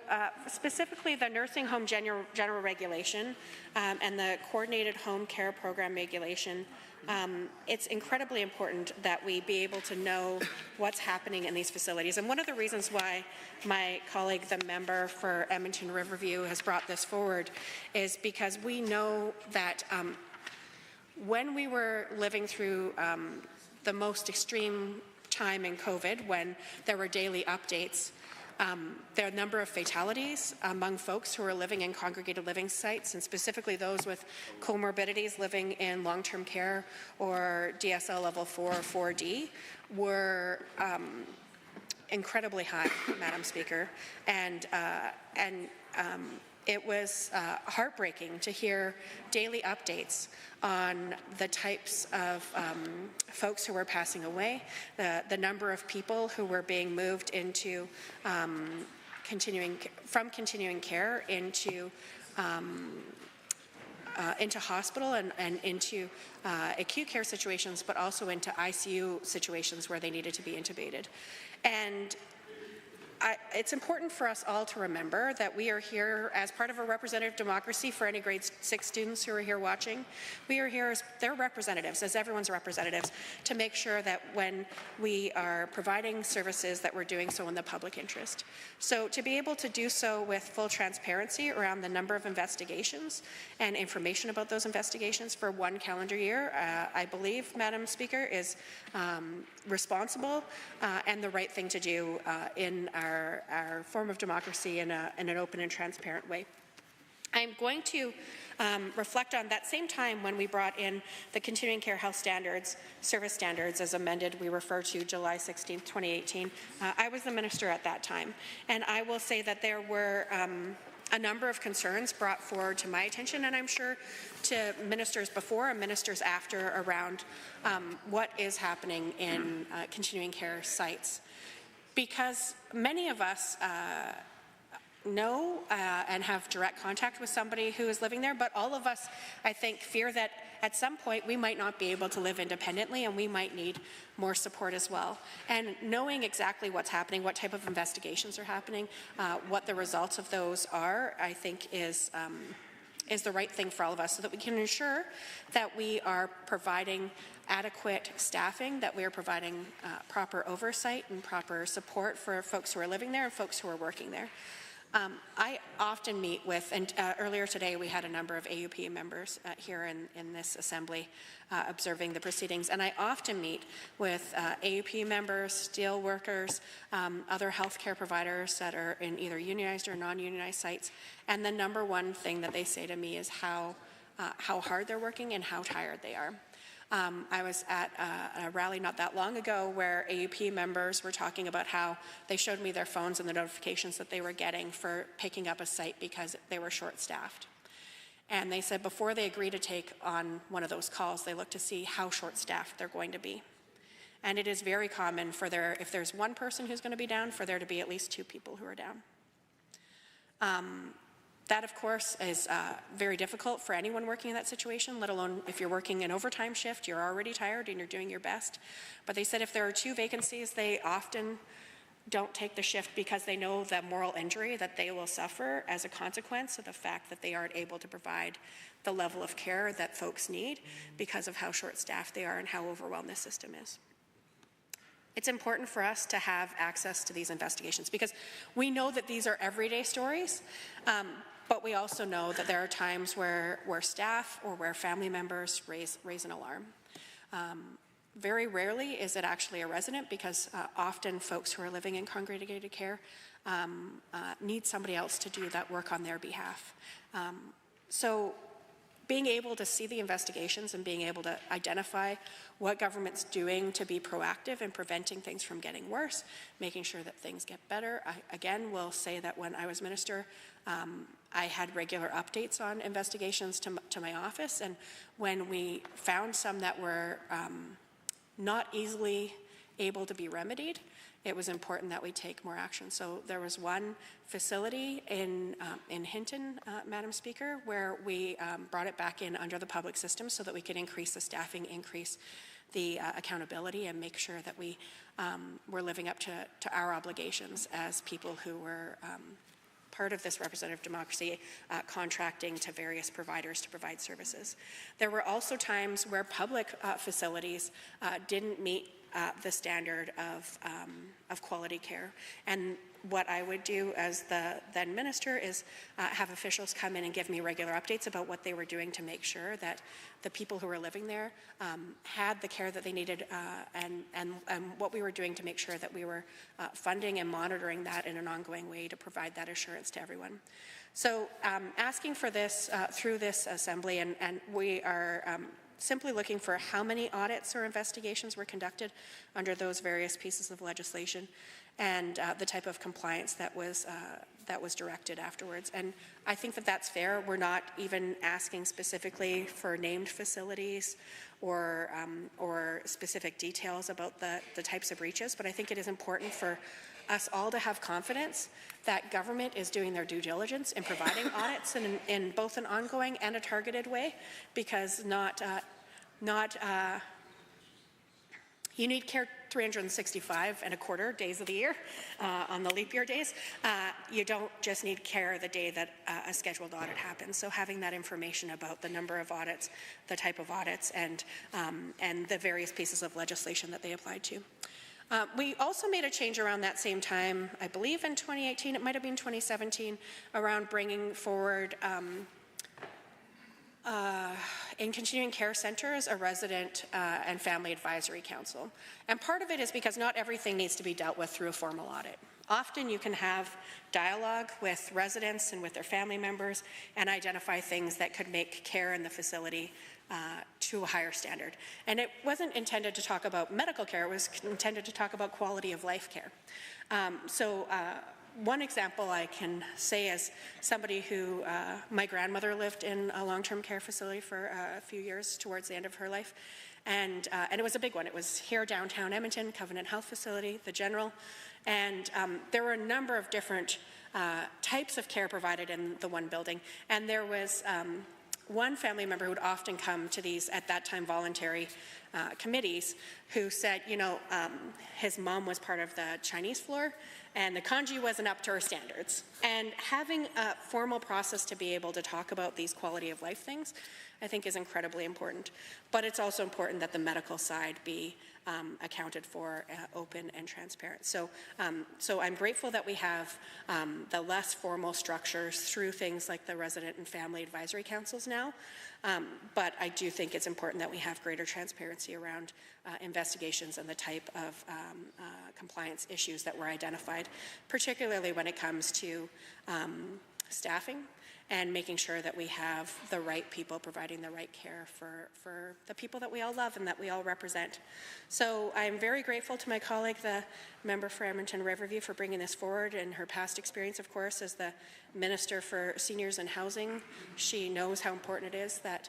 specifically the Nursing Home General Regulation and the Coordinated Home Care Program Regulation, it's incredibly important that we be able to know what's happening in these facilities. And one of the reasons why my colleague, the member for Edmonton Riverview, has brought this forward is because we know that when we were living through the most extreme time in COVID, when there were daily updates, there are a number of fatalities among folks who are living in congregated living sites, and specifically those with comorbidities living in long-term care or DSL level 4 or 4D were incredibly high, Madam Speaker, and it was heartbreaking to hear daily updates on the types of folks who were passing away, the number of people who were being moved into continuing care into hospital and into acute care situations, but also into ICU situations where they needed to be intubated. And it's important for us all to remember that we are here as part of a representative democracy. For any grade 6 students who are here watching, we are here as their representatives, as everyone's representatives, to make sure that when we are providing services that we're doing so in the public interest. So to be able to do so with full transparency around the number of investigations and information about those investigations for one calendar year, I believe, Madam Speaker, is responsible and the right thing to do in our form of democracy in an open and transparent way. I'm going to reflect on that same time when we brought in the continuing care health standards, service standards as amended, we refer to July 16th, 2018. I was the minister at that time, and I will say that there were a number of concerns brought forward to my attention, and I'm sure to ministers before and ministers after, around what is happening in continuing care sites. Because many of us know and have direct contact with somebody who is living there, but all of us, I think, fear that at some point we might not be able to live independently and we might need more support as well. And knowing exactly what's happening, what type of investigations are happening, what the results of those are, I think is the right thing for all of us, so that we can ensure that we are providing adequate staffing, that we are providing proper oversight and proper support for folks who are living there and folks who are working there. I often meet with, and earlier today we had a number of AUP members here in this assembly observing the proceedings, and I often meet with AUP members, steel workers, other healthcare providers that are in either unionized or non-unionized sites, and the number one thing that they say to me is how hard they're working and how tired they are. I was at a rally not that long ago where AUP members were talking about how they showed me their phones and the notifications that they were getting for picking up a site because they were short-staffed. And they said before they agree to take on one of those calls, they look to see how short-staffed they're going to be. And it is very common for if there's one person who's going to be down, for there to be at least 2 people who are down. That, of course, is very difficult for anyone working in that situation, let alone if you're working an overtime shift, you're already tired and you're doing your best. But they said if there are 2 vacancies, they often don't take the shift because they know the moral injury that they will suffer as a consequence of the fact that they aren't able to provide the level of care that folks need because of how short-staffed they are and how overwhelmed this system is. It's important for us to have access to these investigations because we know that these are everyday stories, but we also know that there are times where staff or where family members raise an alarm. Very rarely is it actually a resident because often folks who are living in congregated care need somebody else to do that work on their behalf. So being able to see the investigations and being able to identify what government's doing to be proactive in preventing things from getting worse, making sure that things get better. I, again, will say that when I was minister, I had regular updates on investigations to my office, and when we found some that were not easily able to be remedied, it was important that we take more action. So there was one facility in Hinton, Madam Speaker, where we brought it back in under the public system so that we could increase the staffing, increase the accountability, and make sure that we were living up to our obligations as people who were part of this representative democracy, contracting to various providers to provide services. There were also times where public facilities didn't meet the standard of quality care. And what I would do as the then minister is have officials come in and give me regular updates about what they were doing to make sure that the people who were living there had the care that they needed, and what we were doing to make sure that we were funding and monitoring that in an ongoing way to provide that assurance to everyone. So asking for this through this assembly, and we are simply looking for how many audits or investigations were conducted under those various pieces of legislation, and the type of compliance that was directed afterwards. And I think that that's fair. We're not even asking specifically for named facilities or specific details about the types of breaches, but I think it is important for us all to have confidence that government is doing their due diligence in providing audits in both an ongoing and a targeted way, because you need care 365.25 days of the year on the leap year days. You don't just need care the day that a scheduled audit happens. So having that information about the number of audits, the type of audits, and the various pieces of legislation that they applied to. We also made a change around that same time, I believe in 2018, it might have been 2017, around bringing forward in continuing care centres a resident and family advisory council. And part of it is because not everything needs to be dealt with through a formal audit. Often you can have dialogue with residents and with their family members and identify things that could make care in the facility to a higher standard. And it wasn't intended to talk about medical care, it was intended to talk about quality of life care. One example I can say is somebody who, my grandmother lived in a long-term care facility for a few years towards the end of her life. And it was a big one. It was here downtown Edmonton, Covenant Health Facility, the General. And there were a number of different types of care provided in the one building. And there was one family member who would often come to these, at that time, voluntary committees who said, you know, his mom was part of the Chinese floor and the congee wasn't up to her standards. And having a formal process to be able to talk about these quality of life things, I think is incredibly important. But it's also important that the medical side be accounted for, open and transparent. So I'm grateful that we have the less formal structures through things like the resident and family advisory councils now. But I do think it's important that we have greater transparency around investigations and the type of compliance issues that were identified, particularly when it comes to staffing and making sure that we have the right people providing the right care for the people that we all love and that we all represent. So I'm very grateful to my colleague, the member for Edmonton Riverview, for bringing this forward, and her past experience, of course, as the Minister for Seniors and Housing. She knows how important it is that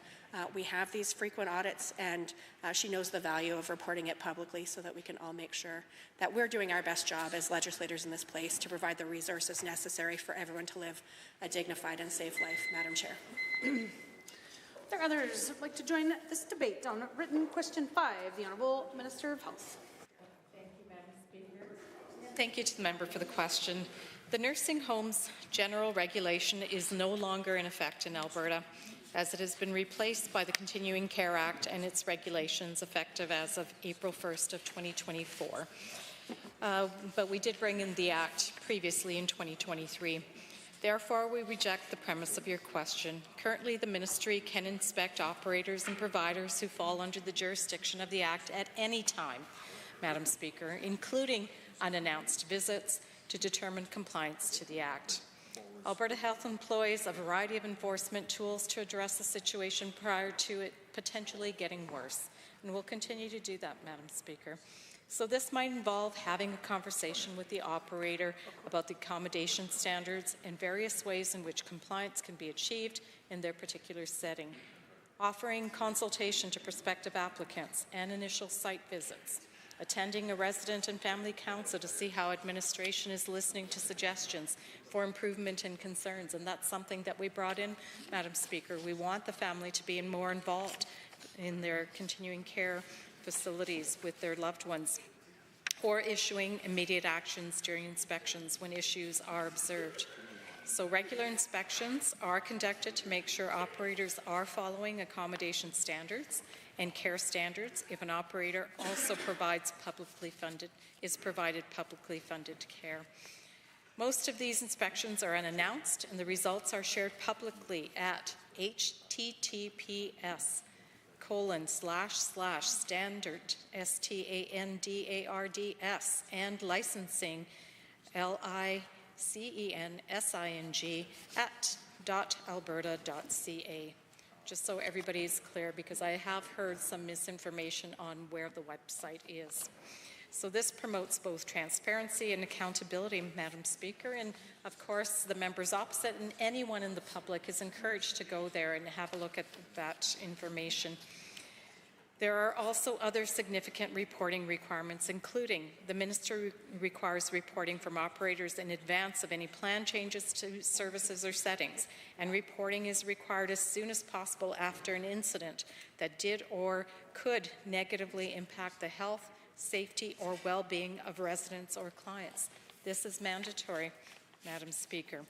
we have these frequent audits, and she knows the value of reporting it publicly so that we can all make sure that we're doing our best job as legislators in this place to provide the resources necessary for everyone to live a dignified and safe life. Madam Chair. Are there others who would like to join this debate on written question 5? The Honourable Minister of Health. Thank you, Madam Speaker. Thank you to the member for the question. The nursing homes general regulation is no longer in effect in Alberta, as it has been replaced by the Continuing Care Act and its regulations effective as of April 1st of 2024. But we did bring in the Act previously in 2023. Therefore, we reject the premise of your question. Currently, the Ministry can inspect operators and providers who fall under the jurisdiction of the Act at any time, Madam Speaker, including unannounced visits to determine compliance to the Act. Alberta Health employs a variety of enforcement tools to address the situation prior to it potentially getting worse, and we'll continue to do that, Madam Speaker. So this might involve having a conversation with the operator about the accommodation standards and various ways in which compliance can be achieved in their particular setting, offering consultation to prospective applicants and initial site visits, attending a resident and family council to see how administration is listening to suggestions for improvement and concerns. And that's something that we brought in, Madam Speaker. We want the family to be more involved in their continuing care facilities with their loved ones, or issuing immediate actions during inspections when issues are observed. So regular inspections are conducted to make sure operators are following accommodation standards and care standards if an operator also provides is provided publicly funded care. Most of these inspections are unannounced, and the results are shared publicly at https://standard, STANDARDS, and licensing, LICENSING, at .alberta.ca. Just so everybody is clear, because I have heard some misinformation on where the website is. So this promotes both transparency and accountability, Madam Speaker, and of course the members opposite and anyone in the public is encouraged to go there and have a look at that information. There are also other significant reporting requirements, including the Minister requires reporting from operators in advance of any plan changes to services or settings, and reporting is required as soon as possible after an incident that did or could negatively impact the health, safety, or well-being of residents or clients. This is mandatory, Madam Speaker.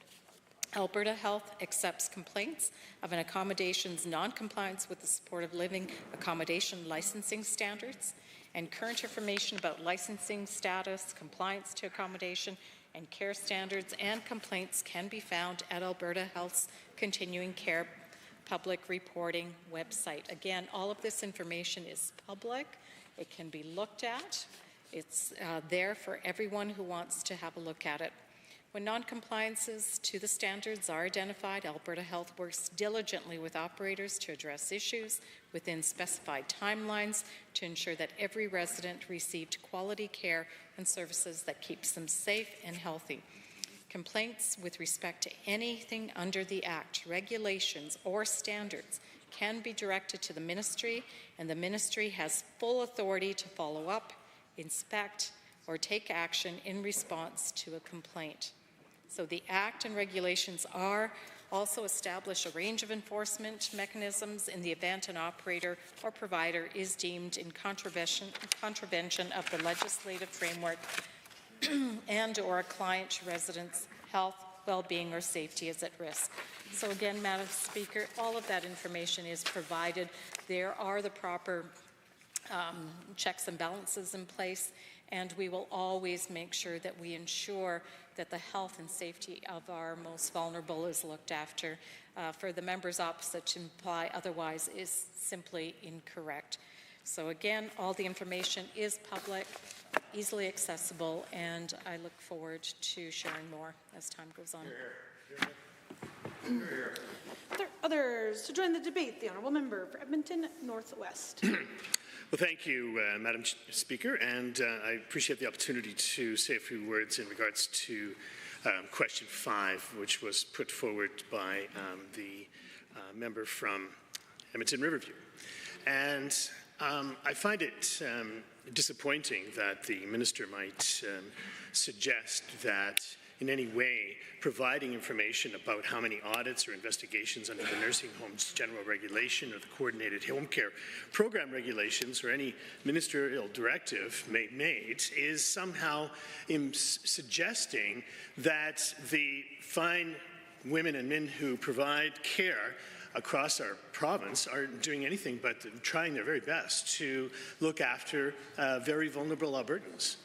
Alberta Health accepts complaints of an accommodation's non-compliance with the supportive living accommodation licensing standards, and current information about licensing status, compliance to accommodation, and care standards and complaints can be found at Alberta Health's Continuing Care public reporting website. Again, all of this information is public. It can be looked at. It's there for everyone who wants to have a look at it. When non-compliances to the standards are identified, Alberta Health works diligently with operators to address issues within specified timelines to ensure that every resident received quality care and services that keeps them safe and healthy. Complaints with respect to anything under the Act, regulations, or standards can be directed to the Ministry, and the Ministry has full authority to follow up, inspect, or take action in response to a complaint. So the Act and regulations are also establish a range of enforcement mechanisms in the event an operator or provider is deemed in contravention of the legislative framework and or a client resident's health, well-being, or safety is at risk. So again, Madam Speaker, all of that information is provided. There are the proper checks and balances in place, and we will always make sure that we ensure that the health and safety of our most vulnerable is looked after. For the members opposite to imply otherwise is simply incorrect. So again, all the information is public, easily accessible, and I look forward to sharing more as time goes on. Are there others to join the debate? The Honourable Member for Edmonton Northwest. Well, thank you, Madam Speaker, and I appreciate the opportunity to say a few words in regards to question 5, which was put forward by the member from Edmonton Riverview. And I find it disappointing that the minister might suggest that in any way providing information about how many audits or investigations under the Nursing Homes General Regulation or the Coordinated Home Care Program regulations or any ministerial directive made is somehow suggesting that the fine women and men who provide care across our province aren't doing anything but trying their very best to look after very vulnerable Albertans.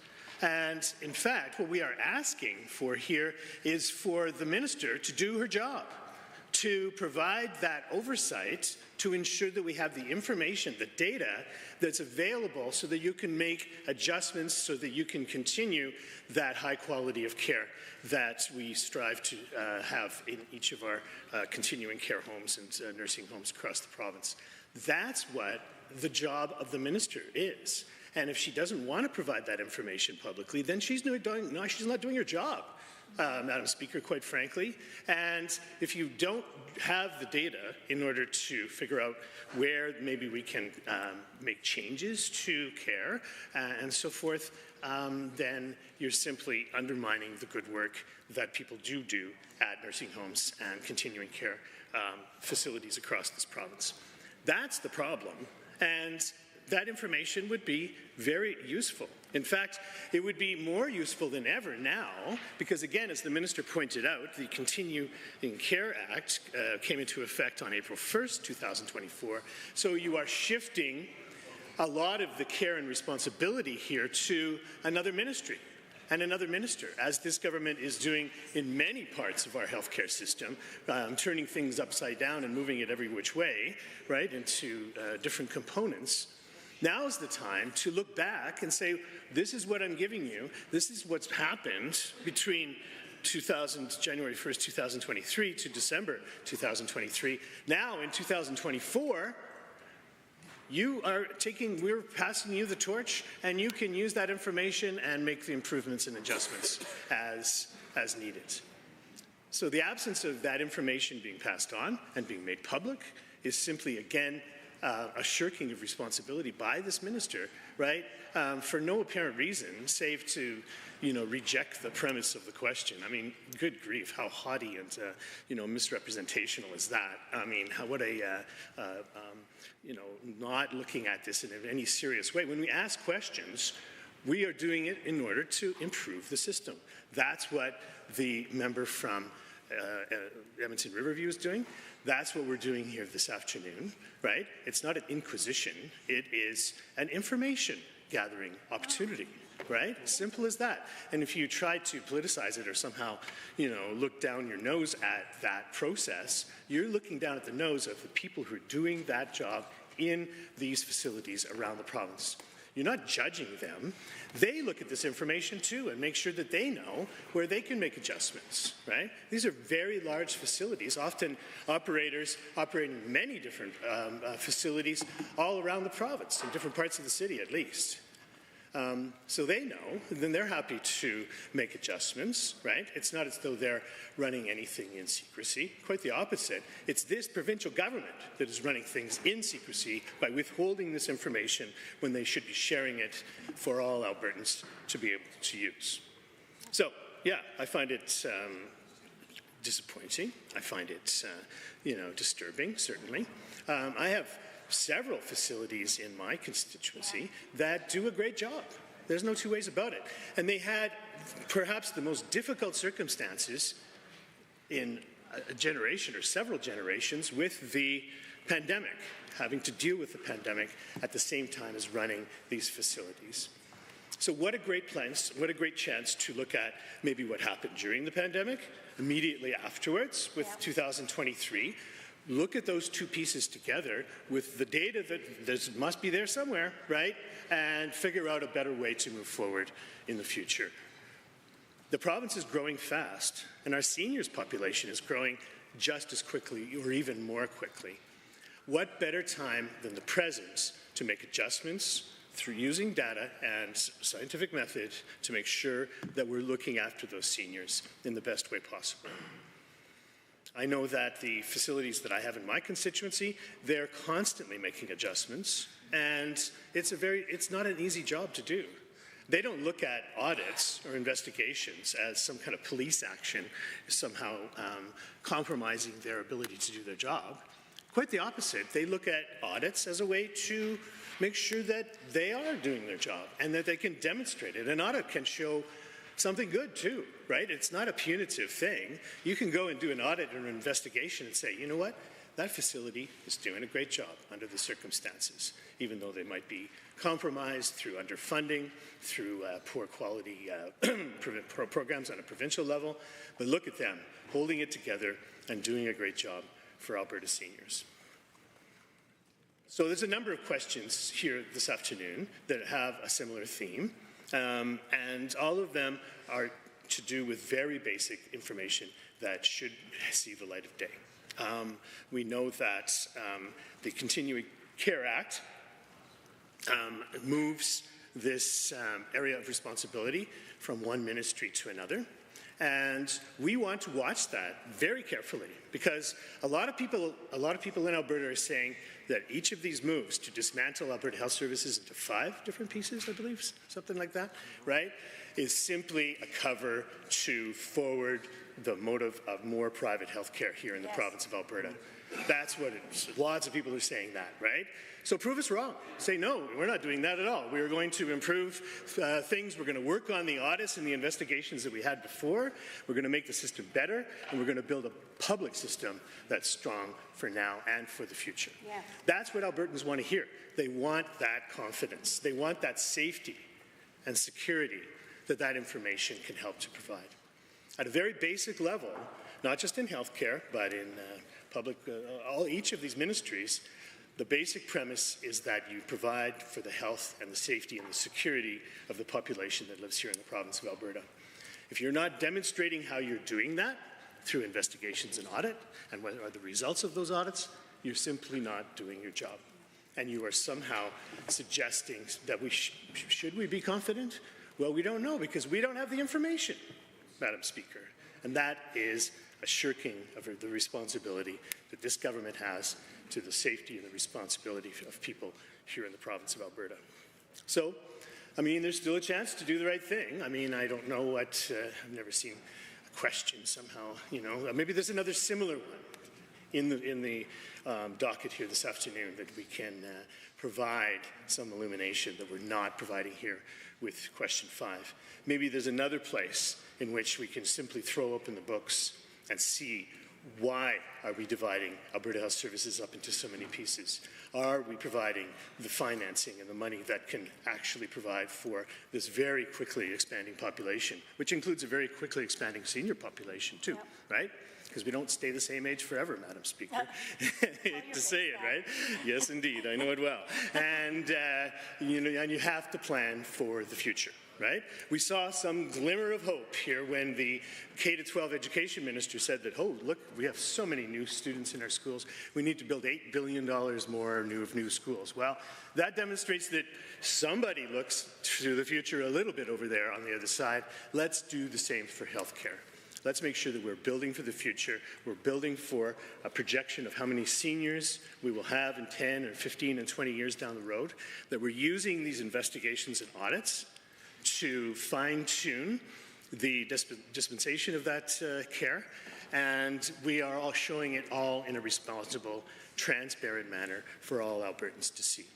And in fact, what we are asking for here is for the minister to do her job, to provide that oversight to ensure that we have the information, the data that's available so that you can make adjustments so that you can continue that high quality of care that we strive to have in each of our continuing care homes and nursing homes across the province. That's what the job of the minister is. And if she doesn't want to provide that information publicly, then she's not doing her job, Madam Speaker, quite frankly. And if you don't have the data in order to figure out where maybe we can make changes to care and so forth, then you're simply undermining the good work that people do at nursing homes and continuing care facilities across this province. That's the problem. And that information would be very useful. In fact, it would be more useful than ever now because, again, as the minister pointed out, the Continuing Care Act came into effect on April 1st, 2024. So you are shifting a lot of the care and responsibility here to another ministry and another minister, as this government is doing in many parts of our healthcare system, turning things upside down and moving it every which way, right, into different components. Now is the time to look back and say, this is what I'm giving you. This is what's happened between January 1st, 2023 to December 2023. Now in 2024, we're passing you the torch, and you can use that information and make the improvements and adjustments as needed. So the absence of that information being passed on and being made public is simply, again, a shirking of responsibility by this minister, right, for no apparent reason, save to, reject the premise of the question. I mean, good grief, how haughty and, misrepresentational is that? I mean, not looking at this in any serious way. When we ask questions, We are doing it in order to improve the system. That's what the member from Edmonton Riverview is doing. That's what we're doing here this afternoon, right? It's not an inquisition. It is an information gathering opportunity, right? Simple as that. And if you try to politicize it or somehow, look down your nose at that process, you're looking down at the nose of the people who are doing that job in these facilities around the province. You're not judging them. They look at this information too and make sure that they know where they can make adjustments, right? These are very large facilities, often operators operating many different facilities all around the province, in different parts of the city at least. So they know, and then they're happy to make adjustments, right? It's not as though they're running anything in secrecy. Quite the opposite. It's this provincial government that is running things in secrecy by withholding this information when they should be sharing it for all Albertans to be able to use. So, yeah, I find it disappointing. I find it, disturbing, certainly. I have several facilities in my constituency that do a great job. There's no two ways about it. And they had perhaps the most difficult circumstances in a generation or several generations with the pandemic, having to deal with the pandemic at the same time as running these facilities. So what a great place, what a great chance to look at maybe what happened during the pandemic, immediately afterwards with 2023, look at those two pieces together with the data that must be there somewhere, right? And figure out a better way to move forward in the future. The province is growing fast, and our seniors population is growing just as quickly or even more quickly. What better time than the present to make adjustments through using data and scientific method to make sure that we're looking after those seniors in the best way possible. I know that the facilities that I have in my constituency, they're constantly making adjustments, and it's not an easy job to do. They don't look at audits or investigations as some kind of police action, somehow compromising their ability to do their job. Quite the opposite. They look at audits as a way to make sure that they are doing their job and that they can demonstrate it. An audit can show something good too, right? It's not a punitive thing. You can go and do an audit or an investigation and say, you know what? That facility is doing a great job under the circumstances, even though they might be compromised through underfunding, through poor quality programs on a provincial level. But look at them holding it together and doing a great job for Alberta seniors. So there's a number of questions here this afternoon that have a similar theme. And all of them are to do with very basic information that should see the light of day. We know that the Continuing Care Act moves this area of responsibility from one ministry to another. And we want to watch that very carefully because a lot of people in Alberta are saying that each of these moves to dismantle Alberta Health Services into 5 different pieces, I believe, something like that, right, is simply a cover to forward the motive of more private health care here in the province of Alberta. That's what it is. Lots of people are saying that, right? So prove us wrong. Say, no, we're not doing that at all. We are going to improve things. We're going to work on the audits and the investigations that we had before. We're going to make the system better, and we're going to build a public system that's strong for now and for the future. Yeah. That's what Albertans want to hear. They want that confidence. They want that safety and security that that information can help to provide. At a very basic level, not just in healthcare, but in each of these ministries, the basic premise is that you provide for the health and the safety and the security of the population that lives here in the province of Alberta. If you're not demonstrating how you're doing that through investigations and audit, and what are the results of those audits, you're simply not doing your job. And you are somehow suggesting that should we be confident? Well, we don't know because we don't have the information, Madam Speaker. And that is a shirking of the responsibility that this government has to the safety and the responsibility of people here in the province of Alberta. So, I mean, there's still a chance to do the right thing. I mean, I don't know what, I've never seen a question somehow, maybe there's another similar one in the docket here this afternoon that we can provide some illumination that we're not providing here with question 5. Maybe there's another place in which we can simply throw open the books and see why are we dividing Alberta Health Services up into so many pieces? Are we providing the financing and the money that can actually provide for this very quickly expanding population, which includes a very quickly expanding senior population too, right? Because we don't stay the same age forever, Madam Speaker. Hate to say it, right? Yes, indeed. I know it well. And, and you have to plan for the future. Right? We saw some glimmer of hope here when the K-12 education minister said that, oh, look, we have so many new students in our schools. We need to build $8 billion more of new schools. Well, that demonstrates that somebody looks to the future a little bit over there on the other side. Let's do the same for healthcare. Let's make sure that we're building for the future. We're building for a projection of how many seniors we will have in 10 or 15 and 20 years down the road, that we're using these investigations and audits to fine-tune the dispensation of that care, and we are all showing it all in a responsible, transparent manner for all Albertans to see.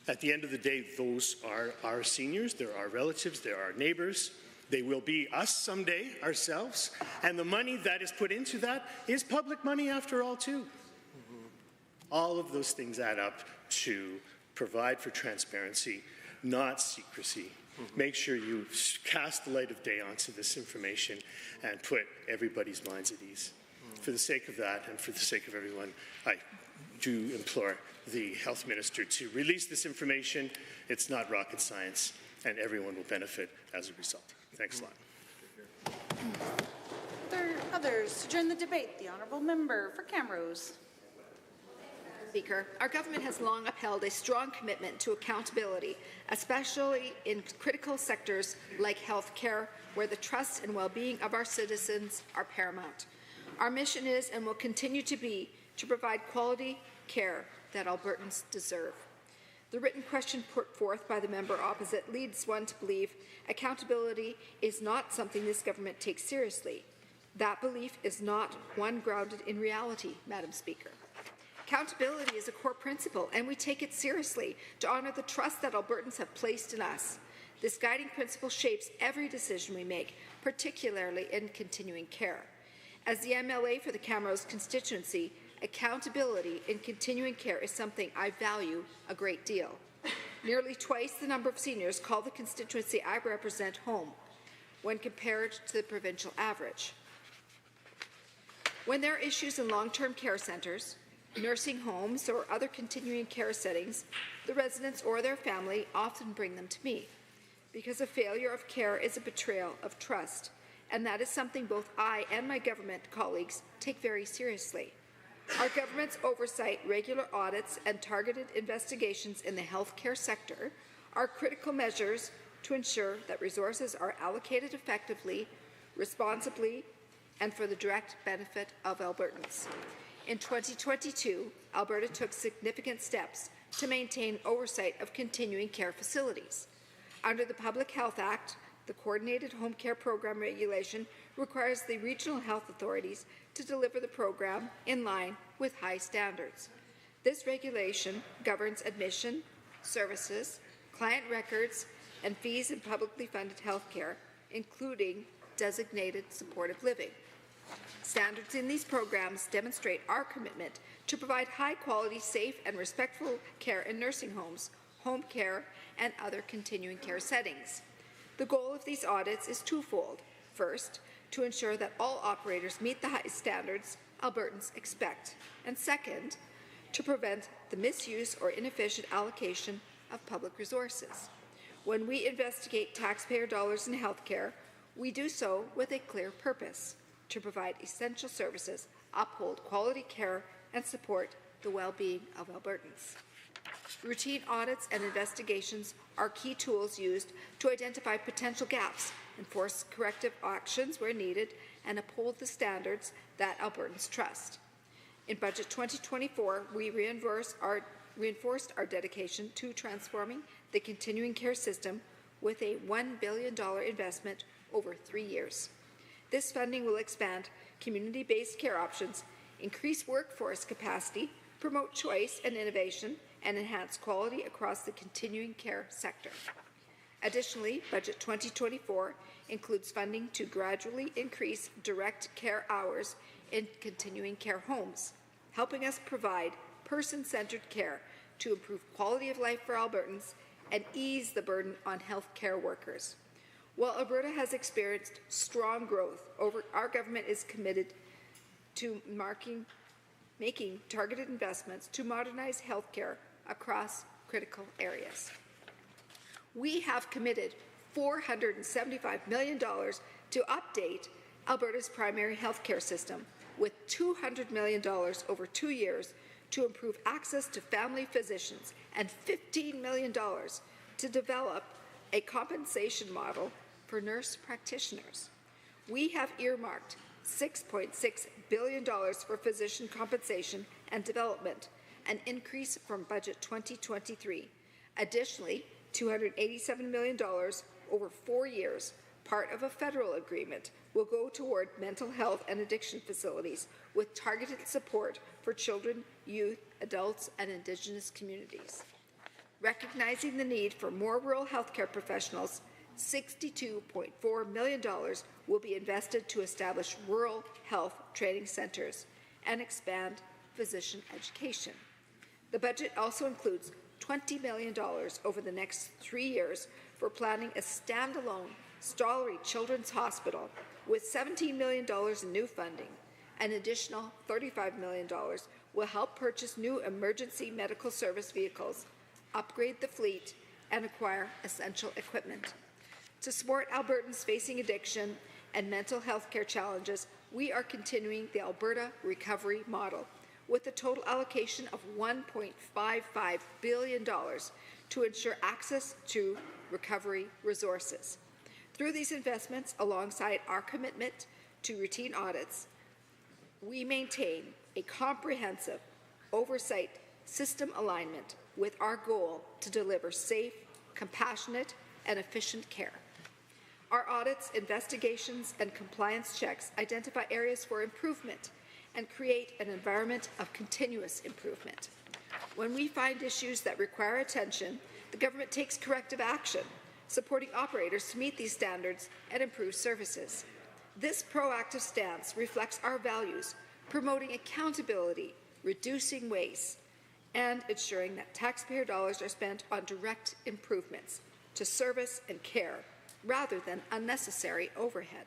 At the end of the day, those are our seniors, they're our relatives, they're our neighbors, they will be us someday, ourselves, and the money that is put into that is public money after all, too. All of those things add up to provide for transparency, not secrecy. Make sure you cast the light of day onto this information and put everybody's minds at ease. For the sake of that and for the sake of everyone, I do implore the health minister to release this information. It's not rocket science, and everyone will benefit as a result. Thanks a lot. There are others to join the debate. The honourable member for Camrose. Speaker, our government has long upheld a strong commitment to accountability, especially in critical sectors like health care, where the trust and well-being of our citizens are paramount. Our mission is and will continue to be to provide quality care that Albertans deserve. The written question put forth by the member opposite leads one to believe accountability is not something this government takes seriously. That belief is not one grounded in reality, Madam Speaker. Accountability is a core principle, and we take it seriously to honour the trust that Albertans have placed in us. This guiding principle shapes every decision we make, particularly in continuing care. As the MLA for the Camrose constituency, accountability in continuing care is something I value a great deal. Nearly twice the number of seniors call the constituency I represent home when compared to the provincial average. When there are issues in long-term care centres, nursing homes, or other continuing care settings, the residents or their family often bring them to me, because a failure of care is a betrayal of trust, and that is something both I and my government colleagues take very seriously. Our government's oversight, regular audits, and targeted investigations in the healthcare sector are critical measures to ensure that resources are allocated effectively, responsibly, and for the direct benefit of Albertans. In 2022, Alberta took significant steps to maintain oversight of continuing care facilities. Under the Public Health Act, the Coordinated Home Care Program regulation requires the regional health authorities to deliver the program in line with high standards. This regulation governs admission, services, client records, and fees in publicly funded health care, including designated supportive living. Standards in these programs demonstrate our commitment to provide high-quality, safe, and respectful care in nursing homes, home care, and other continuing care settings. The goal of these audits is twofold. First, to ensure that all operators meet the high standards Albertans expect, and second, to prevent the misuse or inefficient allocation of public resources. When we investigate taxpayer dollars in healthcare, we do so with a clear purpose: to provide essential services, uphold quality care, and support the well-being of Albertans. Routine audits and investigations are key tools used to identify potential gaps, enforce corrective actions where needed, and uphold the standards that Albertans trust. In Budget 2024, we reinforced our dedication to transforming the continuing care system with a $1 billion investment over 3 years. This funding will expand community-based care options, increase workforce capacity, promote choice and innovation, and enhance quality across the continuing care sector. Additionally, Budget 2024 includes funding to gradually increase direct care hours in continuing care homes, helping us provide person-centered care to improve quality of life for Albertans and ease the burden on health care workers. While Alberta has experienced strong growth, our government is committed to making targeted investments to modernize healthcare across critical areas. We have committed $475 million to update Alberta's primary healthcare system, with $200 million over 2 years to improve access to family physicians and $15 million to develop a compensation model for nurse practitioners. We have earmarked $6.6 billion for physician compensation and development, an increase from Budget 2023. Additionally, $287 million over 4 years, part of a federal agreement, will go toward mental health and addiction facilities with targeted support for children, youth, adults, and Indigenous communities. Recognizing the need for more rural healthcare professionals, $62.4 million will be invested to establish rural health training centres and expand physician education. The budget also includes $20 million over the next 3 years for planning a standalone Stollery Children's Hospital with $17 million in new funding. An additional $35 million will help purchase new emergency medical service vehicles, upgrade the fleet, and acquire essential equipment. To support Albertans facing addiction and mental health care challenges, we are continuing the Alberta Recovery Model with a total allocation of $1.55 billion to ensure access to recovery resources. Through these investments, alongside our commitment to routine audits, we maintain a comprehensive oversight system alignment with our goal to deliver safe, compassionate, and efficient care. Our audits, investigations, and compliance checks identify areas for improvement and create an environment of continuous improvement. When we find issues that require attention, the government takes corrective action, supporting operators to meet these standards and improve services. This proactive stance reflects our values, promoting accountability, reducing waste, and ensuring that taxpayer dollars are spent on direct improvements to service and care rather than unnecessary overhead.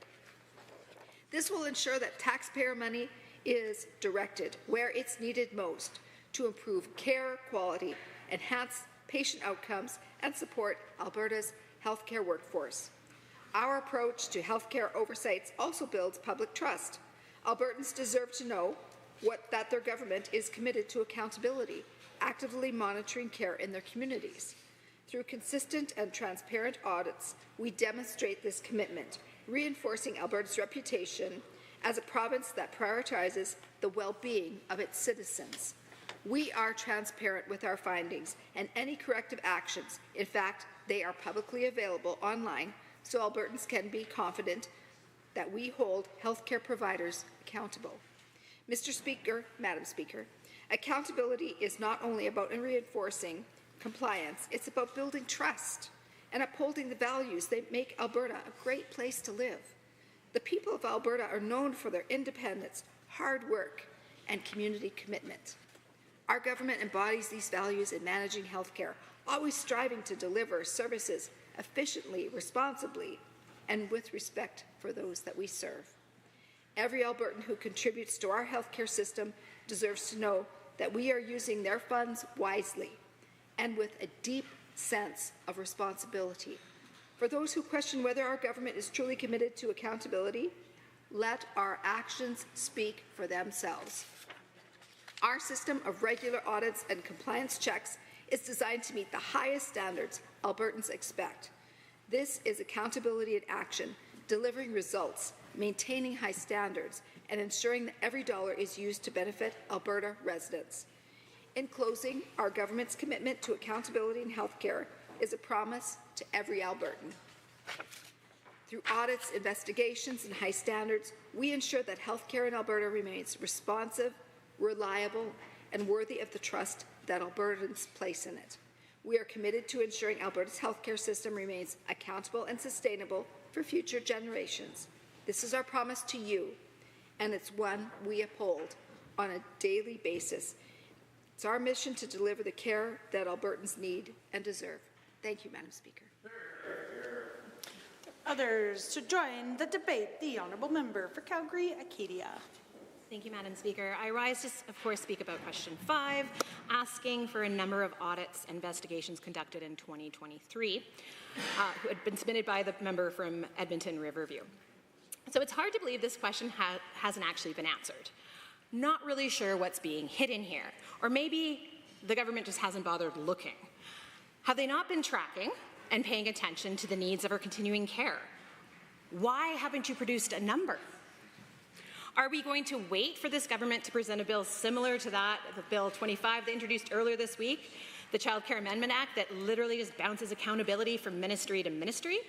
This will ensure that taxpayer money is directed where it's needed most to improve care quality, enhance patient outcomes, and support Alberta's healthcare workforce. Our approach to healthcare oversights also builds public trust. Albertans deserve to know that their government is committed to accountability, actively monitoring care in their communities. Through consistent and transparent audits, we demonstrate this commitment, reinforcing Alberta's reputation as a province that prioritizes the well-being of its citizens. We are transparent with our findings and any corrective actions. In fact, they are publicly available online, so Albertans can be confident that we hold healthcare providers accountable. Mr. Speaker, Madam Speaker, accountability is not only about reinforcing compliance, it's about building trust and upholding the values that make Alberta a great place to live. The people of Alberta are known for their independence, hard work, and community commitment. Our government embodies these values in managing healthcare, always striving to deliver services efficiently, responsibly, and with respect for those that we serve. Every Albertan who contributes to our healthcare system deserves to know that we are using their funds wisely and with a deep sense of responsibility. For those who question whether our government is truly committed to accountability, let our actions speak for themselves. Our system of regular audits and compliance checks is designed to meet the highest standards Albertans expect. This is accountability in action, delivering results, maintaining high standards, and ensuring that every dollar is used to benefit Alberta residents. In closing, our government's commitment to accountability in healthcare is a promise to every Albertan. Through audits, investigations, and high standards, we ensure that healthcare in Alberta remains responsive, reliable, and worthy of the trust that Albertans place in it. We are committed to ensuring Alberta's healthcare system remains accountable and sustainable for future generations. This is our promise to you, and it's one we uphold on a daily basis. It's our mission to deliver the care that Albertans need and deserve. Thank you, Madam Speaker. Others to join the debate, the Honourable Member for Calgary, Acadia. Thank you, Madam Speaker. I rise to, of course, speak about question 5, asking for a number of audits and investigations conducted in 2023, who had been submitted by the member from Edmonton Riverview. So it's hard to believe this question hasn't actually been answered. Not really sure what's being hidden here, or maybe the government just hasn't bothered looking. Have they not been tracking and paying attention to the needs of our continuing care? Why haven't you produced a number? Are we going to wait for this government to present a bill similar to that, the Bill 25 they introduced earlier this week, the Child Care Amendment Act that literally just bounces accountability from ministry to ministry?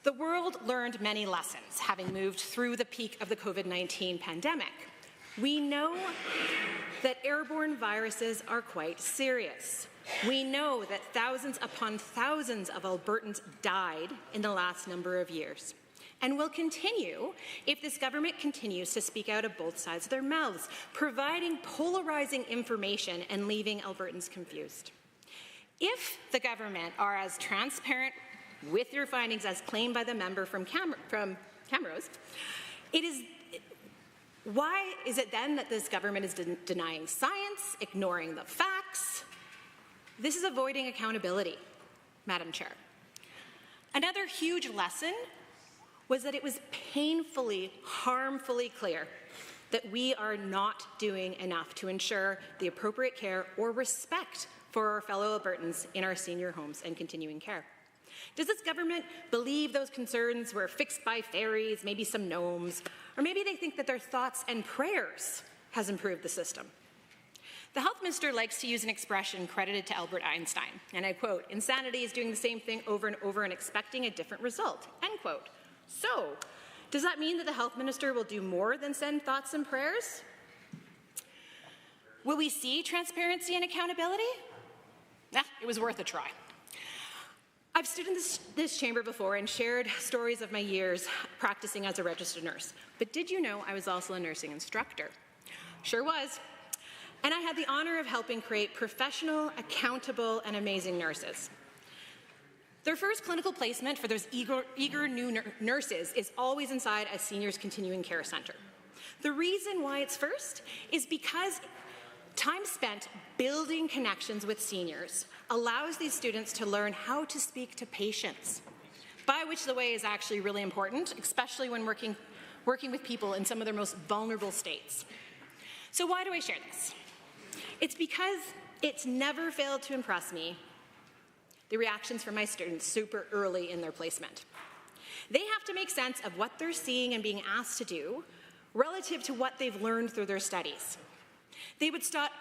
The world learned many lessons having moved through the peak of the COVID-19 pandemic. We know that airborne viruses are quite serious. We know that thousands upon thousands of Albertans died in the last number of years, and will continue if this government continues to speak out of both sides of their mouths, providing polarizing information and leaving Albertans confused. If the government are as transparent with your findings as claimed by the member from Camrose, why is it then that this government is denying science, ignoring the facts? This is avoiding accountability, Madam Chair. Another huge lesson was that it was painfully, harmfully clear that we are not doing enough to ensure the appropriate care or respect for our fellow Albertans in our senior homes and continuing care. Does this government believe those concerns were fixed by fairies, maybe some gnomes, or maybe they think that their thoughts and prayers has improved the system? The health minister likes to use an expression credited to Albert Einstein, and I quote, "Insanity is doing the same thing over and over and expecting a different result," end quote. So, does that mean that the health minister will do more than send thoughts and prayers? Will we see transparency and accountability? It was worth a try. I've stood in this chamber before and shared stories of my years practicing as a registered nurse. But did you know I was also a nursing instructor? Sure was. And I had the honor of helping create professional, accountable, and amazing nurses. Their first clinical placement for those eager new nurses is always inside a seniors continuing care centre. The reason why it's first is because time spent building connections with seniors allows these students to learn how to speak to patients, by which the way is actually really important, especially when working with people in some of their most vulnerable states. So why do I share this? It's because it's never failed to impress me the reactions from my students super early in their placement. They have to make sense of what they're seeing and being asked to do relative to what they've learned through their studies. They would start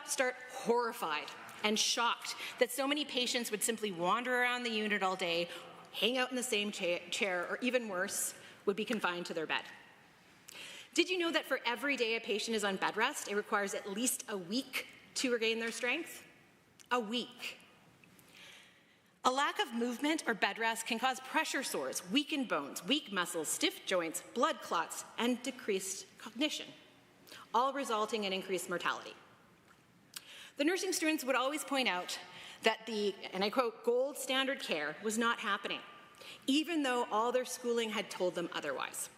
horrified and shocked that so many patients would simply wander around the unit all day, hang out in the same chair, or even worse, would be confined to their bed. Did you know that for every day a patient is on bed rest, it requires at least a week to regain their strength? A week. A lack of movement or bed rest can cause pressure sores, weakened bones, weak muscles, stiff joints, blood clots, and decreased cognition, all resulting in increased mortality. The nursing students would always point out that the, and I quote, gold standard care was not happening, even though all their schooling had told them otherwise.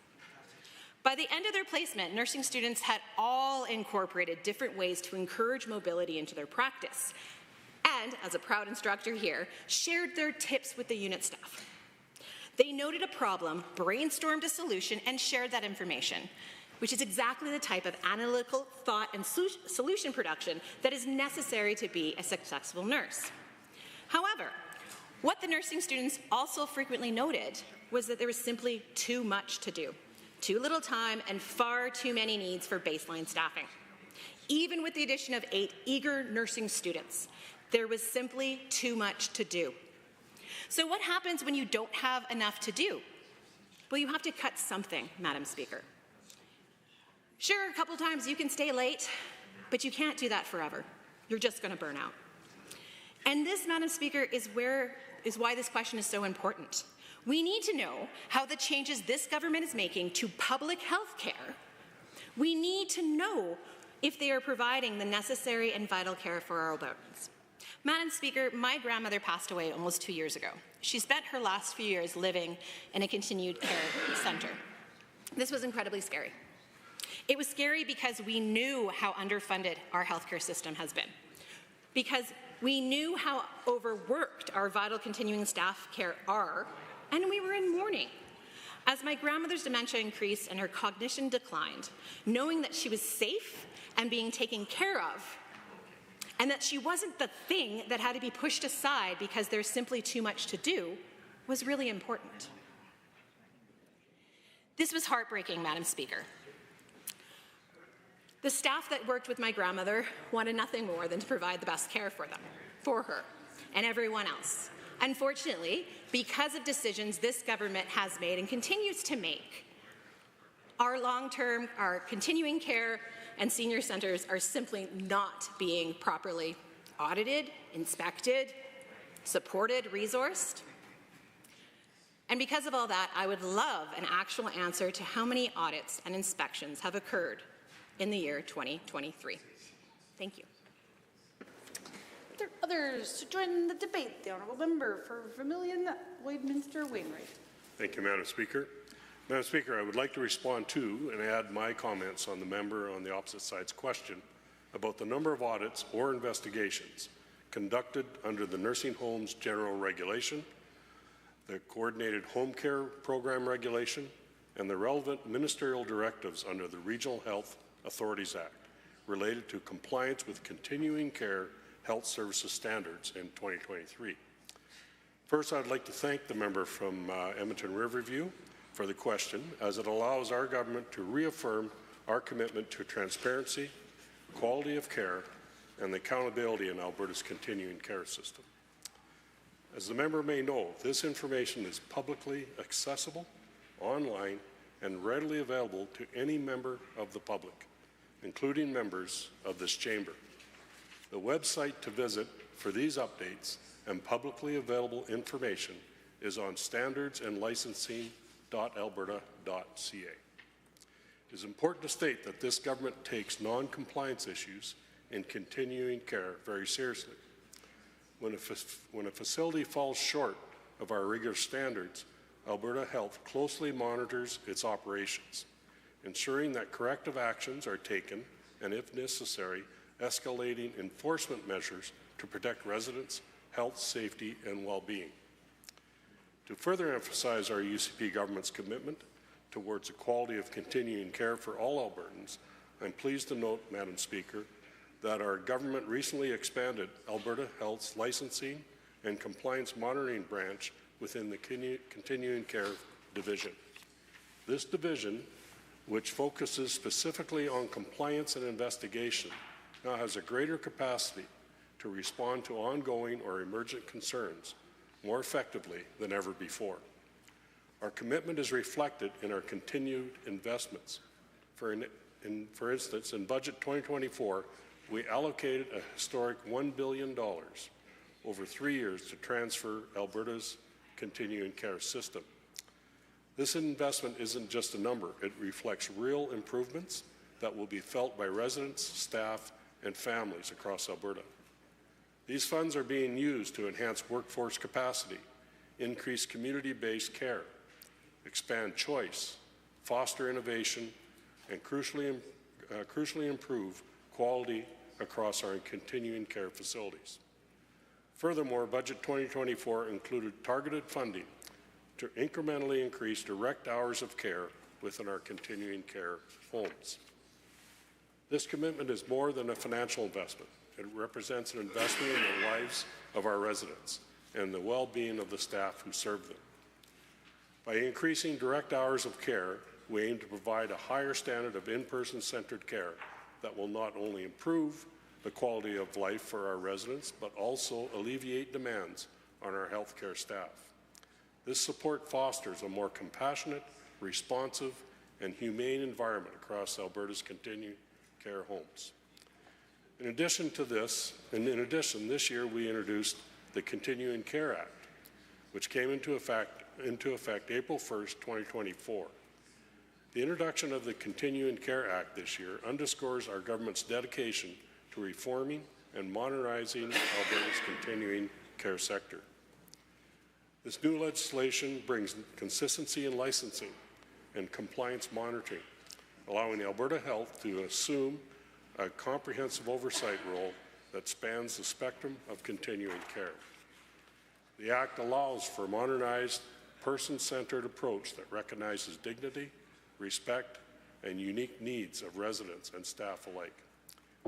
By the end of their placement, nursing students had all incorporated different ways to encourage mobility into their practice, and, as a proud instructor here, shared their tips with the unit staff. They noted a problem, brainstormed a solution, and shared that information, which is exactly the type of analytical thought and solution production that is necessary to be a successful nurse. However, what the nursing students also frequently noted was that there was simply too much to do, too little time, and far too many needs for baseline staffing. Even with the addition of 8 eager nursing students, there was simply too much to do. So what happens when you don't have enough to do? Well, you have to cut something, Madam Speaker. Sure, a couple times you can stay late, but you can't do that forever. You're just going to burn out. And this, Madam Speaker, is why this question is so important. We need to know how the changes this government is making to public health care, we need to know if they are providing the necessary and vital care for our Albertans. Madam Speaker, my grandmother passed away almost 2 years ago. She spent her last few years living in a continued care centre. This was incredibly scary. It was scary because we knew how underfunded our healthcare system has been, because we knew how overworked our vital continuing staff care are, and we were in mourning. As my grandmother's dementia increased and her cognition declined, knowing that she was safe and being taken care of, and that she wasn't the thing that had to be pushed aside because there's simply too much to do, was really important. This was heartbreaking, Madam Speaker. The staff that worked with my grandmother wanted nothing more than to provide the best care for her, and everyone else. Unfortunately, because of decisions this government has made and continues to make, our long-term, our continuing care and senior centres are simply not being properly audited, inspected, supported, resourced. And because of all that, I would love an actual answer to how many audits and inspections have occurred in the year 2023. Thank you. Are there others to join the debate? The Honourable Member for Vermilion, Lloydminster Wainwright. Thank you, Madam Speaker. Madam Speaker, I would like to respond to and add my comments on the member on the opposite side's question about the number of audits or investigations conducted under the Nursing Homes General Regulation, the Coordinated Home Care Program Regulation, and the relevant ministerial directives under the Regional Health Authorities Act related to compliance with continuing care health services standards in 2023. First, I'd like to thank the member from Edmonton Riverview for the question, as it allows our government to reaffirm our commitment to transparency, quality of care, and the accountability in Alberta's continuing care system. As the member may know, this information is publicly accessible, online, and readily available to any member of the public, including members of this chamber. The website to visit for these updates and publicly available information is on standardsandlicensing.alberta.ca. It is important to state that this government takes non-compliance issues in continuing care very seriously. When a facility falls short of our rigorous standards, Alberta Health closely monitors its operations, ensuring that corrective actions are taken and, if necessary, escalating enforcement measures to protect residents' health, safety, and well-being. To further emphasize our UCP government's commitment towards the quality of continuing care for all Albertans, I'm pleased to note, Madam Speaker, that our government recently expanded Alberta Health's licensing and compliance monitoring branch within the continuing care division. This division, which focuses specifically on compliance and investigation, now has a greater capacity to respond to ongoing or emergent concerns more effectively than ever before. Our commitment is reflected in our continued investments. For instance, in Budget 2024, we allocated a historic $1 billion over 3 years to transfer Alberta's continuing care system. This investment isn't just a number, it reflects real improvements that will be felt by residents, staff, and families across Alberta. These funds are being used to enhance workforce capacity, increase community-based care, expand choice, foster innovation, and crucially improve quality across our continuing care facilities. Furthermore, Budget 2024 included targeted funding to incrementally increase direct hours of care within our continuing care homes. This commitment is more than a financial investment. It represents an investment in the lives of our residents and the well-being of the staff who serve them. By increasing direct hours of care, we aim to provide a higher standard of in-person centered care that will not only improve the quality of life for our residents, but also alleviate demands on our healthcare staff. This support fosters a more compassionate, responsive, and humane environment across Alberta's continuing care homes. In addition, this year we introduced the Continuing Care Act, which came into effect April 1st, 2024. The introduction of the Continuing Care Act this year underscores our government's dedication to reforming and modernizing Alberta's continuing care sector. This new legislation brings consistency in licensing and compliance monitoring, allowing Alberta Health to assume a comprehensive oversight role that spans the spectrum of continuing care. The Act allows for a modernized, person-centered approach that recognizes dignity, respect, and unique needs of residents and staff alike.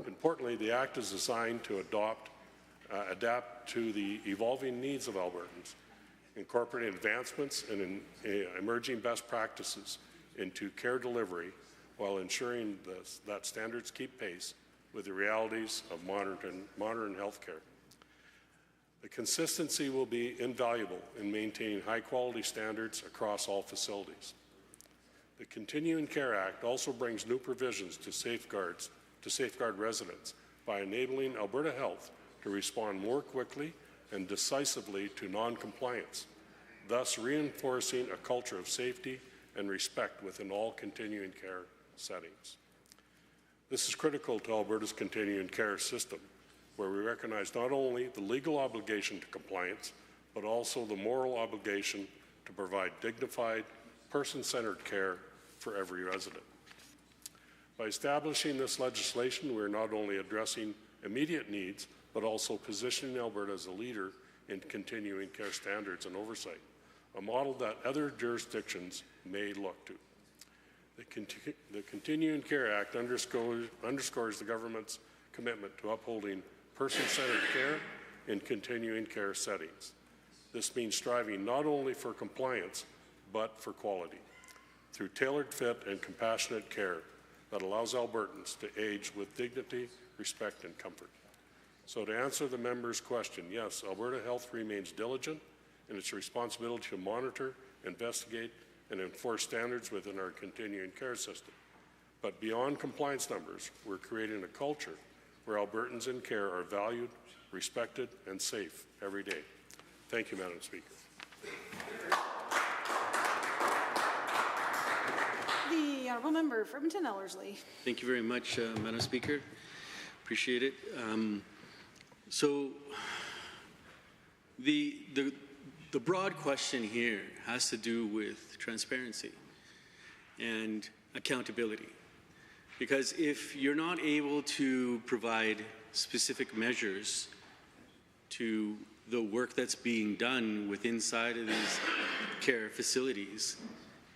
Importantly, the Act is designed to adapt to the evolving needs of Albertans, incorporating advancements and emerging best practices into care delivery while ensuring that standards keep pace with the realities of modern healthcare. The consistency will be invaluable in maintaining high-quality standards across all facilities. The Continuing Care Act also brings new provisions to safeguard residents by enabling Alberta Health to respond more quickly and decisively to non-compliance, thus reinforcing a culture of safety and respect within all continuing care settings. This is critical to Alberta's continuing care system, where we recognize not only the legal obligation to compliance, but also the moral obligation to provide dignified, person-centered care for every resident. By establishing this legislation, we're not only addressing immediate needs, but also positioning Alberta as a leader in continuing care standards and oversight, a model that other jurisdictions may look to. The Continuing Care Act underscores the government's commitment to upholding person-centered care in continuing care settings. This means striving not only for compliance, but for quality, through tailored fit and compassionate care that allows Albertans to age with dignity, respect, and comfort. So to answer the member's question, yes, Alberta Health remains diligent in its responsibility to monitor, investigate, and enforce standards within our continuing care system. But beyond compliance numbers, we're creating a culture where Albertans in care are valued, respected, and safe every day. Thank you, Madam Speaker. The honourable member for Edmonton Ellerslie. Thank you very much, Madam Speaker. Appreciate it. So the broad question here has to do with transparency and accountability. Because if you're not able to provide specific measures to the work that's being done inside of these care facilities,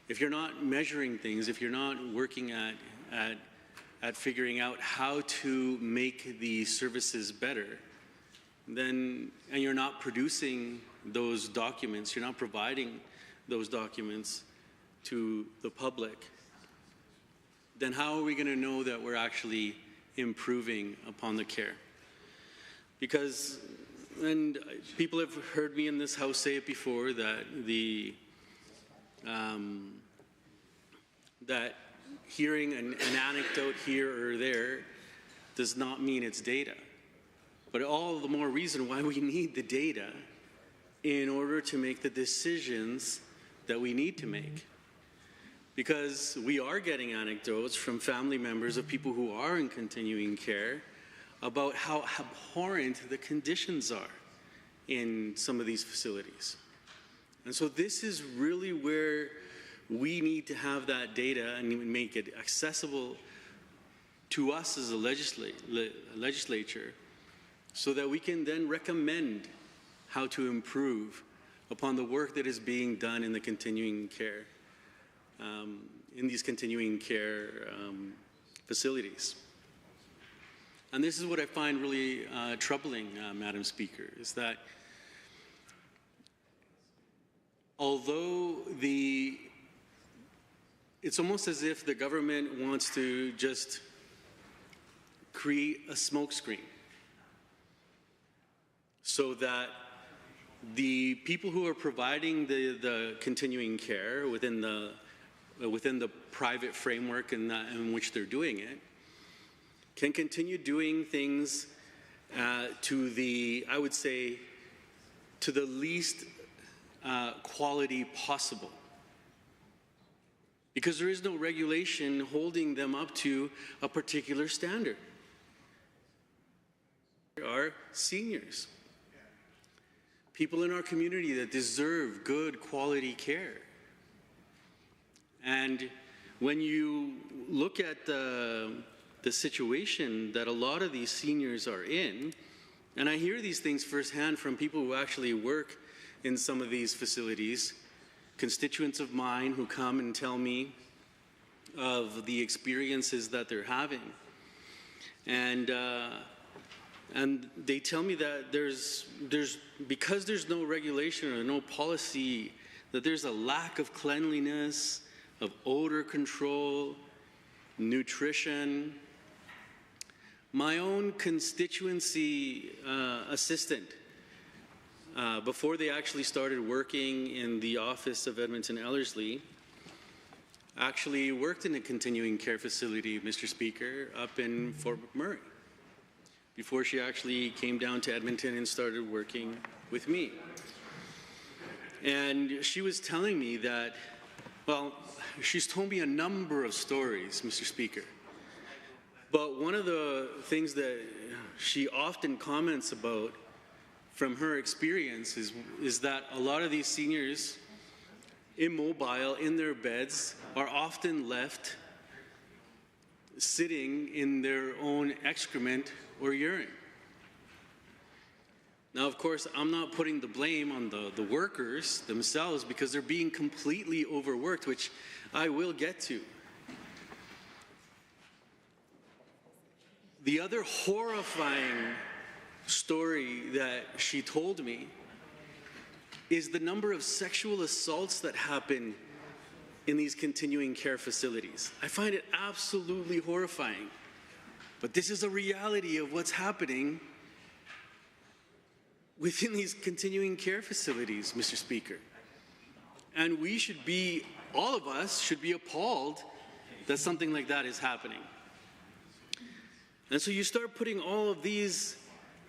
if you're not measuring things, if you're not working at figuring out how to make the services better, then, and you're not producing those documents, you're not providing those documents to the public, then how are we going to know that we're actually improving upon the care? Because, and people have heard me in this House say it before, that that hearing an anecdote here or there does not mean it's data. But all the more reason why we need the data in order to make the decisions that we need to make. Because we are getting anecdotes from family members of people who are in continuing care about how abhorrent the conditions are in some of these facilities. And so this is really where we need to have that data and make it accessible to us as a legislature, so that we can then recommend how to improve upon the work that is being done in the continuing care, in these continuing care facilities. And this is what I find really troubling, Madam Speaker, is that although it's almost as if the government wants to just create a smokescreen so that the people who are providing the continuing care within the private framework in which they're doing it can continue doing things to the, I would say, to the least quality possible. Because there is no regulation holding them up to a particular standard. There are seniors, people in our community that deserve good quality care. And when you look at the situation that a lot of these seniors are in, and I hear these things firsthand from people who actually work in some of these facilities, constituents of mine who come and tell me of the experiences that they're having. And they tell me that because there's no regulation or no policy, that there's a lack of cleanliness, of odor control, nutrition. My own constituency assistant, before they actually started working in the office of Edmonton Ellerslie, actually worked in a continuing care facility, Mr. Speaker, up in Fort McMurray, before she actually came down to Edmonton and started working with me. And she was telling me that, well, she's told me a number of stories, Mr. Speaker. But one of the things that she often comments about from her experience is that a lot of these seniors, immobile in their beds, are often left sitting in their own excrement or urine. Now, of course, I'm not putting the blame on the workers themselves, because they're being completely overworked, which I will get to. The other horrifying story that she told me is the number of sexual assaults that happen in these continuing care facilities. I find it absolutely horrifying. But this is a reality of what's happening within these continuing care facilities, Mr. Speaker. And we should be, all of us should be appalled that something like that is happening. And so you start putting all of these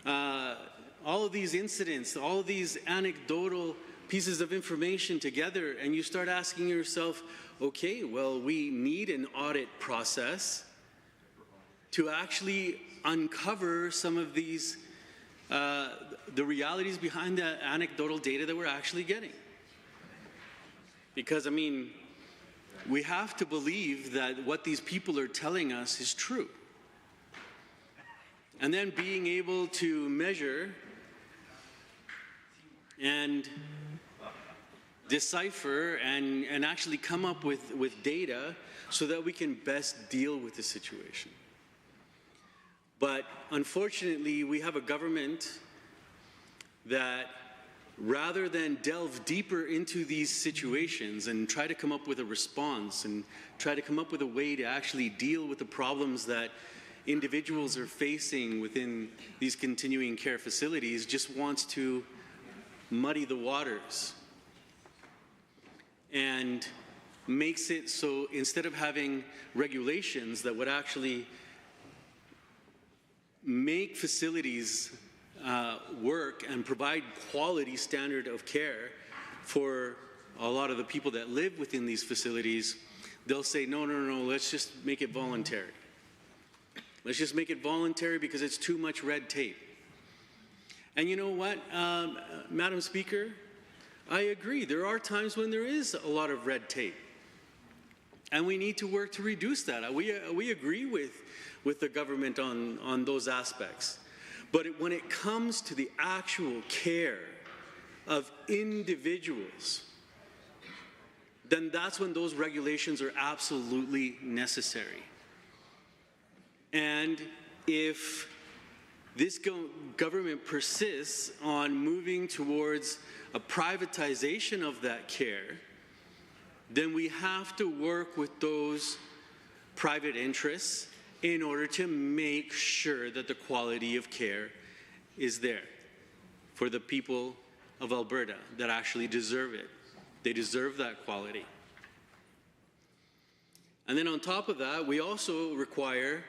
incidents, all of these anecdotal pieces of information together, and you start asking yourself, okay, well, we need an audit process to actually uncover some of these, the realities behind the anecdotal data that we're actually getting. Because, I mean, we have to believe that what these people are telling us is true. And then being able to measure and decipher and actually come up with data so that we can best deal with the situation. But unfortunately, we have a government that, rather than delve deeper into these situations and try to come up with a response and try to come up with a way to actually deal with the problems that individuals are facing within these continuing care facilities, just wants to muddy the waters and makes it so instead of having regulations that would actually make facilities work and provide quality standard of care for a lot of the people that live within these facilities, they'll say, no, let's just make it voluntary. Let's just make it voluntary because it's too much red tape. And you know what, Madam Speaker, I agree. There are times when there is a lot of red tape. And we need to work to reduce that. We agree with the government on those aspects. But when it comes to the actual care of individuals, then that's when those regulations are absolutely necessary. And if this government persists on moving towards a privatization of that care, then we have to work with those private interests in order to make sure that the quality of care is there for the people of Alberta that actually deserve it. They deserve that quality. And then on top of that, we also require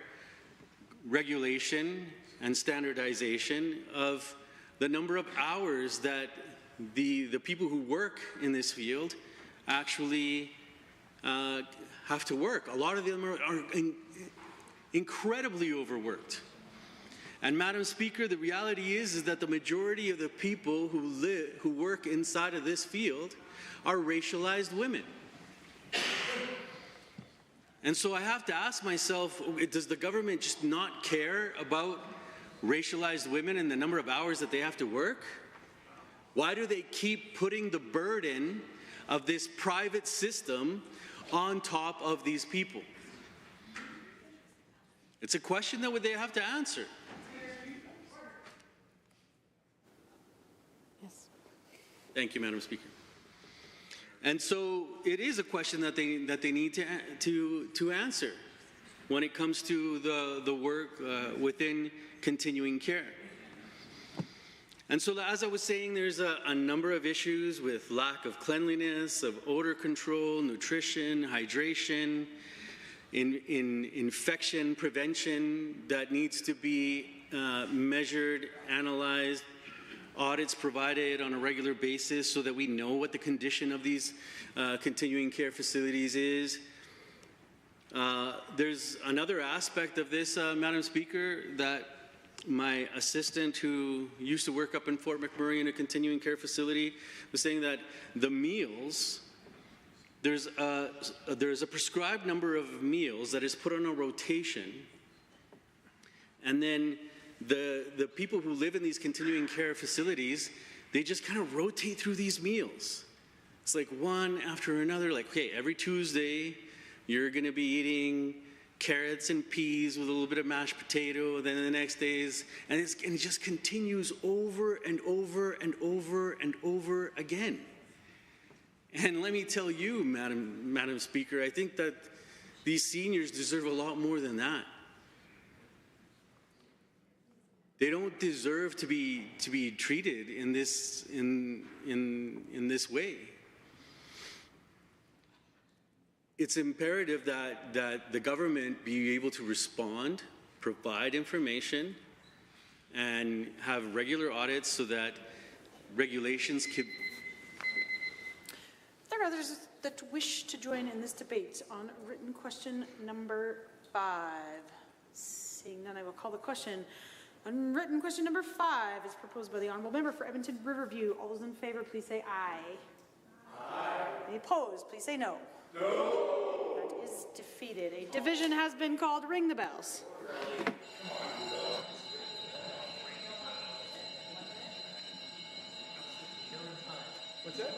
regulation and standardization of the number of hours that the people who work in this field actually have to work. A lot of them are incredibly overworked. And Madam Speaker, the reality is that the majority of the people who work inside of this field are racialized women. And so I have to ask myself, does the government just not care about racialized women and the number of hours that they have to work? Why do they keep putting the burden of this private system on top of these people? It's a question that they have to answer. Yes. Thank you, Madam Speaker. And so it is a question that they need to answer when it comes to the work within continuing care. And so, as I was saying, there's a number of issues with lack of cleanliness, of odor control, nutrition, hydration, in infection prevention that needs to be measured, analyzed, audits provided on a regular basis so that we know what the condition of these continuing care facilities is. There's another aspect of this, Madam Speaker, that my assistant who used to work up in Fort McMurray in a continuing care facility was saying that the meals, there's a prescribed number of meals that is put on a rotation, and then the people who live in these continuing care facilities, they just kind of rotate through these meals. It's like one after another, like, okay, every Tuesday you're going to be eating carrots and peas with a little bit of mashed potato, then the next days, and it just continues over and over and over and over again. And let me tell you, Madam Speaker, I think that these seniors deserve a lot more than that. They don't deserve to be treated in this way. It's imperative that the government be able to respond, provide information, and have regular audits so that regulations can. There are others that wish to join in this debate on written question number 5. Seeing none, I will call the question. On written question number 5 is proposed by the Honourable Member for Edmonton Riverview. All those in favour, please say aye. Aye. Any opposed, please say no. No. That is defeated. A division has been called. Ring the bells. What's that?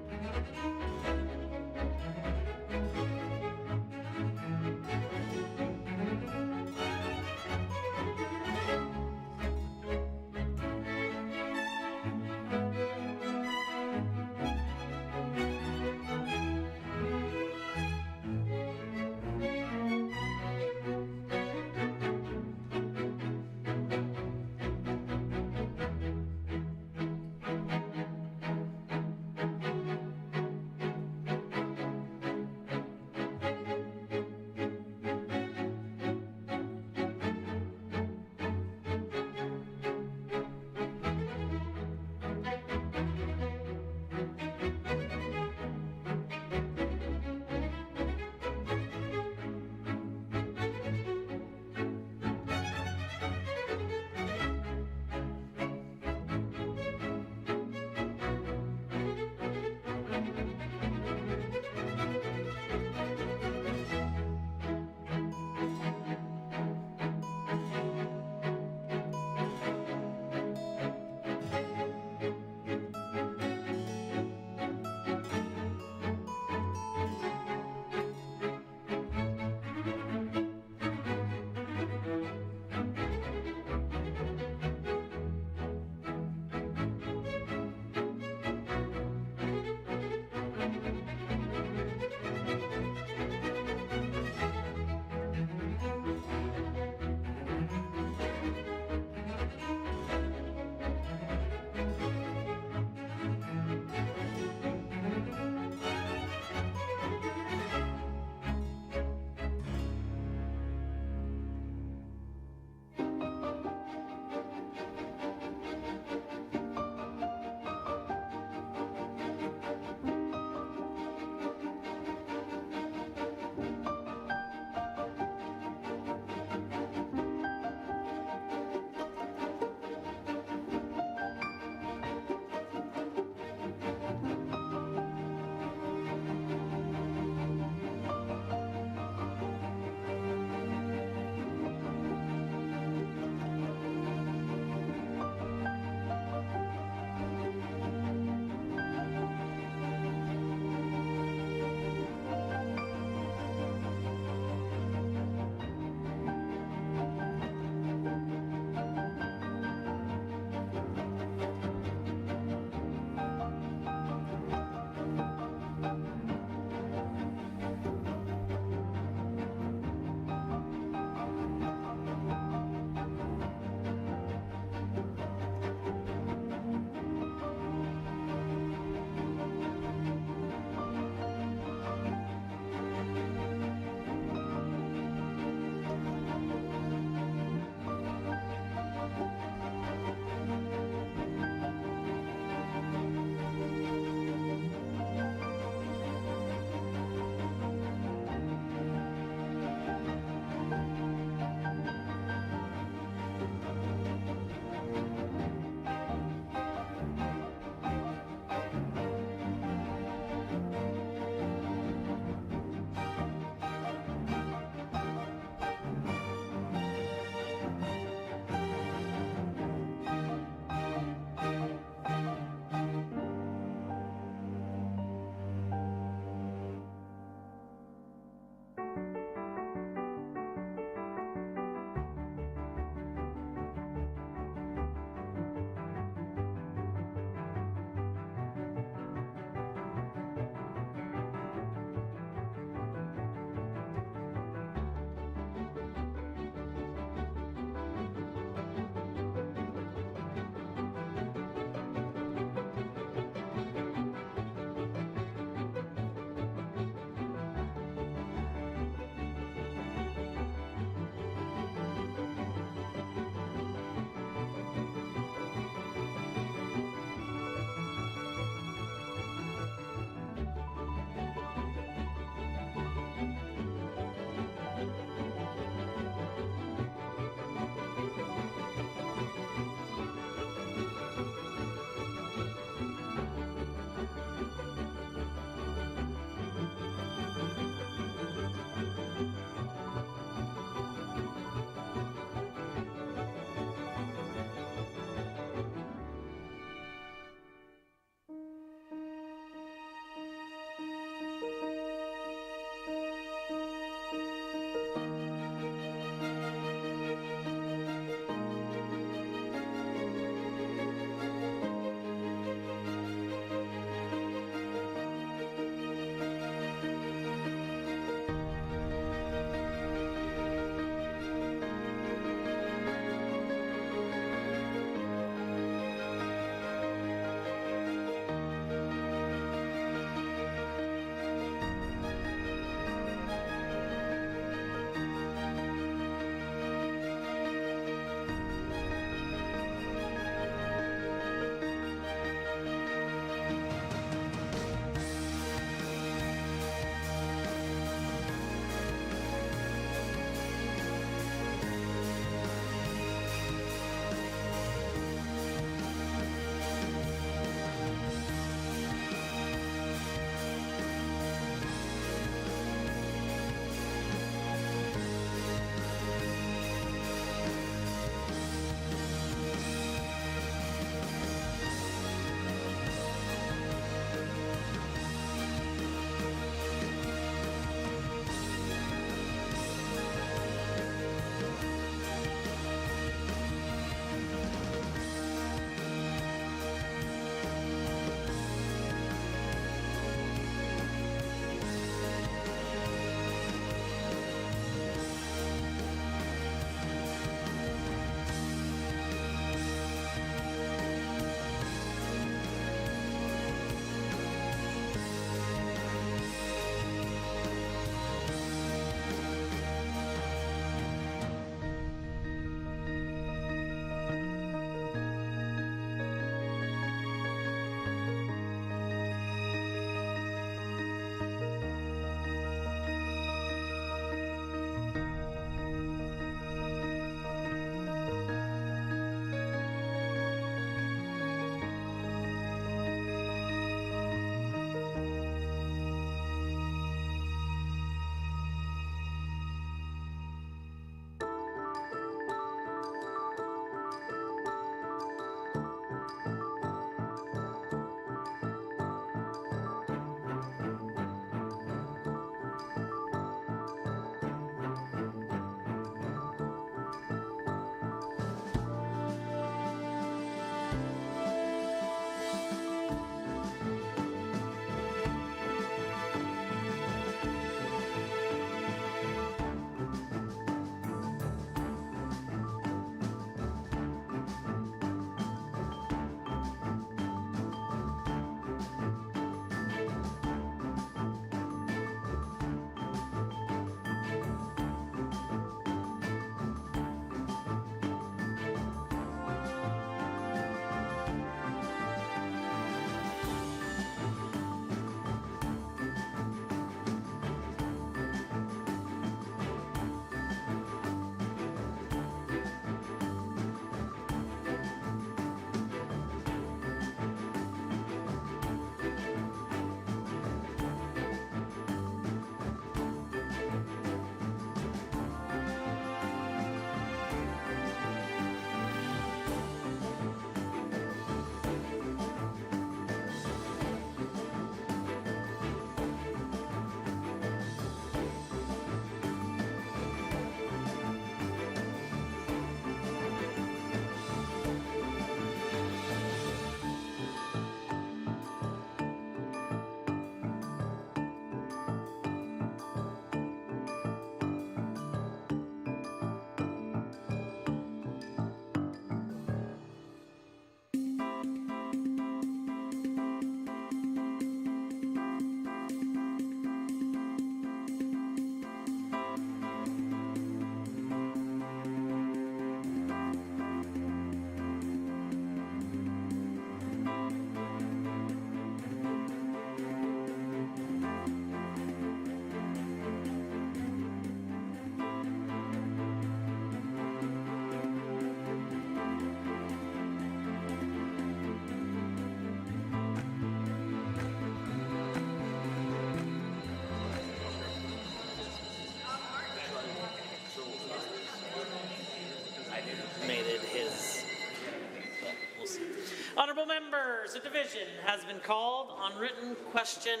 Honourable members, a division has been called on written question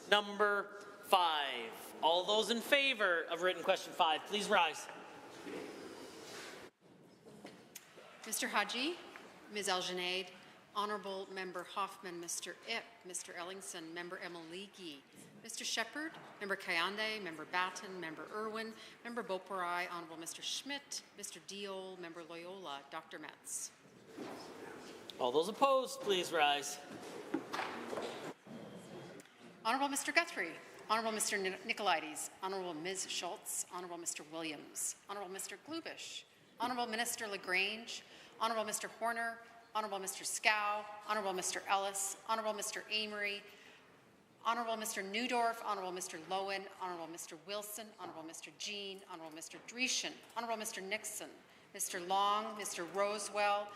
number 5. All those in favour of written question 5, please rise. Mr. Haji, Ms. Elginade, Honourable Member Hoffman, Mr. Ip, Mr. Ellingson, Member Emaligi, Mr. Shepherd, Member Kayande, Member Batten, Member Irwin, Member Boparai, Honourable Mr. Schmidt, Mr. Diol, Member Loyola, Dr. Metz. All those opposed, please rise. Honourable Mr. Guthrie, Honourable Mr. Nicolaides, Honourable Ms. Schultz, Honourable Mr. Williams, Honourable Mr. Glubish, Honourable Minister LaGrange, Honourable Mr. Horner, Honourable Mr. Scow, Honourable Mr. Ellis, Honourable Mr. Amory, Honourable Mr. Newdorf, Honourable Mr. Lowen, Honourable Mr. Wilson, Honourable Mr. Jean, Honourable Mr. Dreeshen, Honourable Mr. Nixon, Mr. Long, Mr. Rosewell,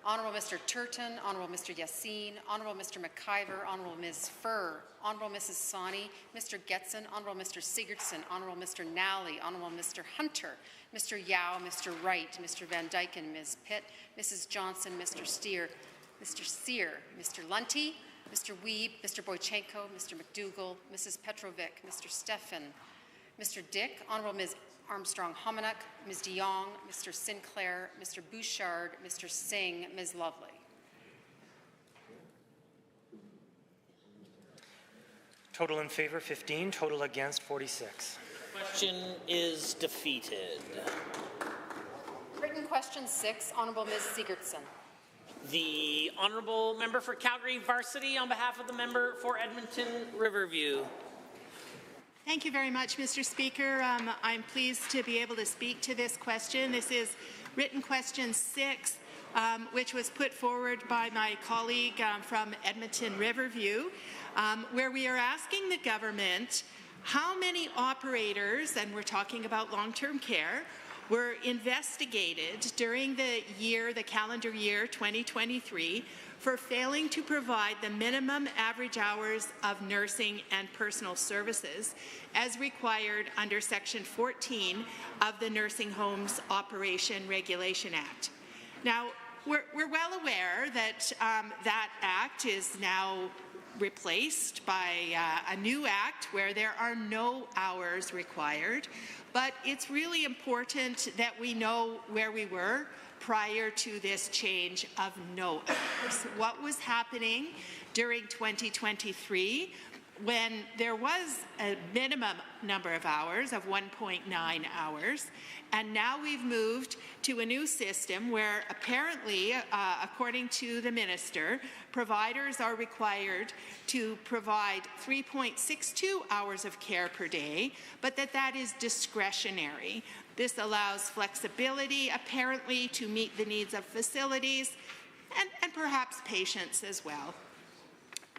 Honourable Mr. Turton, Honourable Mr. Yassine, Honourable Mr. McIver, Honourable Ms. Furr, Honourable Mrs. Sani, Mr. Getson, Honourable Mr. Sigurdsson, Honourable Mr. Nally, Honourable Mr. Hunter, Mr. Yao, Mr. Wright, Mr. Van Dyken, Ms. Pitt, Mrs. Johnson, Mr. Sear, Mr. Lunty, Mr. Wiebe, Mr. Boychenko, Mr. McDougall, Mrs. Petrovic, Mr. Stefan, Mr. Dick, Honourable Ms. Armstrong-Hominack, Ms. de Jong, Mr. Sinclair, Mr. Bouchard, Mr. Singh, Ms. Lovely. Total in favour 15, total against 46. Question is defeated. Written question 6, Honourable Ms. Sigurdsson. The Honourable Member for Calgary Varsity on behalf of the Member for Edmonton Riverview. Thank you very much, Mr. Speaker. I'm pleased to be able to speak to this question. This is written question 6, which was put forward by my colleague from Edmonton Riverview, where we are asking the government how many operators, and we're talking about long-term care, were investigated during the calendar year 2023 for failing to provide the minimum average hours of nursing and personal services as required under Section 14 of the Nursing Homes Operation Regulation Act. Now, we're well aware that that act is now replaced by a new act where there are no hours required, but it's really important that we know where we were prior to this change of no hours. What was happening during 2023 when there was a minimum number of hours of 1.9 hours, and now we've moved to a new system where apparently, according to the minister, providers are required to provide 3.62 hours of care per day, but that is discretionary. This allows flexibility, apparently, to meet the needs of facilities and perhaps patients as well.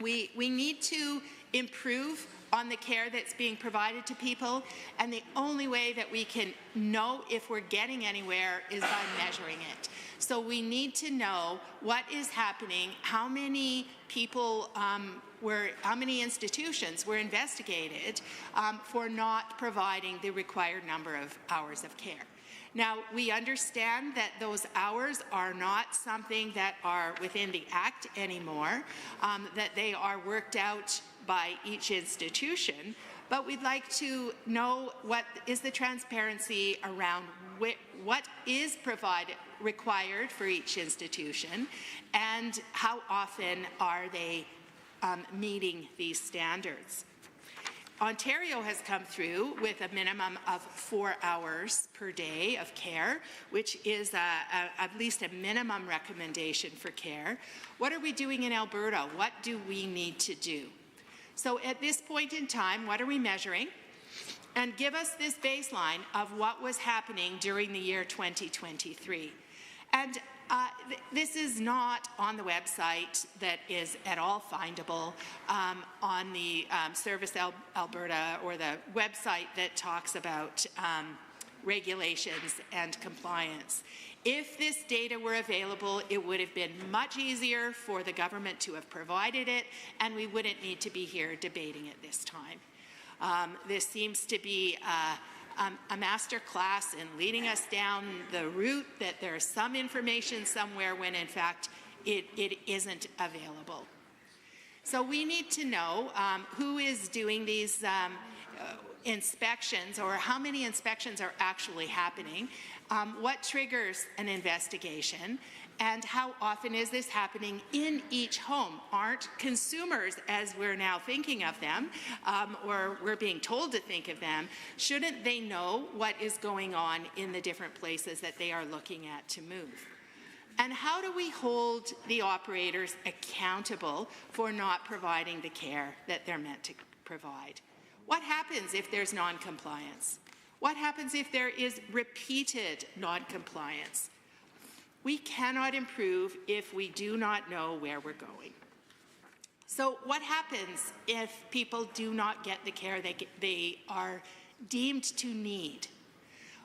We need to improve on the care that's being provided to people, and the only way that we can know if we're getting anywhere is by measuring it. So we need to know what is happening, how many people how many institutions were investigated for not providing the required number of hours of care. Now, we understand that those hours are not something that are within the Act anymore, that they are worked out by each institution, but we'd like to know what is the transparency around what is required for each institution and how often are they meeting these standards. Ontario has come through with a minimum of 4 hours per day of care, which is at least a minimum recommendation for care. What are we doing in Alberta? What do we need to do? So at this point in time, what are we measuring? And give us this baseline of what was happening during the year 2023. And this is not on the website that is at all findable on the Service Alberta or the website that talks about regulations and compliance. If this data were available, it would have been much easier for the government to have provided it, and we wouldn't need to be here debating it this time. This seems to be a master class in leading us down the route that there's some information somewhere when in fact it isn't available. So we need to know who is doing these inspections, or how many inspections are actually happening, what triggers an investigation, and how often is this happening in each home. Aren't consumers, as we're now thinking of them, or we're being told to think of them, shouldn't they know what is going on in the different places that they are looking at to move? And how do we hold the operators accountable for not providing the care that they're meant to provide? What happens if there's non-compliance? What happens if there is repeated non-compliance? We cannot improve if we do not know where we're going. So what happens if people do not get the care they are deemed to need?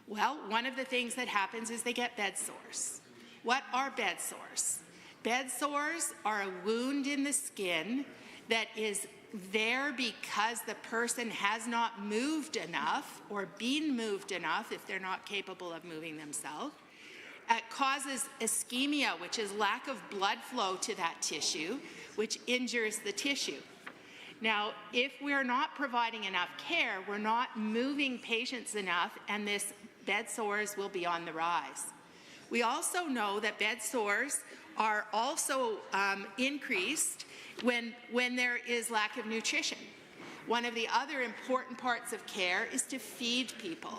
Well, one of the things that happens is they get bed sores. What are bed sores? Bed sores are a wound in the skin that is there because the person has not moved enough or been moved enough if they're not capable of moving themselves. It causes ischemia, which is lack of blood flow to that tissue, which injures the tissue. Now, if we're not providing enough care, we're not moving patients enough, and this bed sores will be on the rise. We also know that bed sores are also increased when there is lack of nutrition. One of the other important parts of care is to feed people.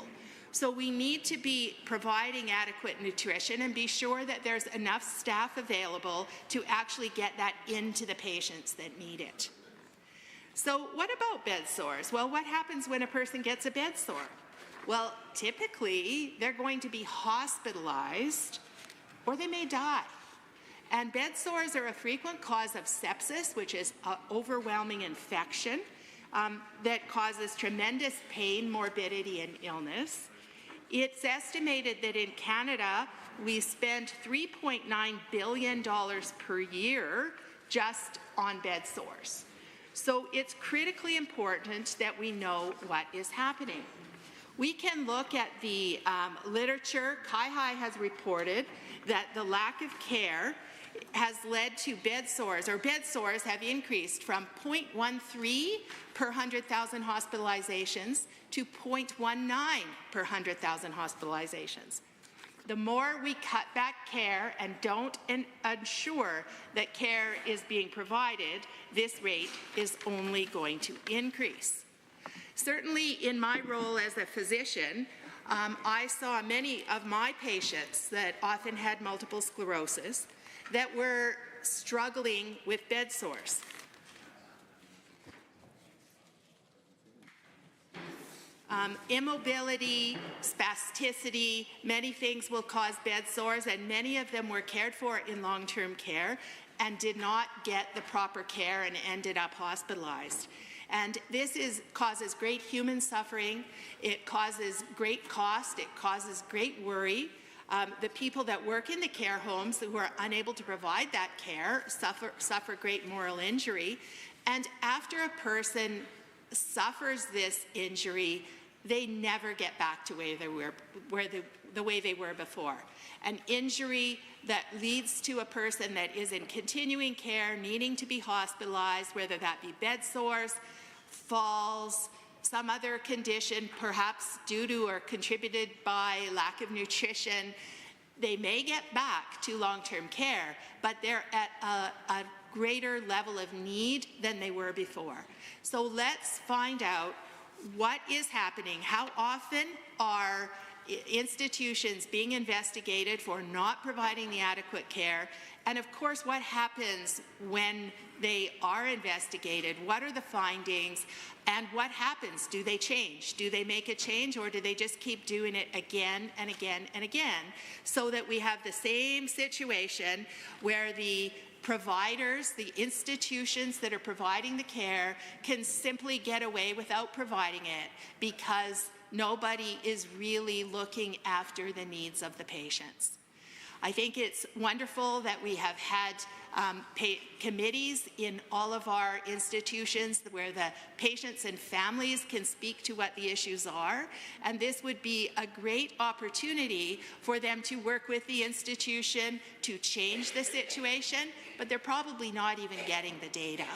So we need to be providing adequate nutrition and be sure that there's enough staff available to actually get that into the patients that need it. So what about bed sores? Well, what happens when a person gets a bed sore? Well, typically, they're going to be hospitalized or they may die. And bed sores are a frequent cause of sepsis, which is an overwhelming infection that causes tremendous pain, morbidity, and illness. It's estimated that in Canada, we spend $3.9 billion per year just on bed sores. So it's critically important that we know what is happening. We can look at the literature. CIHI has reported that the lack of care has led to bed sores have increased from 0.13 per 100,000 hospitalizations to 0.19 per 100,000 hospitalizations. The more we cut back care and don't ensure that care is being provided, this rate is only going to increase. Certainly in my role as a physician, I saw many of my patients that often had multiple sclerosis that were struggling with bed sores. Immobility, spasticity, many things will cause bed sores, and many of them were cared for in long-term care and did not get the proper care and ended up hospitalized. And this causes great human suffering, it causes great cost, it causes great worry. The people that work in the care homes who are unable to provide that care suffer great moral injury. And after a person suffers this injury, they never get back to the way they were before. An injury that leads to a person that is in continuing care, needing to be hospitalized, whether that be bed sores, falls, some other condition, perhaps due to or contributed by lack of nutrition, they may get back to long-term care, but they're at a greater level of need than they were before. So let's find out what is happening. How often are institutions being investigated for not providing the adequate care? And of course, what happens when they are investigated? What are the findings? And what happens? Do they change? Do they make a change, or do they just keep doing it again and again and again, so that we have the same situation where the providers, the institutions that are providing the care, can simply get away without providing it because nobody is really looking after the needs of the patients? I think it's wonderful that we have had committees in all of our institutions where the patients and families can speak to what the issues are, and this would be a great opportunity for them to work with the institution to change the situation, but they're probably not even getting the data.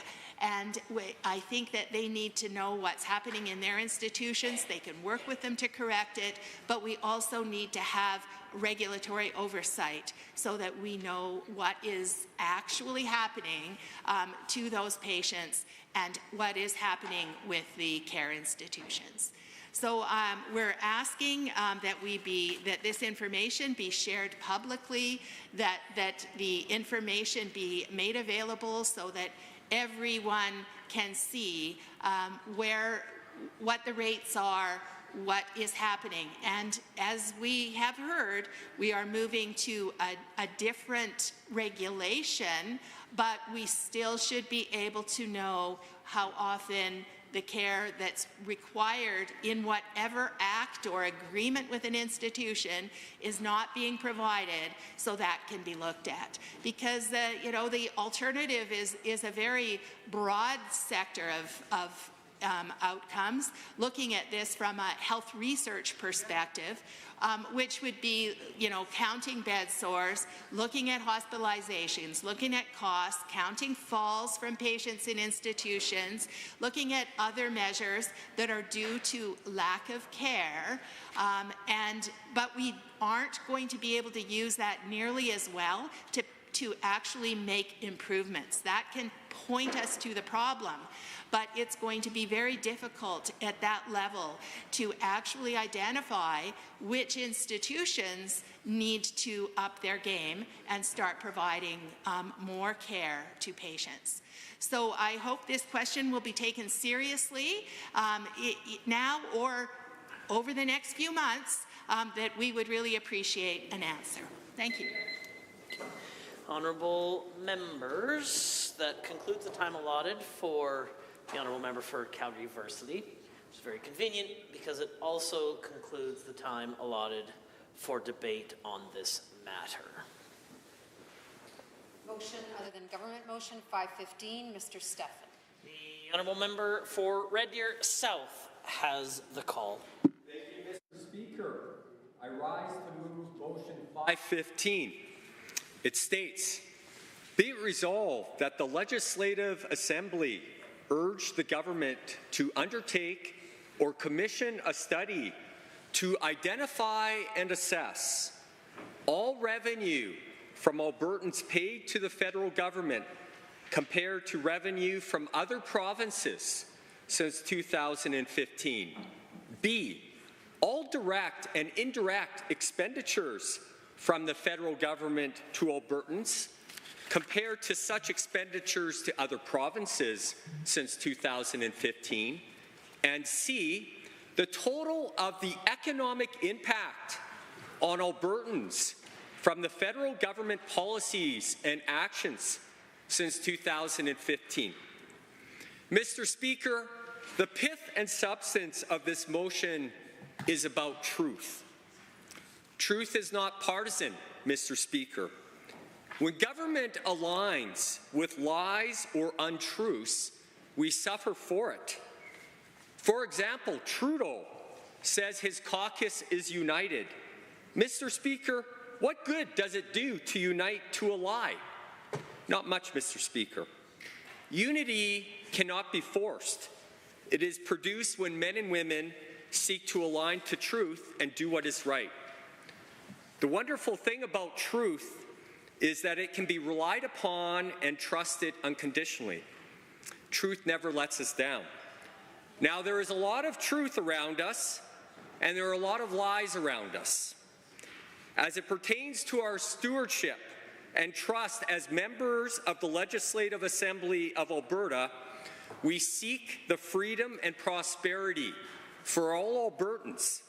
And I think that they need to know what's happening in their institutions. They can work with them to correct it, but we also need to have regulatory oversight so that we know what is actually happening to those patients and what is happening with the care institutions. So we're asking that this information be shared publicly, that the information be made available so that everyone can see what the rates are, what is happening. And as we have heard, we are moving to a different regulation, but we still should be able to know how often the care that's required in whatever act or agreement with an institution is not being provided, so that can be looked at. Because the alternative is a very broad sector of outcomes, looking at this from a health research perspective, which would be, counting bed sores, looking at hospitalizations, looking at costs, counting falls from patients in institutions, looking at other measures that are due to lack of care, but we aren't going to be able to use that nearly as well to actually make improvements. That can point us to the problem, but it's going to be very difficult at that level to actually identify which institutions need to up their game and start providing more care to patients. So I hope this question will be taken seriously now or over the next few months, that we would really appreciate an answer. Thank you. Honourable members, that concludes the time allotted for the Honourable Member for Calgary Varsity. It's very convenient because it also concludes the time allotted for debate on this matter. Motion other than government motion 515, Mr. Stephan. The Honourable Member for Red Deer South has the call. Thank you, Mr. Speaker. I rise to move motion 515. It states, be it resolved that the Legislative Assembly urge the government to undertake or commission a study to identify and assess all revenue from Albertans paid to the federal government compared to revenue from other provinces since 2015. B, all direct and indirect expenditures from the federal government to Albertans compared to such expenditures to other provinces since 2015, and C, the total of the economic impact on Albertans from the federal government policies and actions since 2015. Mr. Speaker, the pith and substance of this motion is about truth. Truth is not partisan, Mr. Speaker. When government aligns with lies or untruths, we suffer for it. For example, Trudeau says his caucus is united. Mr. Speaker, what good does it do to unite to a lie? Not much, Mr. Speaker. Unity cannot be forced. It is produced when men and women seek to align to truth and do what is right. The wonderful thing about truth is that it can be relied upon and trusted unconditionally. Truth never lets us down. Now, there is a lot of truth around us, and there are a lot of lies around us. As it pertains to our stewardship and trust as members of the Legislative Assembly of Alberta, we seek the freedom and prosperity for all Albertans.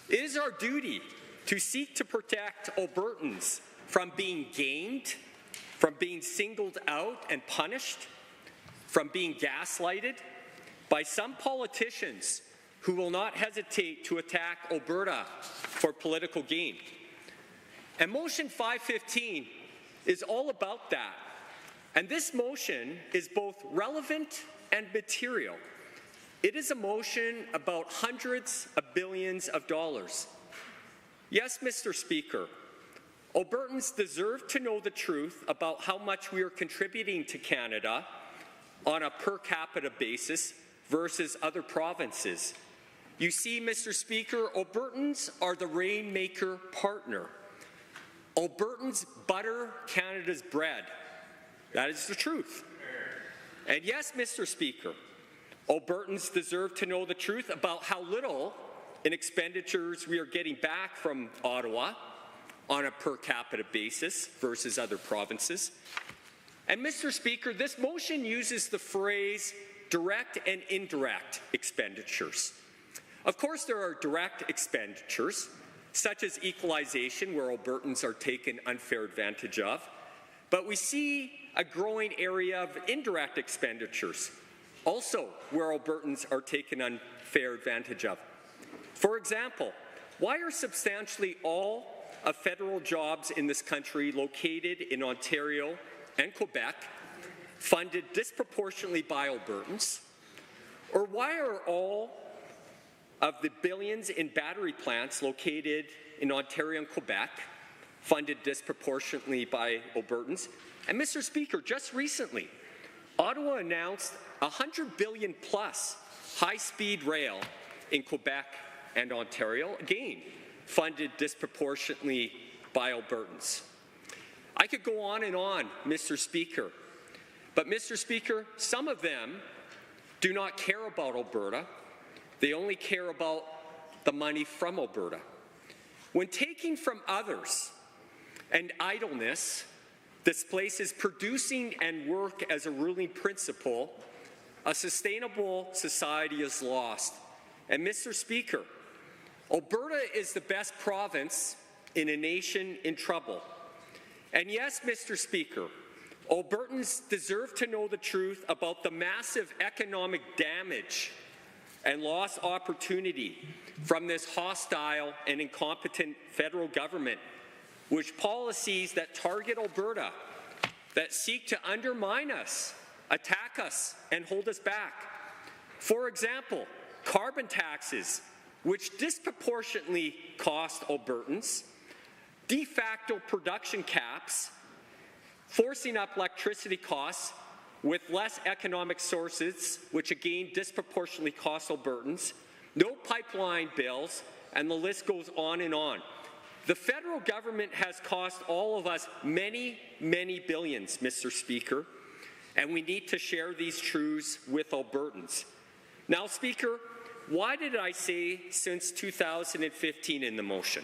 It is our duty to seek to protect Albertans from being gamed, from being singled out and punished, from being gaslighted by some politicians who will not hesitate to attack Alberta for political gain. And motion 515 is all about that. And this motion is both relevant and material. It is a motion about hundreds of billions of dollars. Yes, Mr. Speaker, Albertans deserve to know the truth about how much we are contributing to Canada on a per capita basis versus other provinces. You see, Mr. Speaker, Albertans are the rainmaker partner. Albertans butter Canada's bread. That is the truth. And yes, Mr. Speaker, Albertans deserve to know the truth about how little in expenditures we are getting back from Ottawa on a per capita basis versus other provinces. And Mr. Speaker, this motion uses the phrase direct and indirect expenditures. Of course, there are direct expenditures, such as equalization, where Albertans are taken unfair advantage of. But we see a growing area of indirect expenditures, also where Albertans are taken unfair advantage of. For example, why are substantially all of federal jobs in this country located in Ontario and Quebec funded disproportionately by Albertans? Or why are all of the billions in battery plants located in Ontario and Quebec funded disproportionately by Albertans? And Mr. Speaker, just recently, Ottawa announced $100 billion plus high-speed rail in Quebec and Ontario, again, funded disproportionately by Albertans. I could go on, Mr. Speaker, but Mr. Speaker, some of them do not care about Alberta. They only care about the money from Alberta. When taking from others and idleness displaces producing and work as a ruling principle, a sustainable society is lost. And Mr. Speaker, Alberta is the best province in a nation in trouble. And yes, Mr. Speaker, Albertans deserve to know the truth about the massive economic damage and lost opportunity from this hostile and incompetent federal government, which policies that target Alberta, that seek to undermine us, attack us, and hold us back. For example, carbon taxes, which disproportionately cost Albertans, de facto production caps, forcing up electricity costs with less economic sources, which again disproportionately cost Albertans, no pipeline bills, and the list goes on and on. The federal government has cost all of us many, many billions, Mr. Speaker, and we need to share these truths with Albertans. Now, Speaker, why did I say since 2015 in the motion?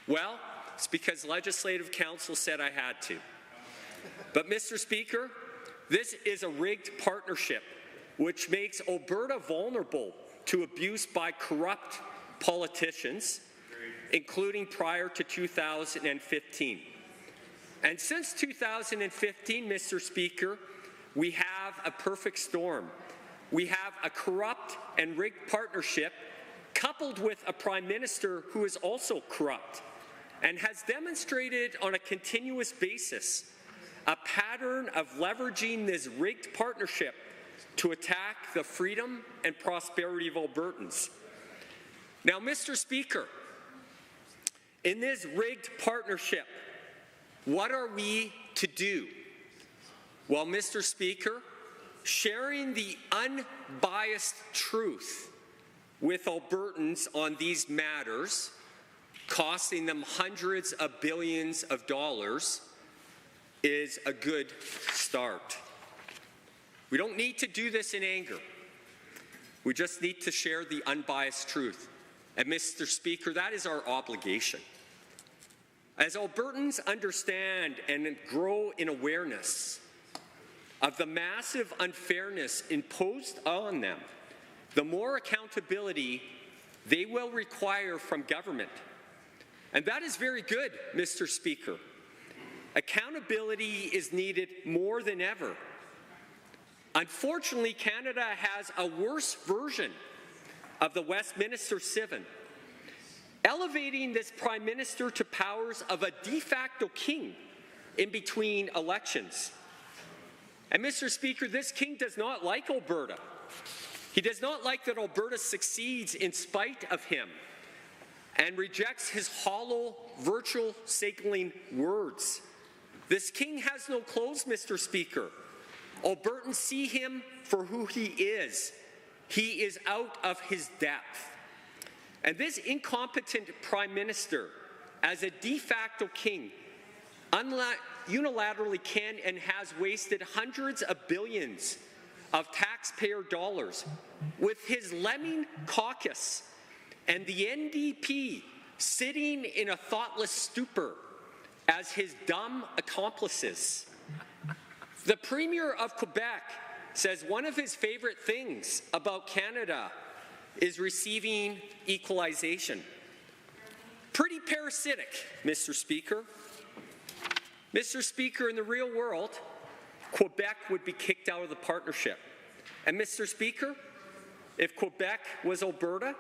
Well, it's because Legislative Council said I had to. But, Mr. Speaker, this is a rigged partnership which makes Alberta vulnerable to abuse by corrupt politicians, including prior to 2015. And since 2015, Mr. Speaker, we have a perfect storm. We have a corrupt and rigged partnership coupled with a Prime Minister who is also corrupt and has demonstrated on a continuous basis a pattern of leveraging this rigged partnership to attack the freedom and prosperity of Albertans. Now, Mr. Speaker, in this rigged partnership, what are we to do? Well, Mr. Speaker, sharing the unbiased truth with Albertans on these matters, costing them hundreds of billions of dollars, is a good start. We don't need to do this in anger. We just need to share the unbiased truth. And Mr. Speaker, that is our obligation. As Albertans understand and grow in awareness of the massive unfairness imposed on them, the more accountability they will require from government. And that is very good, Mr. Speaker. Accountability is needed more than ever. Unfortunately, Canada has a worse version of the Westminster Sieve. elevating this Prime Minister to powers of a de facto king in between elections. And Mr. Speaker, this king does not like Alberta. He does not like that Alberta succeeds in spite of him and rejects his hollow, virtual signaling words. This king has no clothes, Mr. Speaker. Albertans see him for who he is. He is out of his depth. And this incompetent Prime Minister, as a de facto king, unilaterally can and has wasted hundreds of billions of taxpayer dollars with his lemming caucus and the NDP sitting in a thoughtless stupor as his dumb accomplices. The Premier of Quebec says one of his favorite things about Canada is receiving equalization. Pretty parasitic, Mr. Speaker. Mr. Speaker, in the real world, Quebec would be kicked out of the partnership. And Mr. Speaker, if Quebec was Alberta,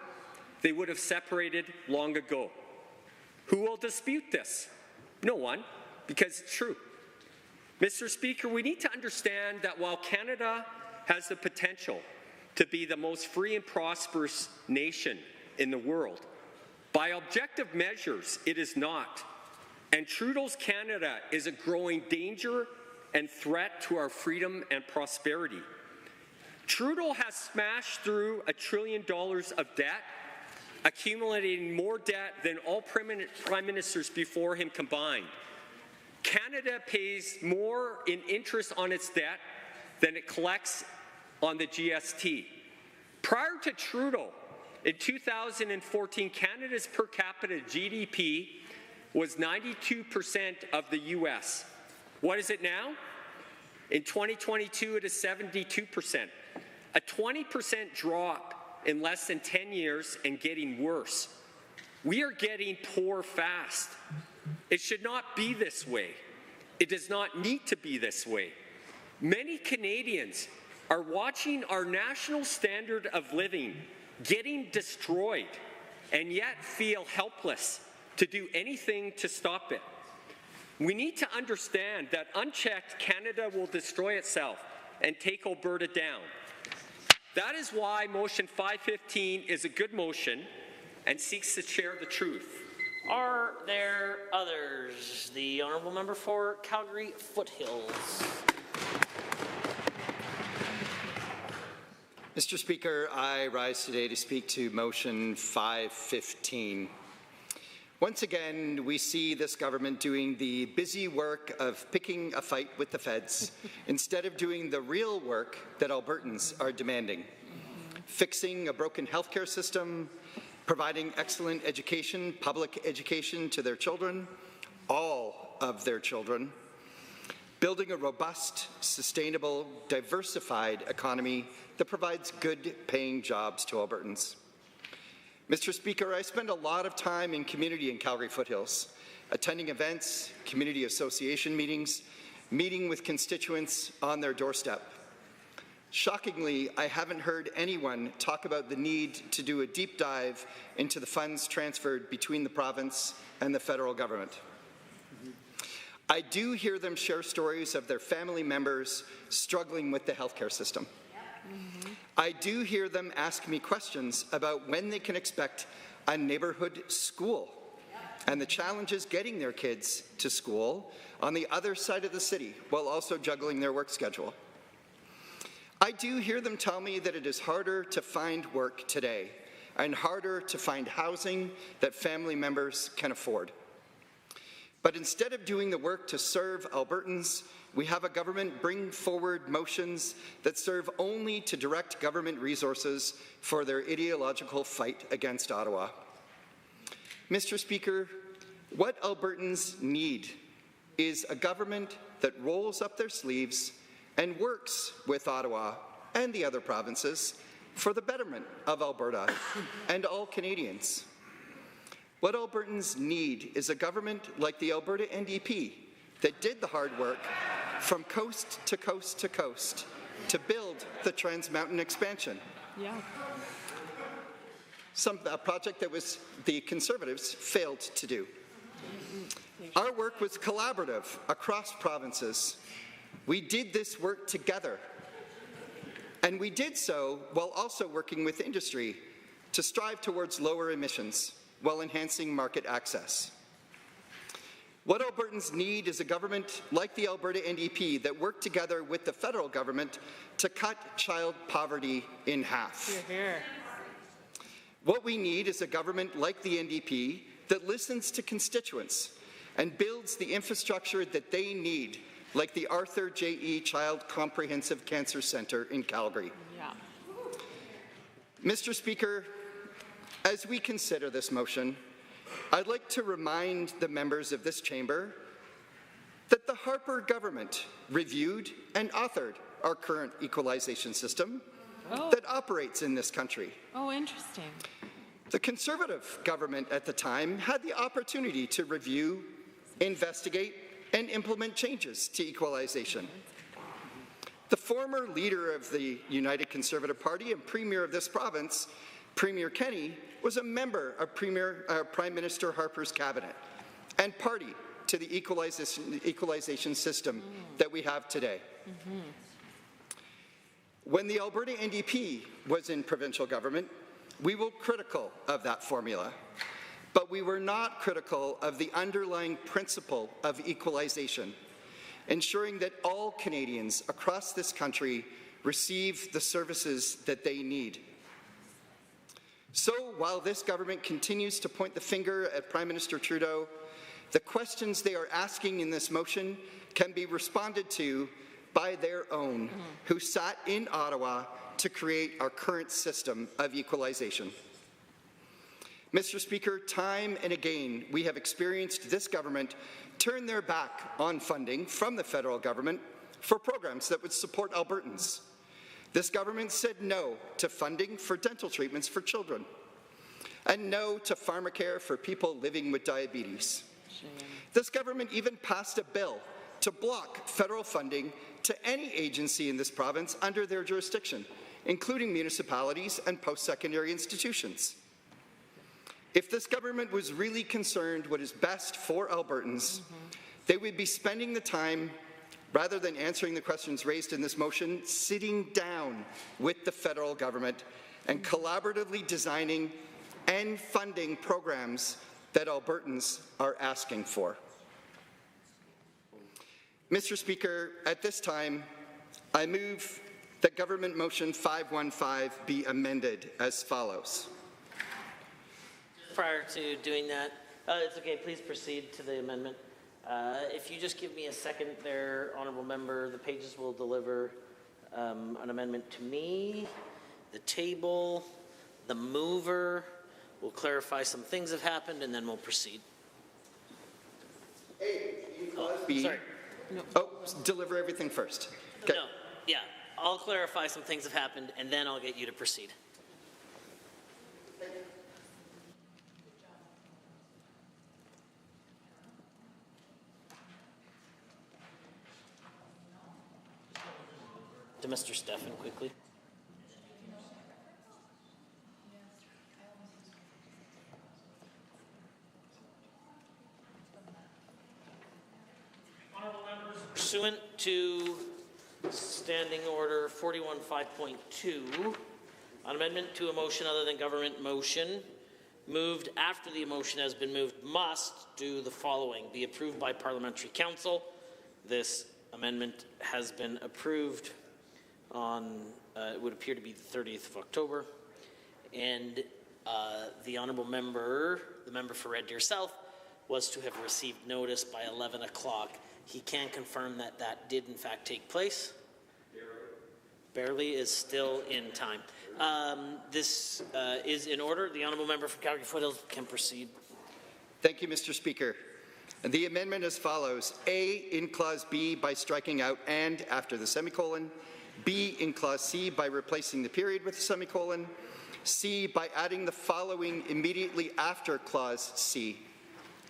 they would have separated long ago. Who will dispute this? No one, because it's true. Mr. Speaker, we need to understand that while Canada has the potential to be the most free and prosperous nation in the world, by objective measures, it is not. And Trudeau's Canada is a growing danger and threat to our freedom and prosperity. Trudeau has smashed through $1 trillion of debt, accumulating more debt than all prime ministers before him combined. Canada pays more in interest on its debt than it collects on the GST. Prior to Trudeau, in 2014, Canada's per capita GDP was 92% of the U.S. What is it now? In 2022, it is 72%. A 20% drop in less than 10 years and getting worse. We are getting poor fast. It should not be this way. It does not need to be this way. Many Canadians are watching our national standard of living getting destroyed and yet feel helpless to do anything to stop it. We need to understand that unchecked, Canada will destroy itself and take Alberta down. That is why motion 515 is a good motion and seeks to share the truth. Are there others? The honourable member for Calgary Foothills. Mr. Speaker, I rise today to speak to motion 515. Once again, we see this government doing the busy work of picking a fight with the feds instead of doing the real work that Albertans are demanding. Fixing a broken healthcare system, providing excellent education, public education to their children, all of their children, building a robust, sustainable, diversified economy that provides good-paying jobs to Albertans. Mr. Speaker, I spend a lot of time in community in Calgary Foothills, attending events, community association meetings, meeting with constituents on their doorstep. Shockingly, I haven't heard anyone talk about the need to do a deep dive into the funds transferred between the province and the federal government. I do hear them share stories of their family members struggling with the healthcare system. I do hear them ask me questions about when they can expect a neighbourhood school and the challenges getting their kids to school on the other side of the city while also juggling their work schedule. I do hear them tell me that it is harder to find work today and harder to find housing that family members can afford. But instead of doing the work to serve Albertans, we have a government bring forward motions that serve only to direct government resources for their ideological fight against Ottawa. Mr. Speaker, what Albertans need is a government that rolls up their sleeves and works with Ottawa and the other provinces for the betterment of Alberta and all Canadians. What Albertans need is a government like the Alberta NDP that did the hard work from coast to coast to coast to build the Trans Mountain expansion. a project that the Conservatives failed to do. Our work was collaborative across provinces. We did this work together, and we did so while also working with industry to strive towards lower emissions while enhancing market access. What Albertans need is a government like the Alberta NDP that work together with the federal government to cut child poverty in half. Hear, hear. What we need is a government like the NDP that listens to constituents and builds the infrastructure that they need, like the Arthur J.E. Child Comprehensive Cancer Centre in Calgary. Yeah. Mr. Speaker, as we consider this motion, I'd like to remind the members of this chamber that the Harper government reviewed and authored our current equalization system that operates in this country. Oh, interesting. The Conservative government at the time had the opportunity to review, investigate, and implement changes to equalization. The former leader of the United Conservative Party and Premier of this province, Premier Kenney, was a member of Prime Minister Harper's cabinet and party to the equalization system that we have today. When the Alberta NDP was in provincial government, we were critical of that formula, but we were not critical of the underlying principle of equalization, ensuring that all Canadians across this country receive the services that they need. So while this government continues to point the finger at Prime Minister Trudeau, the questions they are asking in this motion can be responded to by their own, who sat in Ottawa to create our current system of equalization. Mr. Speaker, time and again we have experienced this government turn their back on funding from the federal government for programs that would support Albertans. This government said no to funding for dental treatments for children, and no to pharmacare for people living with diabetes. This government even passed a bill to block federal funding to any agency in this province under their jurisdiction, including municipalities and post-secondary institutions. If this government was really concerned what is best for Albertans, they would be spending the time, rather than answering the questions raised in this motion, sitting down with the federal government and collaboratively designing and funding programs that Albertans are asking for. Mr. Speaker, at this time, I move that Government Motion 515 be amended as follows. Prior to doing that, it's okay, please proceed to the amendment. If you just give me a second there, Honourable Member, the pages will deliver an amendment to me, the table, the mover, will clarify some things have happened, and then we'll proceed. Sorry. Oh, deliver everything first. Okay. No, yeah, I'll clarify some things have happened, and then I'll get you to proceed. To Mr. Stefan quickly. Honourable members, pursuant to Standing Order 41.5.2, an amendment to a motion other than government motion moved after the motion has been moved must do the following: be approved by Parliamentary Council. This amendment has been approved on, it would appear to be the 30th of October. And the Honourable Member, the member for Red Deer South, was to have received notice by 11 o'clock. He can confirm that that did in fact take place. Barely is still in time. This is in order. The Honourable Member for Calgary Foothills can proceed. Thank you, Mr. Speaker. The amendment as follows: A, in Clause B by striking out "and" after the semicolon; B, in Clause C by replacing the period with a semicolon; C, by adding the following immediately after Clause C;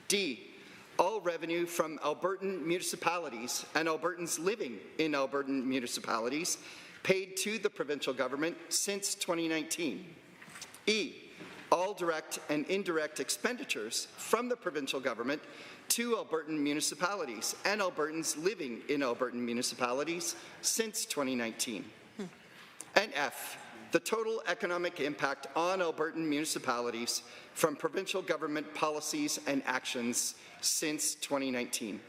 D, all revenue from Albertan municipalities and Albertans living in Albertan municipalities paid to the provincial government since 2019. E, all direct and indirect expenditures from the provincial government to Albertan municipalities and Albertans living in Albertan municipalities since 2019. And F, the total economic impact on Albertan municipalities from provincial government policies and actions since 2019.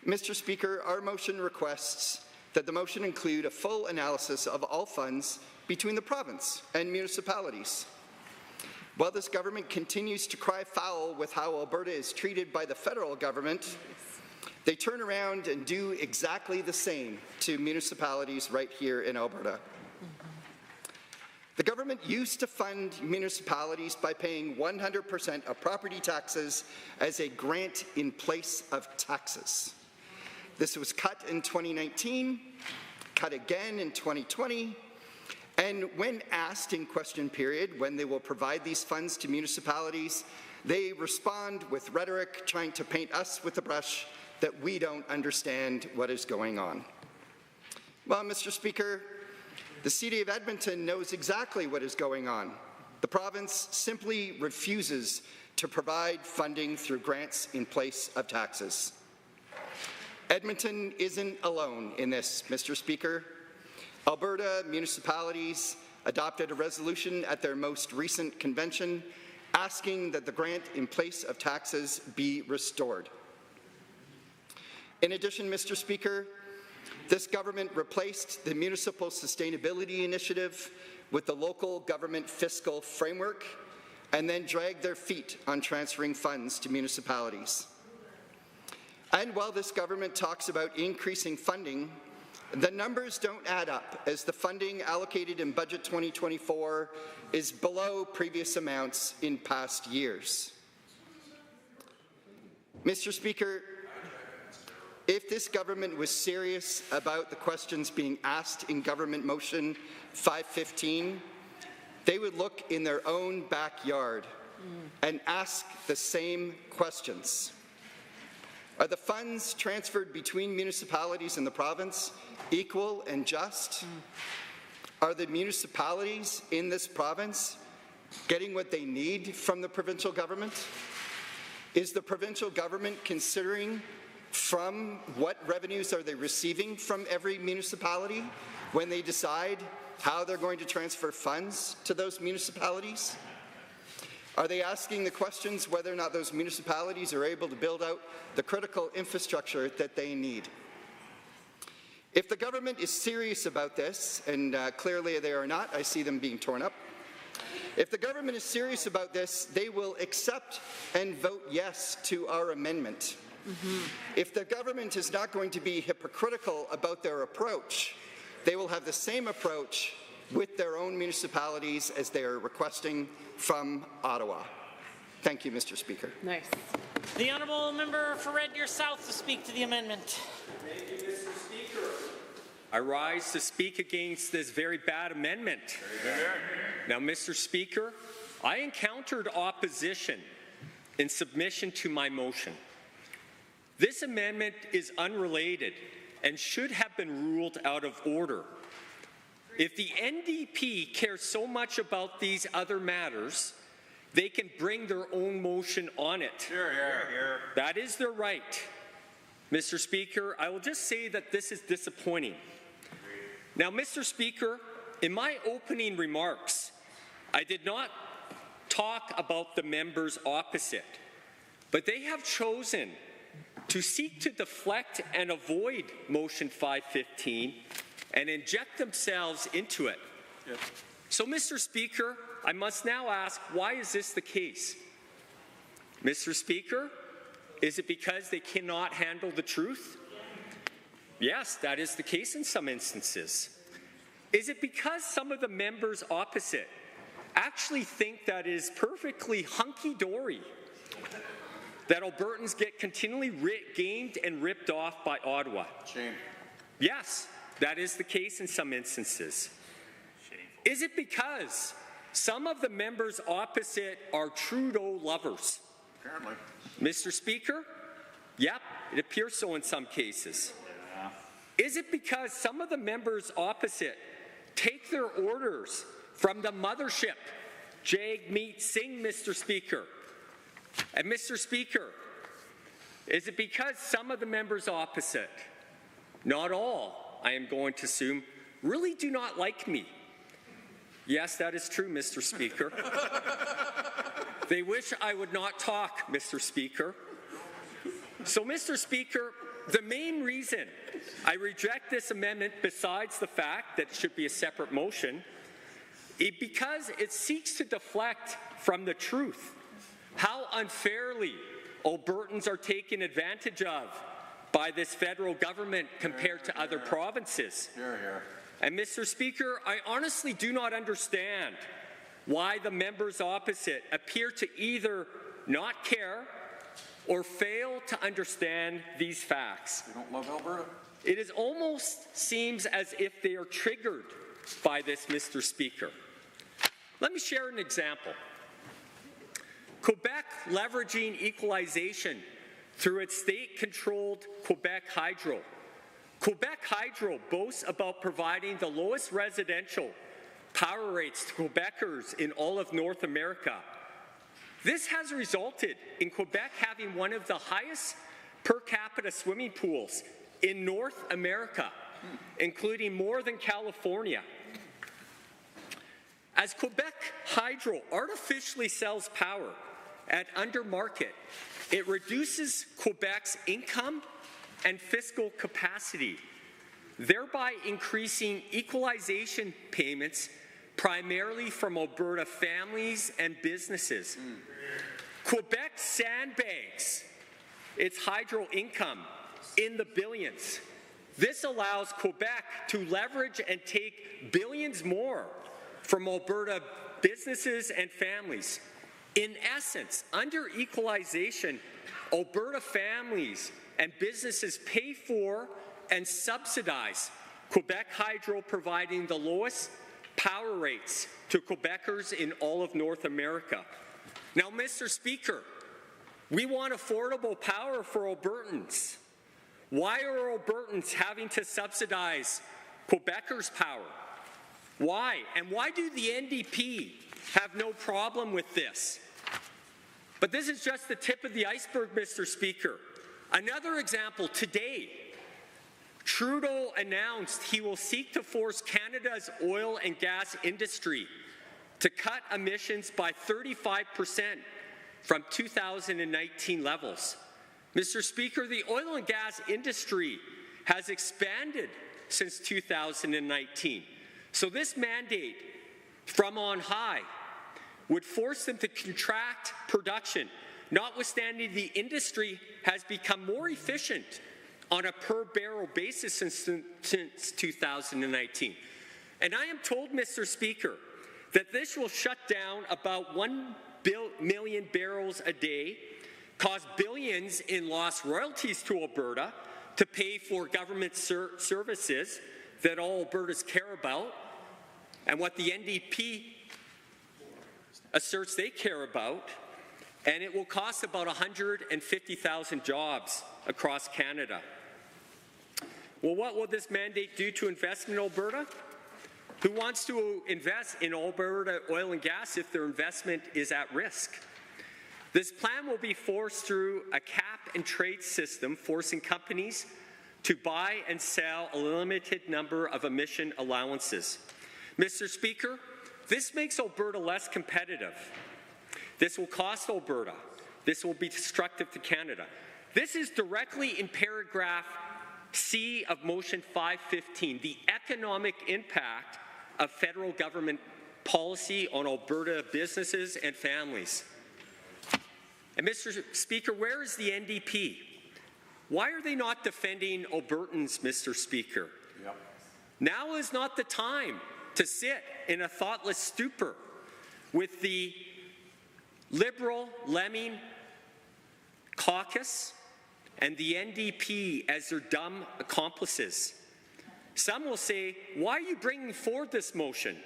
Mr. Speaker, our motion requests that the motion include a full analysis of all funds between the province and municipalities. While this government continues to cry foul with how Alberta is treated by the federal government, they turn around and do exactly the same to municipalities right here in Alberta. The government used to fund municipalities by paying 100% of property taxes as a grant in place of taxes. This was cut in 2019, cut again in 2020, and when asked in question period when they will provide these funds to municipalities, they respond with rhetoric trying to paint us with a brush that we don't understand what is going on. Well, Mr. Speaker, the City of Edmonton knows exactly what is going on. The province simply refuses to provide funding through grants in place of taxes. Edmonton isn't alone in this, Mr. Speaker. Alberta municipalities adopted a resolution at their most recent convention asking that the grant in place of taxes be restored. In addition, Mr. Speaker, this government replaced the Municipal Sustainability Initiative with the Local Government Fiscal Framework and then dragged their feet on transferring funds to municipalities. And while this government talks about increasing funding, the numbers don't add up, as the funding allocated in Budget 2024 is below previous amounts in past years. Mr. Speaker, if this government was serious about the questions being asked in Government Motion 515, they would look in their own backyard and ask the same questions. Are the funds transferred between municipalities in the province equal and just? Are the municipalities in this province getting what they need from the provincial government? Is the provincial government considering from what revenues are they receiving from every municipality when they decide how they're going to transfer funds to those municipalities? Are they asking the questions whether or not those municipalities are able to build out the critical infrastructure that they need? If the government is serious about this, and clearly they are not, I see them being torn up. If the government is serious about this, they will accept and vote yes to our amendment. If the government is not going to be hypocritical about their approach, they will have the same approach with their own municipalities as they are requesting from Ottawa. Thank you, Mr. Speaker. Nice. The Honourable Member for Red Deer South to speak to the amendment. Thank you, Mr. Speaker. I rise to speak against this very bad amendment. Now, Mr. Speaker, I encountered opposition in submission to my motion. This amendment is unrelated and should have been ruled out of order. If the NDP cares so much about these other matters, they can bring their own motion on it. Here. That is their right. Mr. Speaker, I will just say that this is disappointing. Now, Mr. Speaker, in my opening remarks, I did not talk about the members opposite, but they have chosen to seek to deflect and avoid Motion 515 and inject themselves into it. Yep. So, Mr. Speaker, I must now ask, why is this the case? Mr. Speaker, is it because they cannot handle the truth? Yes, that is the case in some instances. Is it because some of the members opposite actually think that is perfectly hunky-dory that Albertans get continually gamed and ripped off by Ottawa? Shame. Yes, that is the case in some instances. Shameful. Is it because some of the members opposite are Trudeau lovers? Apparently. Mr. Speaker, yep, it appears so in some cases. Yeah. Is it because some of the members opposite take their orders from the mothership, Jagmeet Singh, Mr. Speaker. And Mr. Speaker, is it because some of the members opposite, not all, I am going to assume, really do not like me? Yes, that is true, Mr. Speaker. They wish I would not talk, Mr. Speaker. So, Mr. Speaker, the main reason I reject this amendment, besides the fact that it should be a separate motion, is because it seeks to deflect from the truth how unfairly Albertans are taken advantage of by this federal government compared to other provinces. And Mr. Speaker, I honestly do not understand why the members opposite appear to either not care or fail to understand these facts. You don't love Alberta? It is almost seems as if they are triggered by this, Mr. Speaker. Let me share an example. Quebec leveraging equalization through its state-controlled Quebec Hydro. Quebec Hydro boasts about providing the lowest residential power rates to Quebecers in all of North America. This has resulted in Quebec having one of the highest per capita swimming pools in North America, including more than California. As Quebec Hydro artificially sells power at under market, it reduces Quebec's income and fiscal capacity, thereby increasing equalization payments primarily from Alberta families and businesses. Quebec sandbags its hydro income in the billions. This allows Quebec to leverage and take billions more from Alberta businesses and families. In essence, under equalization, Alberta families and businesses pay for and subsidize Quebec Hydro, providing the lowest power rates to Quebecers in all of North America. Now, Mr. Speaker, we want affordable power for Albertans. Why are Albertans having to subsidize Quebecers' power? Why? And why do the NDP have no problem with this? But this is just the tip of the iceberg, Mr. Speaker. Another example, today, Trudeau announced he will seek to force Canada's oil and gas industry to cut emissions by 35% from 2019 levels. Mr. Speaker, the oil and gas industry has expanded since 2019. So this mandate from on high would force them to contract production, notwithstanding the industry has become more efficient on a per barrel basis since 2019. And I am told, Mr. Speaker, that this will shut down about 1 million barrels a day, cause billions in lost royalties to Alberta to pay for government services that all Albertans care about, and what the NDP asserts they care about, and it will cost about 150,000 jobs across Canada. Well, what will this mandate do to investment in Alberta? Who wants to invest in Alberta oil and gas if their investment is at risk? This plan will be forced through a cap-and-trade system, forcing companies to buy and sell a limited number of emission allowances. Mr. Speaker, this makes Alberta less competitive. This will cost Alberta. This will be destructive to Canada. This is directly in paragraph C of Motion 515, the economic impact of federal government policy on Alberta businesses and families. And Mr. Speaker, where is the NDP? Why are they not defending Albertans, Mr. Speaker? Yep. Now is not the time to sit in a thoughtless stupor with the Liberal Lemming Caucus and the NDP as their dumb accomplices. Some will say, why are you bringing forward this motion?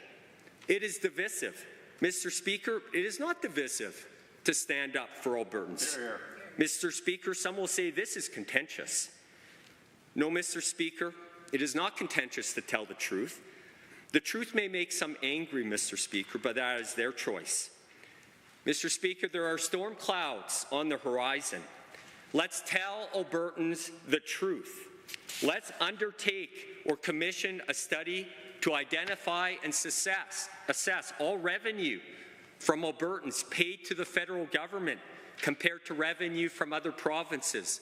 It is divisive. Mr. Speaker, it is not divisive to stand up for Albertans. Here, here. Mr. Speaker, some will say this is contentious. No, Mr. Speaker, it is not contentious to tell the truth. The truth may make some angry, Mr. Speaker, but that is their choice. Mr. Speaker, there are storm clouds on the horizon. Let's tell Albertans the truth. Let's undertake or commission a study to identify and assess all revenue from Albertans paid to the federal government compared to revenue from other provinces,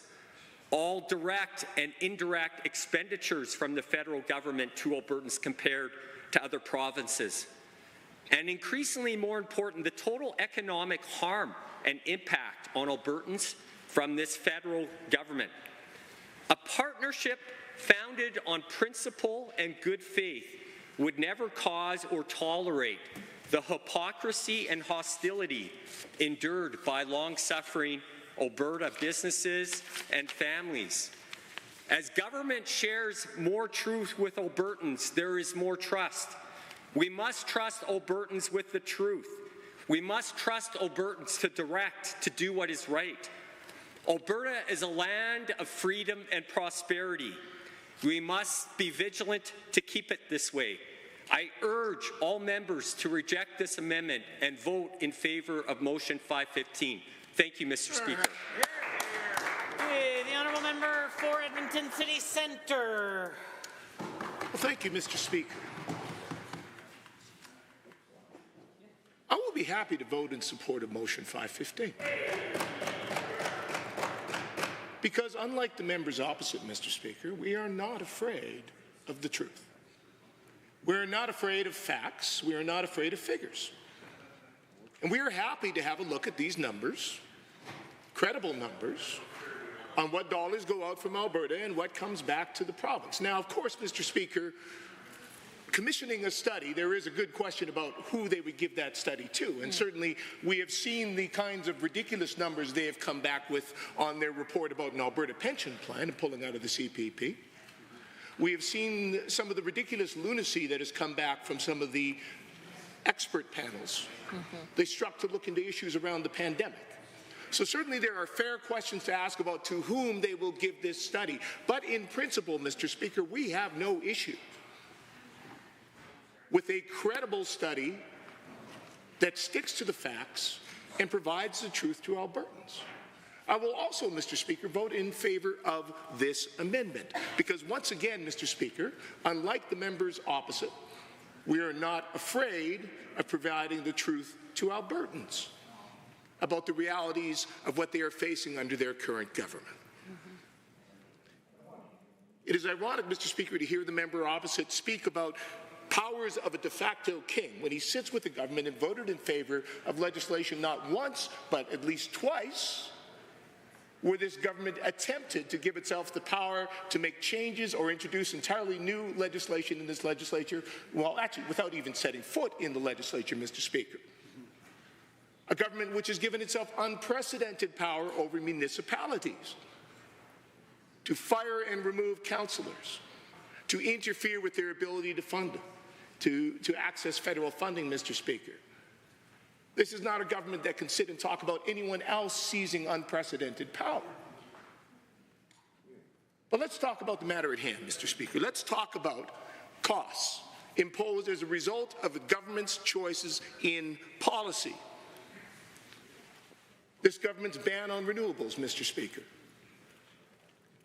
all direct and indirect expenditures from the federal government to Albertans compared to other provinces, and increasingly more important, the total economic harm and impact on Albertans from this federal government. A partnership founded on principle and good faith would never cause or tolerate the hypocrisy and hostility endured by long-suffering Alberta businesses and families. As government shares more truth with Albertans, there is more trust. We must trust Albertans with the truth. We must trust Albertans to do what is right. Alberta is a land of freedom and prosperity. We must be vigilant to keep it this way. I urge all members to reject this amendment and vote in favour of motion 515. Thank you, Mr. Speaker. Okay, the honourable member for Edmonton City Centre. Well, thank you, Mr. Speaker. I will be happy to vote in support of motion 515. Because unlike the members opposite, Mr. Speaker, we are not afraid of the truth. We are not afraid of facts. We are not afraid of figures. And we are happy to have a look at these numbers, credible numbers, on what dollars go out from Alberta and what comes back to the province. Now, of course, Mr. Speaker, commissioning a study, there is a good question about who they would give that study to. And certainly we have seen the kinds of ridiculous numbers they have come back with on their report about an Alberta pension plan and pulling out of the CPP. We have seen some of the ridiculous lunacy that has come back from some of the expert panels. They struck to look into issues around the pandemic. So certainly there are fair questions to ask about to whom they will give this study. But in principle, Mr. Speaker, we have no issue with a credible study that sticks to the facts and provides the truth to Albertans. I will also, Mr. Speaker, vote in favour of this amendment because once again, Mr. Speaker, unlike the members opposite, we are not afraid of providing the truth to Albertans about the realities of what they are facing under their current government. It is ironic, Mr. Speaker, to hear the member opposite speak about powers of a de facto king when he sits with the government and voted in favour of legislation not once, but at least twice, where this government attempted to give itself the power to make changes or introduce entirely new legislation in this legislature, well, actually, without even setting foot in the legislature, Mr. Speaker. A government which has given itself unprecedented power over municipalities to fire and remove councillors, to interfere with their ability to fund them, to access federal funding, Mr. Speaker. This is not a government that can sit and talk about anyone else seizing unprecedented power. But let's talk about the matter at hand, Mr. Speaker. Let's talk about costs imposed as a result of the government's choices in policy. This government's ban on renewables, Mr. Speaker,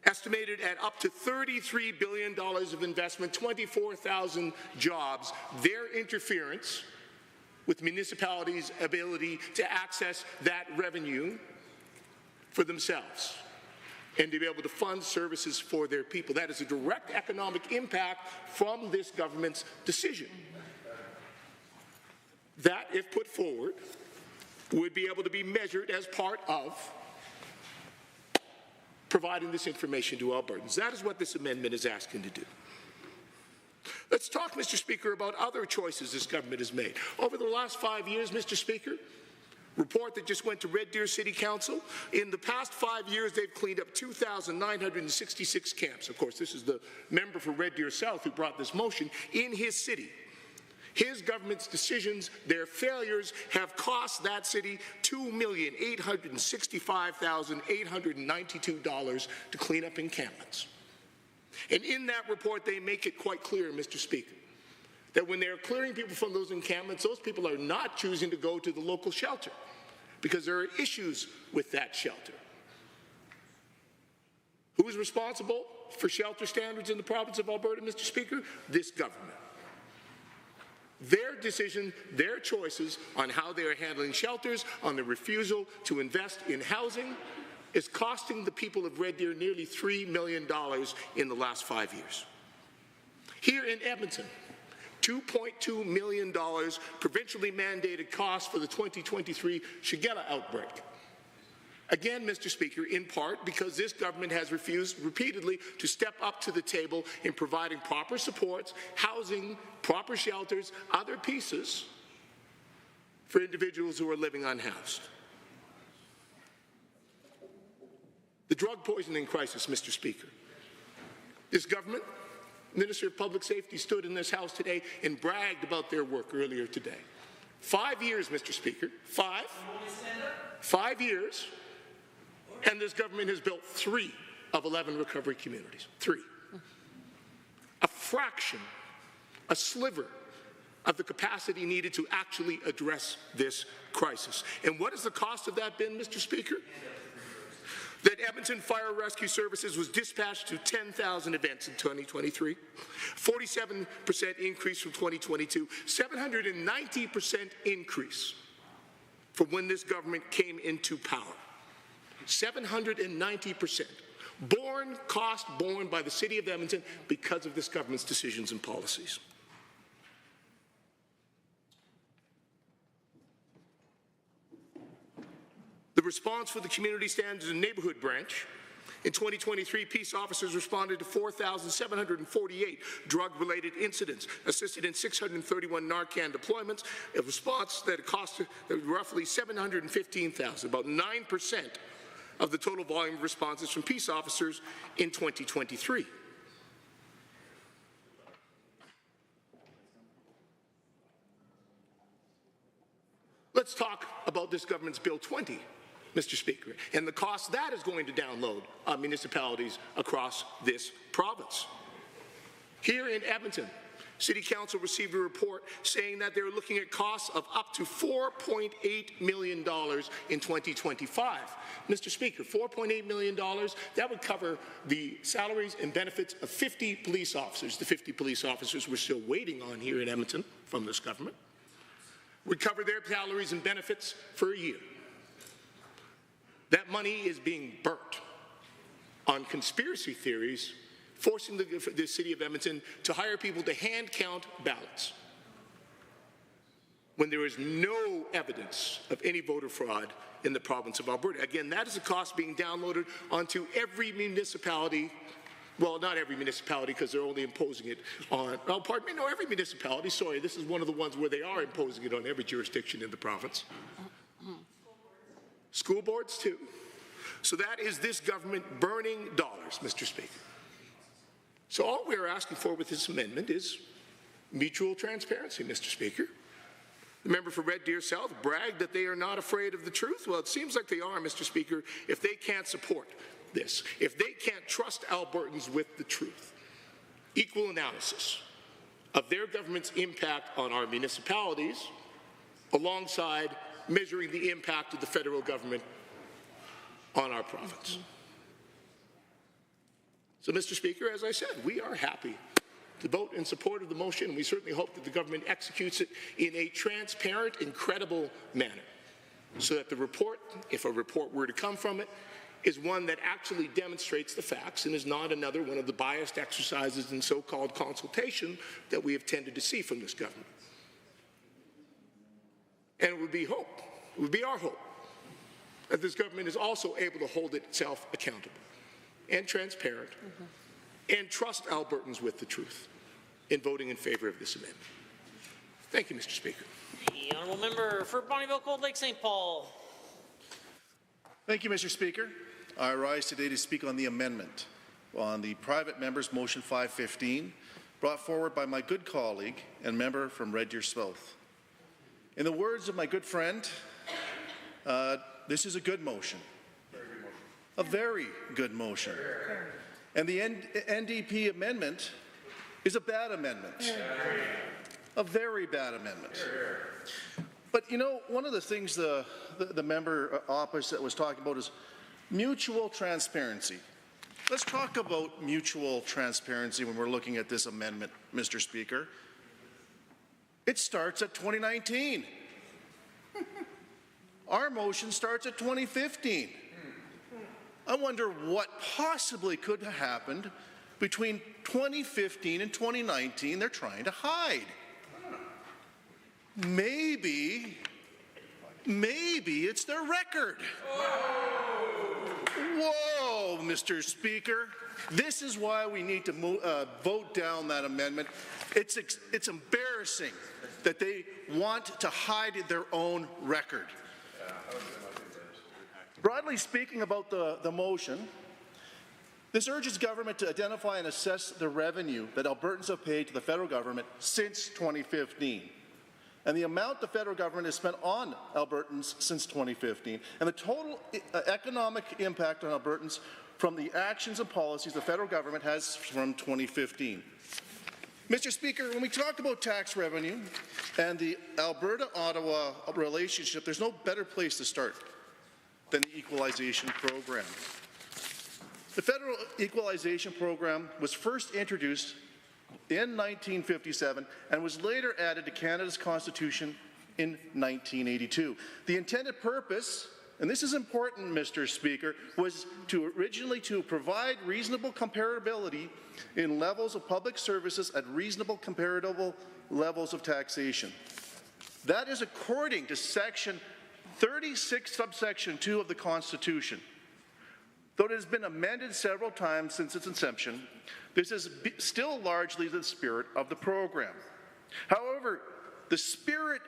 estimated at up to $33 billion of investment, 24,000 jobs, their interference with municipalities' ability to access that revenue for themselves and to be able to fund services for their people. That is a direct economic impact from this government's decision. That, if put forward, would be able to be measured as part of providing this information to Albertans. That is what this amendment is asking to do. Let's talk, Mr. Speaker, about other choices this government has made. Over the last 5 years, Mr. Speaker, report that just went to Red Deer City Council, in the past 5 years they've cleaned up 2,966 camps. Of course, this is the member for Red Deer South who brought this motion in his city. His government's decisions, their failures, have cost that city $2,865,892 to clean up encampments. And in that report, they make it quite clear, Mr. Speaker, that when they're clearing people from those encampments, those people are not choosing to go to the local shelter because there are issues with that shelter. Who is responsible for shelter standards in the province of Alberta, Mr. Speaker? This government. Their decision, their choices on how they are handling shelters, on the refusal to invest in housing, is costing the people of Red Deer nearly $3 million in the last 5 years. Here in Edmonton, $2.2 million provincially mandated costs for the 2023 Shigella outbreak. Again, Mr. Speaker, in part because this government has refused repeatedly to step up to the table in providing proper supports, housing, proper shelters, other pieces for individuals who are living unhoused. The drug poisoning crisis, Mr. Speaker. This government, Minister of Public Safety, stood in this House today and bragged about their work earlier today. 5 years, Mr. Speaker, 5 years, and this government has built 3 of 11 recovery communities. 3. A fraction, a sliver of the capacity needed to actually address this crisis. And what has the cost of that been, Mr. Speaker? That Edmonton Fire Rescue Services was dispatched to 10,000 events in 2023, 47% increase from 2022, 790% increase from when this government came into power. 790%. Cost borne by the City of Edmonton because of this government's decisions and policies. The response for the Community Standards and Neighbourhood Branch. In 2023, peace officers responded to 4,748 drug-related incidents, assisted in 631 Narcan deployments, a response that cost roughly $715,000, about 9% of the total volume of responses from peace officers in 2023. Let's talk about this government's Bill 20, Mr. Speaker, and the cost that is going to download on municipalities across this province. Here in Edmonton, City Council received a report saying that they're looking at costs of up to $4.8 million in 2025. Mr. Speaker, $4.8 million, that would cover the salaries and benefits of 50 police officers. The 50 police officers we're still waiting on here in Edmonton from this government. Would cover their salaries and benefits for a year. That money is being burnt on conspiracy theories, forcing the City of Edmonton to hire people to hand count ballots when there is no evidence of any voter fraud in the province of Alberta. Again, that is a cost being downloaded onto every municipality. Well, not every municipality, because they're only imposing it on, oh, pardon me, no, every municipality. Sorry, this is one of the ones where they are imposing it on every jurisdiction in the province. School boards, too. So that is this government burning dollars, Mr. Speaker. So all we're asking for with this amendment is mutual transparency, Mr. Speaker. The member for Red Deer South bragged that they are not afraid of the truth. Well, it seems like they are, Mr. Speaker, if they can't support this, if they can't trust Albertans with the truth. Equal analysis of their government's impact on our municipalities alongside measuring the impact of the federal government on our province. So, Mr. Speaker, as I said, we are happy to vote in support of the motion. We certainly hope that the government executes it in a transparent and credible manner so that the report, if a report were to come from it, is one that actually demonstrates the facts and is not another one of the biased exercises in so-called consultation that we have tended to see from this government. And it would be our hope that this government is also able to hold itself accountable and transparent and trust Albertans with the truth in voting in favor of this amendment. Thank you, Mr. Speaker. The honourable member for Bonnyville, Cold Lake, St. Paul. Thank you, Mr. Speaker. I rise today to speak on the amendment on the private member's motion 515 brought forward by my good colleague and member from Red Deer South. In the words of my good friend, this is a good motion. A very good motion. And the NDP amendment is a bad amendment. A very bad amendment. But you know, one of the things the member opposite was talking about is mutual transparency. Let's talk about mutual transparency when we're looking at this amendment, Mr. Speaker. It starts at 2019. Our motion starts at 2015. I wonder what possibly could have happened between 2015 and 2019 they're trying to hide. Maybe it's their record. Whoa, Mr. Speaker. This is why we need to vote down that amendment. It's embarrassing that they want to hide their own record. Broadly speaking about the motion, this urges government to identify and assess the revenue that Albertans have paid to the federal government since 2015, and the amount the federal government has spent on Albertans since 2015, and the total economic impact on Albertans from the actions and policies the federal government has from 2015. Mr. Speaker, when we talk about tax revenue and the Alberta-Ottawa relationship, there's no better place to start than the equalization program. The federal equalization program was first introduced in 1957 and was later added to Canada's Constitution in 1982. The intended purpose, and this is important, Mr. Speaker, was originally to provide reasonable comparability in levels of public services at reasonable comparable levels of taxation. That is according to Section 36, subsection 2 of the Constitution. Though it has been amended several times since its inception, this is still largely the spirit of the program. However, the spirit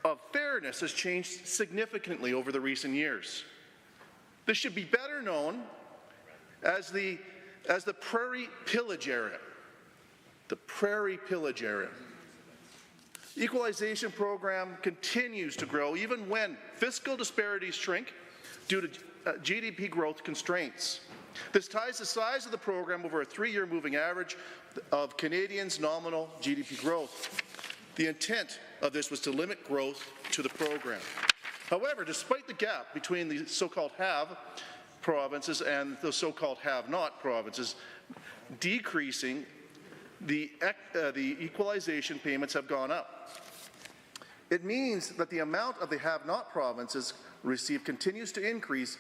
of fairness has changed significantly over the recent years. This should be better known as the Prairie Pillage era. The Prairie Pillage era. The equalization program continues to grow even when fiscal disparities shrink due to GDP growth constraints. This ties the size of the program over a 3-year moving average of Canadians' nominal GDP growth. The intent of this was to limit growth to the program. However, despite the gap between the so-called have provinces and the so-called have-not provinces decreasing, the equalization payments have gone up. It means that the amount of the have-not provinces receive continues to increase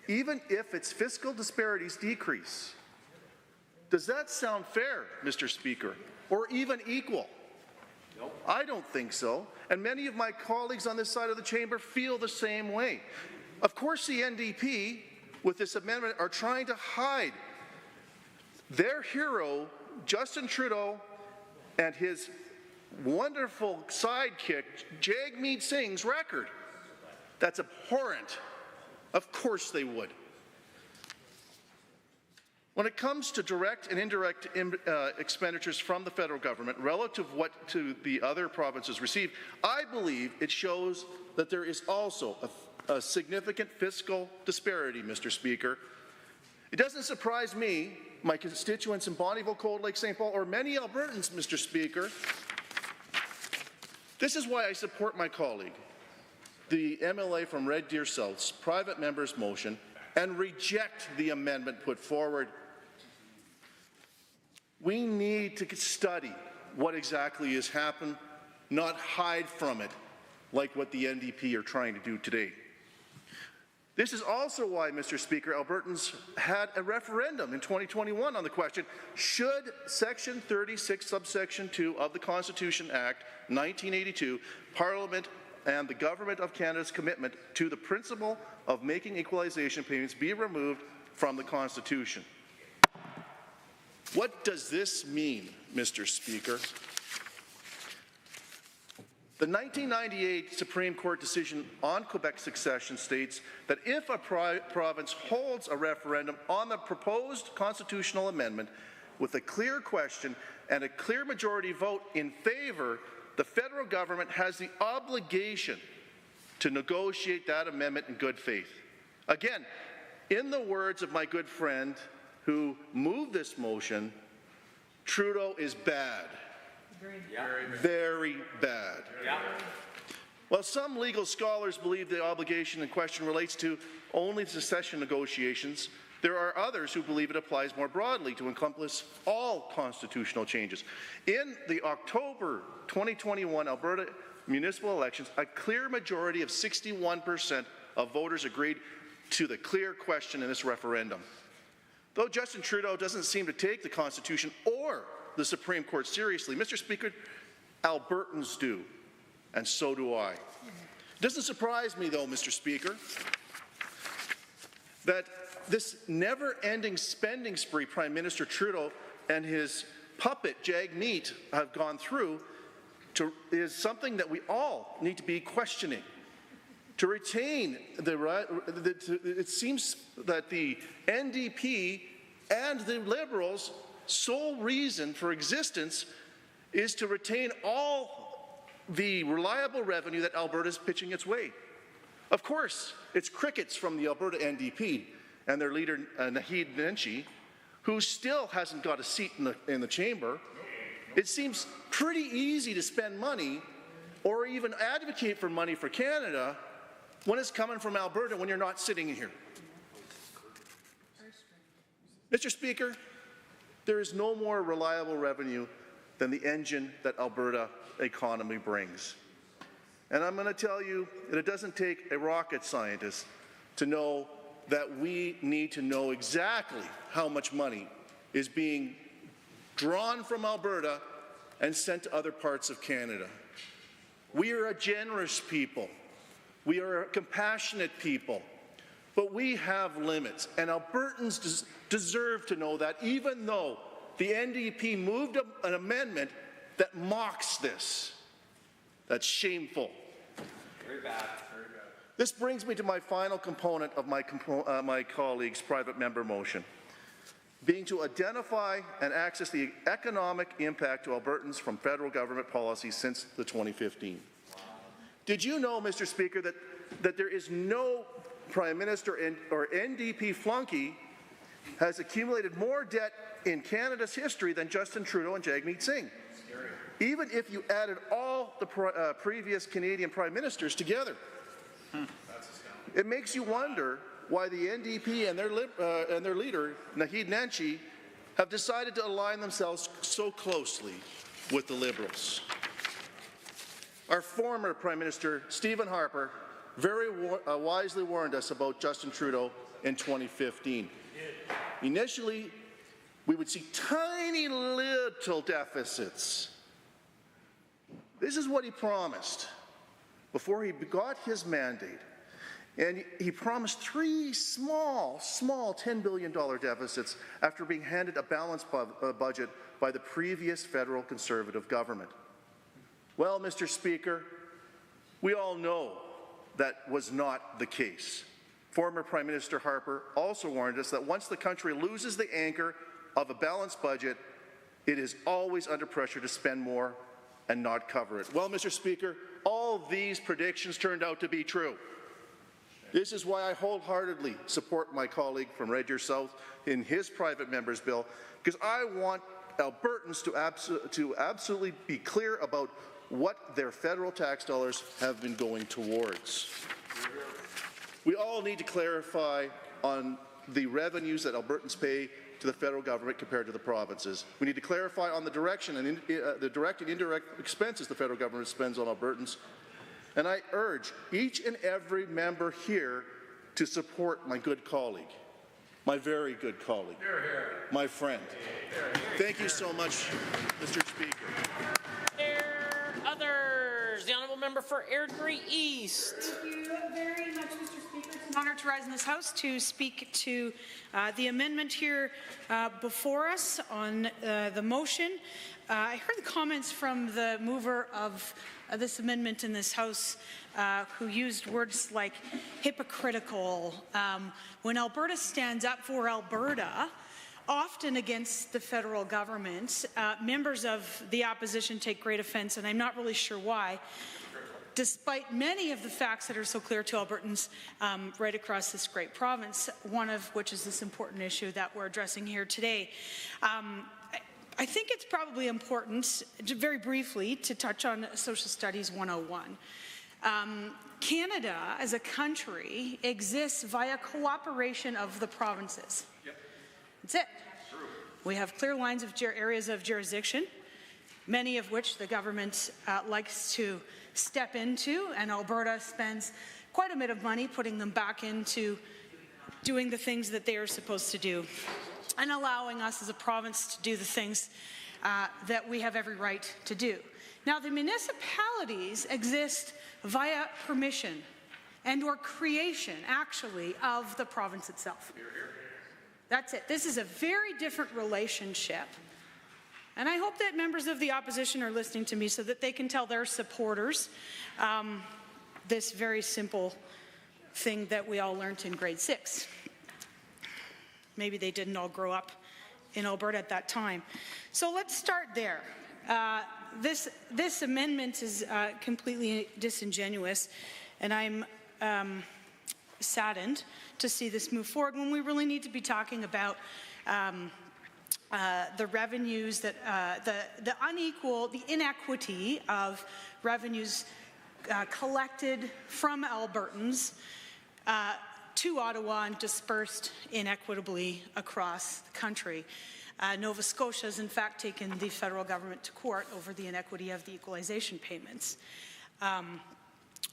even if its fiscal disparities decrease. Does that sound fair, Mr. Speaker, or even equal? No. I don't think so, and many of my colleagues on this side of the chamber feel the same way. Of course, the NDP, with this amendment, are trying to hide their hero, Justin Trudeau, and his wonderful sidekick, Jagmeet Singh's record. That's abhorrent. Of course they would. When it comes to direct and indirect expenditures from the federal government relative to the other provinces receive, I believe it shows that there is also a significant fiscal disparity, Mr. Speaker. It doesn't surprise me, my constituents in Bonnyville, Cold Lake, St. Paul, or many Albertans, Mr. Speaker. This is why I support my colleague, the MLA from Red Deer South's private member's motion, and reject the amendment put forward. We need to study what exactly has happened, not hide from it like what the NDP are trying to do today. This is also why, Mr. Speaker, Albertans had a referendum in 2021 on the question, should Section 36, subsection 2 of the Constitution Act 1982, Parliament and the Government of Canada's commitment to the principle of making equalization payments be removed from the Constitution. What does this mean, Mr. Speaker? The 1998 Supreme Court decision on Quebec succession states that if a province holds a referendum on the proposed constitutional amendment with a clear question and a clear majority vote in favour, the federal government has the obligation to negotiate that amendment in good faith. Again, in the words of my good friend who moved this motion, Trudeau is bad. Very bad. While some legal scholars believe the obligation in question relates to only secession negotiations, there are others who believe it applies more broadly to encompass all constitutional changes. In the October 2021 Alberta municipal elections, a clear majority of 61% of voters agreed to the clear question in this referendum. Though Justin Trudeau doesn't seem to take the Constitution or the Supreme Court seriously, Mr. Speaker, Albertans do, and so do I. It doesn't surprise me, though, Mr. Speaker, that this never-ending spending spree Prime Minister Trudeau and his puppet Jagmeet have gone through is something that we all need to be questioning. To retain it seems that the NDP and the Liberals' sole reason for existence is to retain all the reliable revenue that Alberta is pitching its way. Of course, it's crickets from the Alberta NDP and their leader, Naheed Nenshi, who still hasn't got a seat in the chamber. It seems pretty easy to spend money or even advocate for money for Canada when it's coming from Alberta when you're not sitting here. Mr. Speaker, there is no more reliable revenue than the engine that Alberta economy brings. And I'm going to tell you that it doesn't take a rocket scientist to know that we need to know exactly how much money is being drawn from Alberta and sent to other parts of Canada. We are a generous people. We are a compassionate people. But we have limits, and Albertans deserve to know that, even though the NDP moved an amendment that mocks this. That's shameful. Very bad. This brings me to my final component of my colleague's private member motion, being to identify and access the economic impact to Albertans from federal government policies since the 2015. Did you know, Mr. Speaker, that there is no Prime Minister or NDP flunky has accumulated more debt in Canada's history than Justin Trudeau and Jagmeet Singh? Even if you added all the previous Canadian Prime Ministers together. It makes you wonder why the NDP and their leader, Naheed Nenshi, have decided to align themselves so closely with the Liberals. Our former Prime Minister, Stephen Harper, very wisely warned us about Justin Trudeau in 2015. Initially, we would see tiny little deficits. This is what he promised before he got his mandate. And he promised three small $10 billion deficits after being handed a balanced budget by the previous federal Conservative government. Well, Mr. Speaker, we all know that was not the case. Former Prime Minister Harper also warned us that once the country loses the anchor of a balanced budget, it is always under pressure to spend more and not cover it. Well, Mr. Speaker, all these predictions turned out to be true. This is why I wholeheartedly support my colleague from Red Deer South in his private member's bill, because I want Albertans to absolutely be clear about what their federal tax dollars have been going towards. We all need to clarify on the revenues that Albertans pay to the federal government compared to the provinces. We need to clarify on the direction and the direct and indirect expenses the federal government spends on Albertans. And I urge each and every member here to support my good colleague, my very good colleague, my friend. Thank you so much, Mr. Speaker. Others, the honourable member for Airdrie East. Thank you very much, Mr. Speaker. It's an honour to rise in this House to speak to the amendment here before us on the motion. I heard the comments from the mover of this amendment in this House who used words like hypocritical. When Alberta stands up for Alberta, often against the federal government, members of the opposition take great offence, and I'm not really sure why, despite many of the facts that are so clear to Albertans right across this great province, one of which is this important issue that we're addressing here today. I think it's probably important, very briefly, to touch on Social Studies 101. Canada, as a country, exists via cooperation of the provinces. Yep. That's it. True. We have clear lines of areas of jurisdiction, many of which the government likes to step into, and Alberta spends quite a bit of money putting them back into doing the things that they are supposed to do, and allowing us as a province to do the things that we have every right to do. Now, the municipalities exist via permission and or creation, actually, of the province itself. That's it. This is a very different relationship. And I hope that members of the opposition are listening to me so that they can tell their supporters this very simple thing that we all learned in grade 6. Maybe they didn't all grow up in Alberta at that time. So let's start there. This amendment is completely disingenuous, and I'm saddened to see this move forward when we really need to be talking about the revenues that the inequity of revenues collected from Albertans to Ottawa and dispersed inequitably across the country. Nova Scotia has in fact taken the federal government to court over the inequity of the equalization payments.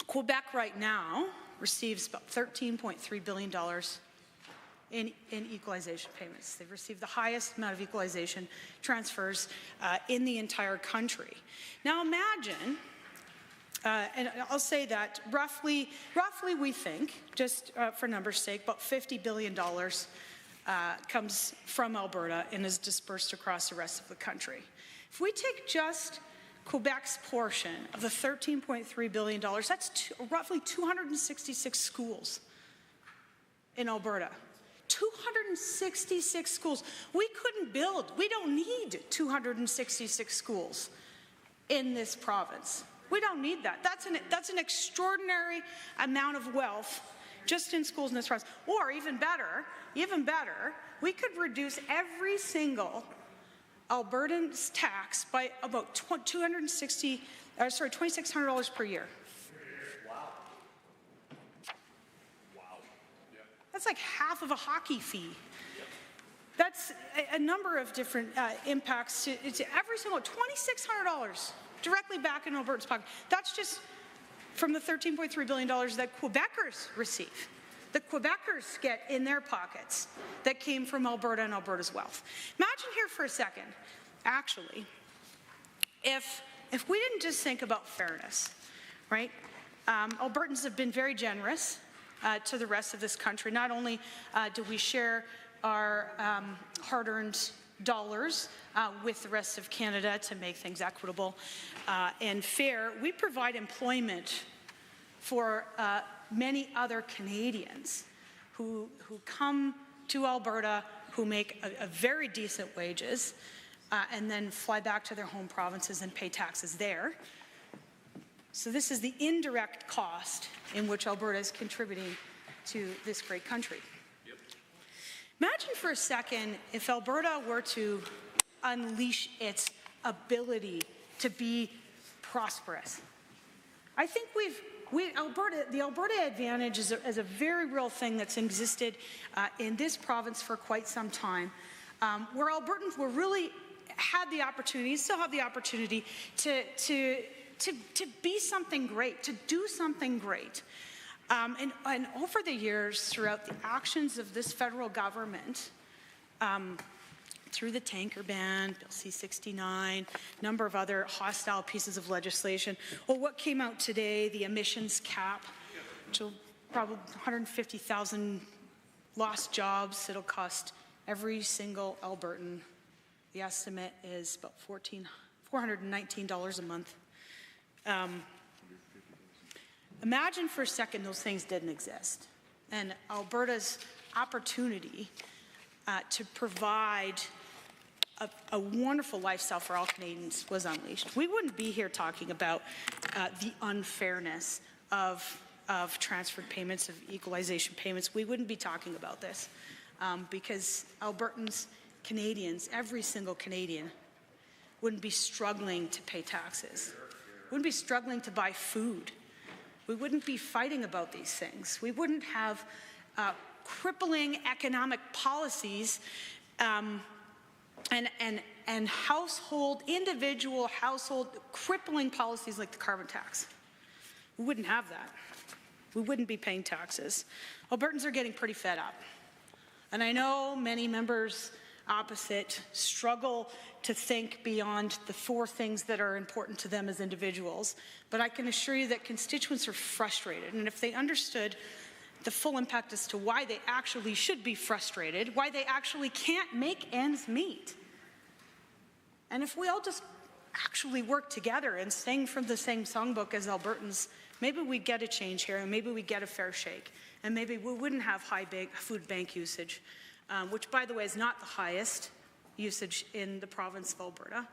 Quebec right now receives about $13.3 billion in equalization payments. They've received the highest amount of equalization transfers in the entire country. Now imagine, and I'll say that roughly we think, just for numbers' sake, about $50 billion comes from Alberta and is dispersed across the rest of the country. If we take just Quebec's portion of the $13.3 billion, that's roughly 266 schools in Alberta. 266 schools. We couldn't build, we don't need 266 schools in this province. We don't need that. That's an extraordinary amount of wealth just in schools in this province. Or even better, we could reduce every single Albertan's tax by about $2,600 per year. Wow. That's like half of a hockey fee. That's a number of different impacts to every single $2,600 directly back in Alberta's pocket. That's just from the $13.3 billion that Quebecers receive. The Quebecers get in their pockets that came from Alberta and Alberta's wealth. Imagine here for a second, actually, if we didn't just think about fairness, right? Albertans have been very generous to the rest of this country. Not only do we share our hard-earned dollars with the rest of Canada to make things equitable and fair, we provide employment for many other Canadians who come to Alberta, who make a very decent wages, and then fly back to their home provinces and pay taxes there. So this is the indirect cost in which Alberta is contributing to this great country. Yep. Imagine for a second if Alberta were to unleash its ability to be prosperous. I think the Alberta advantage is a very real thing that's existed in this province for quite some time, where Albertans were really had the opportunity, still have the opportunity to be something great, to do something great. And over the years, throughout the actions of this federal government, through the tanker ban, Bill C-69, a number of other hostile pieces of legislation, or what came out today, the emissions cap, which will probably 150,000 lost jobs. It'll cost every single Albertan. The estimate is about $419 a month. Imagine for a second those things didn't exist, and Alberta's opportunity to provide a wonderful lifestyle for all Canadians was unleashed. We wouldn't be here talking about the unfairness of transferred payments, of equalization payments. We wouldn't be talking about this because Albertans, Canadians, every single Canadian wouldn't be struggling to pay taxes. We wouldn't be struggling to buy food. We wouldn't be fighting about these things. We wouldn't have crippling economic policies and individual household crippling policies like the carbon tax. We wouldn't have that. We wouldn't be paying taxes. Albertans are getting pretty fed up. And I know many members opposite struggle to think beyond the 4 things that are important to them as individuals, but I can assure you that constituents are frustrated, and if they understood the full impact as to why they actually should be frustrated, why they actually can't make ends meet, and if we all just actually work together and sing from the same songbook as Albertans, maybe we'd get a change here, and maybe we'd get a fair shake, and maybe we wouldn't have high food bank usage, which, by the way, is not the highest usage in the province of Alberta.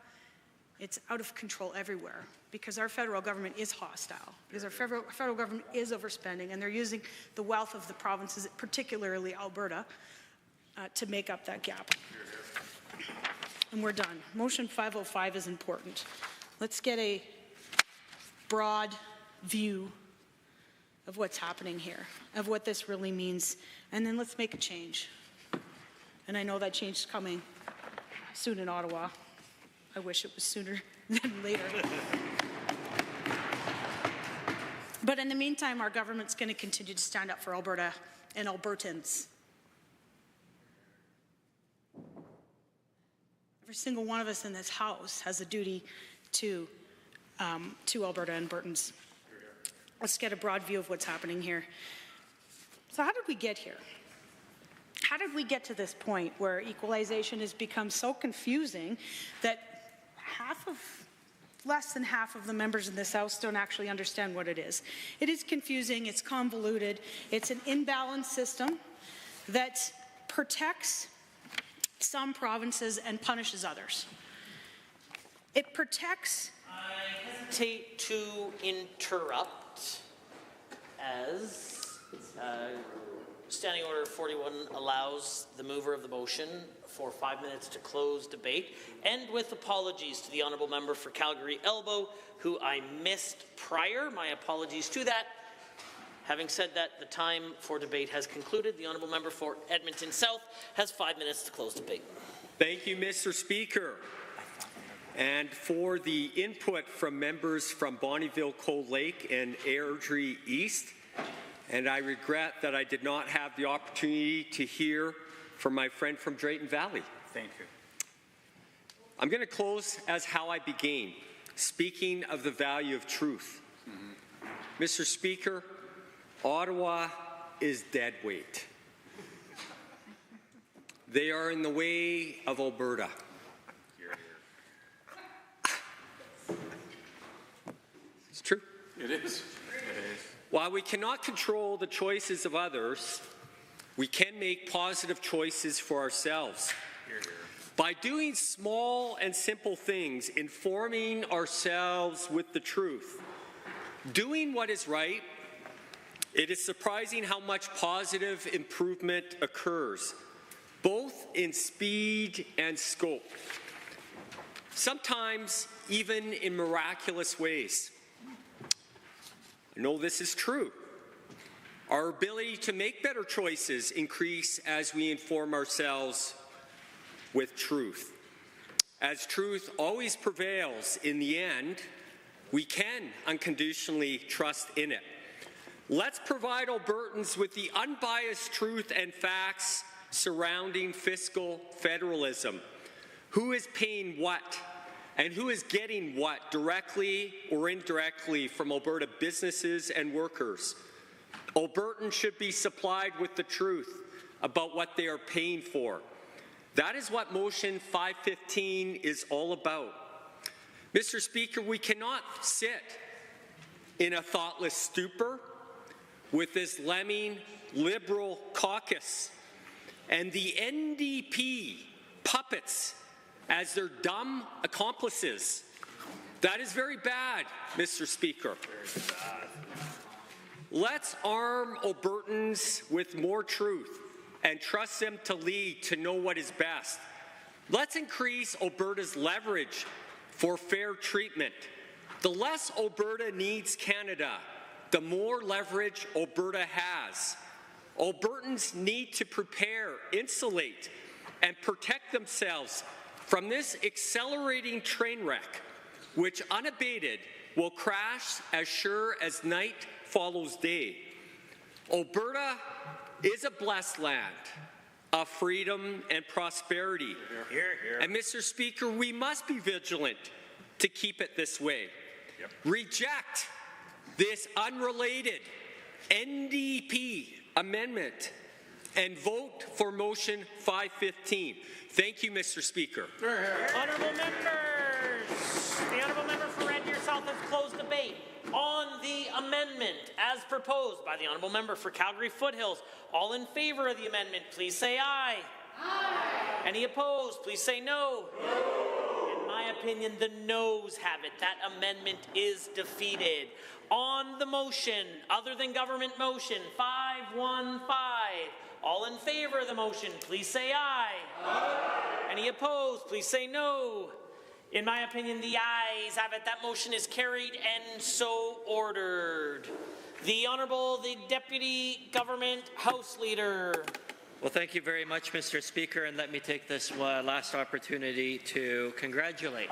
It's out of control everywhere because our federal government is hostile, because our federal government is overspending, and they're using the wealth of the provinces, particularly Alberta, to make up that gap. And we're done. Motion 505 is important. Let's get a broad view of what's happening here, of what this really means, and then let's make a change. And I know that change is coming soon in Ottawa. I wish it was sooner than later. But in the meantime, our government's going to continue to stand up for Alberta and Albertans. Every single one of us in this House has a duty to Alberta and Albertans. Let's get a broad view of what's happening here. So how did we get here? How did we get to this point where equalization has become so confusing that less than half of the members in this House don't actually understand what it is? It is confusing, it's convoluted, it's an imbalanced system that protects some provinces and punishes others. It protects... I hesitate to interrupt as Standing Order 41 allows the mover of the motion for 5 minutes to close debate, and with apologies to the honourable member for Calgary Elbow, who I missed prior. My apologies to that. Having said that, the time for debate has concluded. The honourable member for Edmonton South has 5 minutes to close debate. Thank you, Mr. Speaker. And for the input from members from Bonnyville, Cold Lake, and Airdrie East, and I regret that I did not have the opportunity to hear from my friend from Drayton Valley. Thank you. I'm going to close as how I began, speaking of the value of truth. Mr. Speaker, Ottawa is dead weight. They are in the way of Alberta. It's true. It is. While we cannot control the choices of others, we can make positive choices for ourselves. By doing small and simple things, informing ourselves with the truth, doing what is right, it is surprising how much positive improvement occurs, both in speed and scope, sometimes even in miraculous ways. I know this is true. Our ability to make better choices increase as we inform ourselves with truth. As truth always prevails in the end, we can unconditionally trust in it. Let's provide Albertans with the unbiased truth and facts surrounding fiscal federalism. Who is paying what? And who is getting what, directly or indirectly, from Alberta businesses and workers? Albertans should be supplied with the truth about what they are paying for. That is what Motion 515 is all about. Mr. Speaker, we cannot sit in a thoughtless stupor with this lemming Liberal caucus and the NDP puppets as their dumb accomplices. That is very bad, Mr. Speaker. Very bad. Let's arm Albertans with more truth and trust them to lead, to know what is best. Let's increase Alberta's leverage for fair treatment. The less Alberta needs Canada, the more leverage Alberta has. Albertans need to prepare, insulate, and protect themselves from this accelerating train wreck, which unabated will crash as sure as night follows day. Alberta is a blessed land of freedom and prosperity. Hear, hear. And Mr. Speaker, we must be vigilant to keep it this way. Yep. Reject this unrelated NDP amendment and vote for motion 515. Thank you, Mr. Speaker. Honourable members, the Honourable Member for Red Deer South has closed debate on the amendment as proposed by the Honourable Member for Calgary Foothills. All in favour of the amendment, please say aye. Aye. Any opposed, please say no. No. In my opinion, the noes have it. That amendment is defeated. On the motion, other than government motion, 515. All in favour of the motion, please say aye. Aye. Any opposed, please say no. In my opinion, the ayes have it. That motion is carried and so ordered. The Honourable, the Deputy Government House Leader. Well, thank you very much, Mr. Speaker, and let me take this last opportunity to congratulate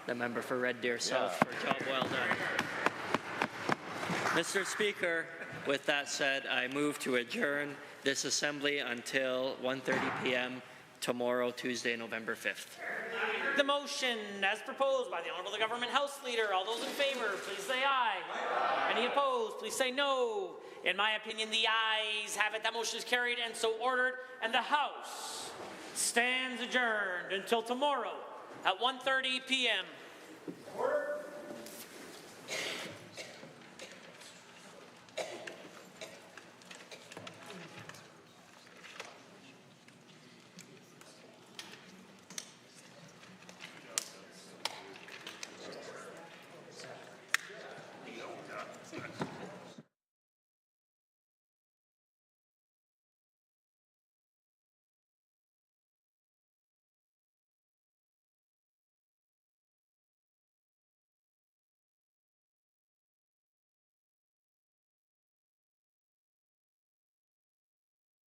the member for Red Deer South for a job well done. Mr. Speaker, with that said, I move to adjourn this Assembly until 1:30 p.m. tomorrow, Tuesday, November 5th. The motion, as proposed by the Honourable the Government House Leader. All those in favour, please say aye. Aye. Any opposed, please say no. In my opinion, the ayes have it. That motion is carried and so ordered, and the House stands adjourned until tomorrow at 1:30 p.m.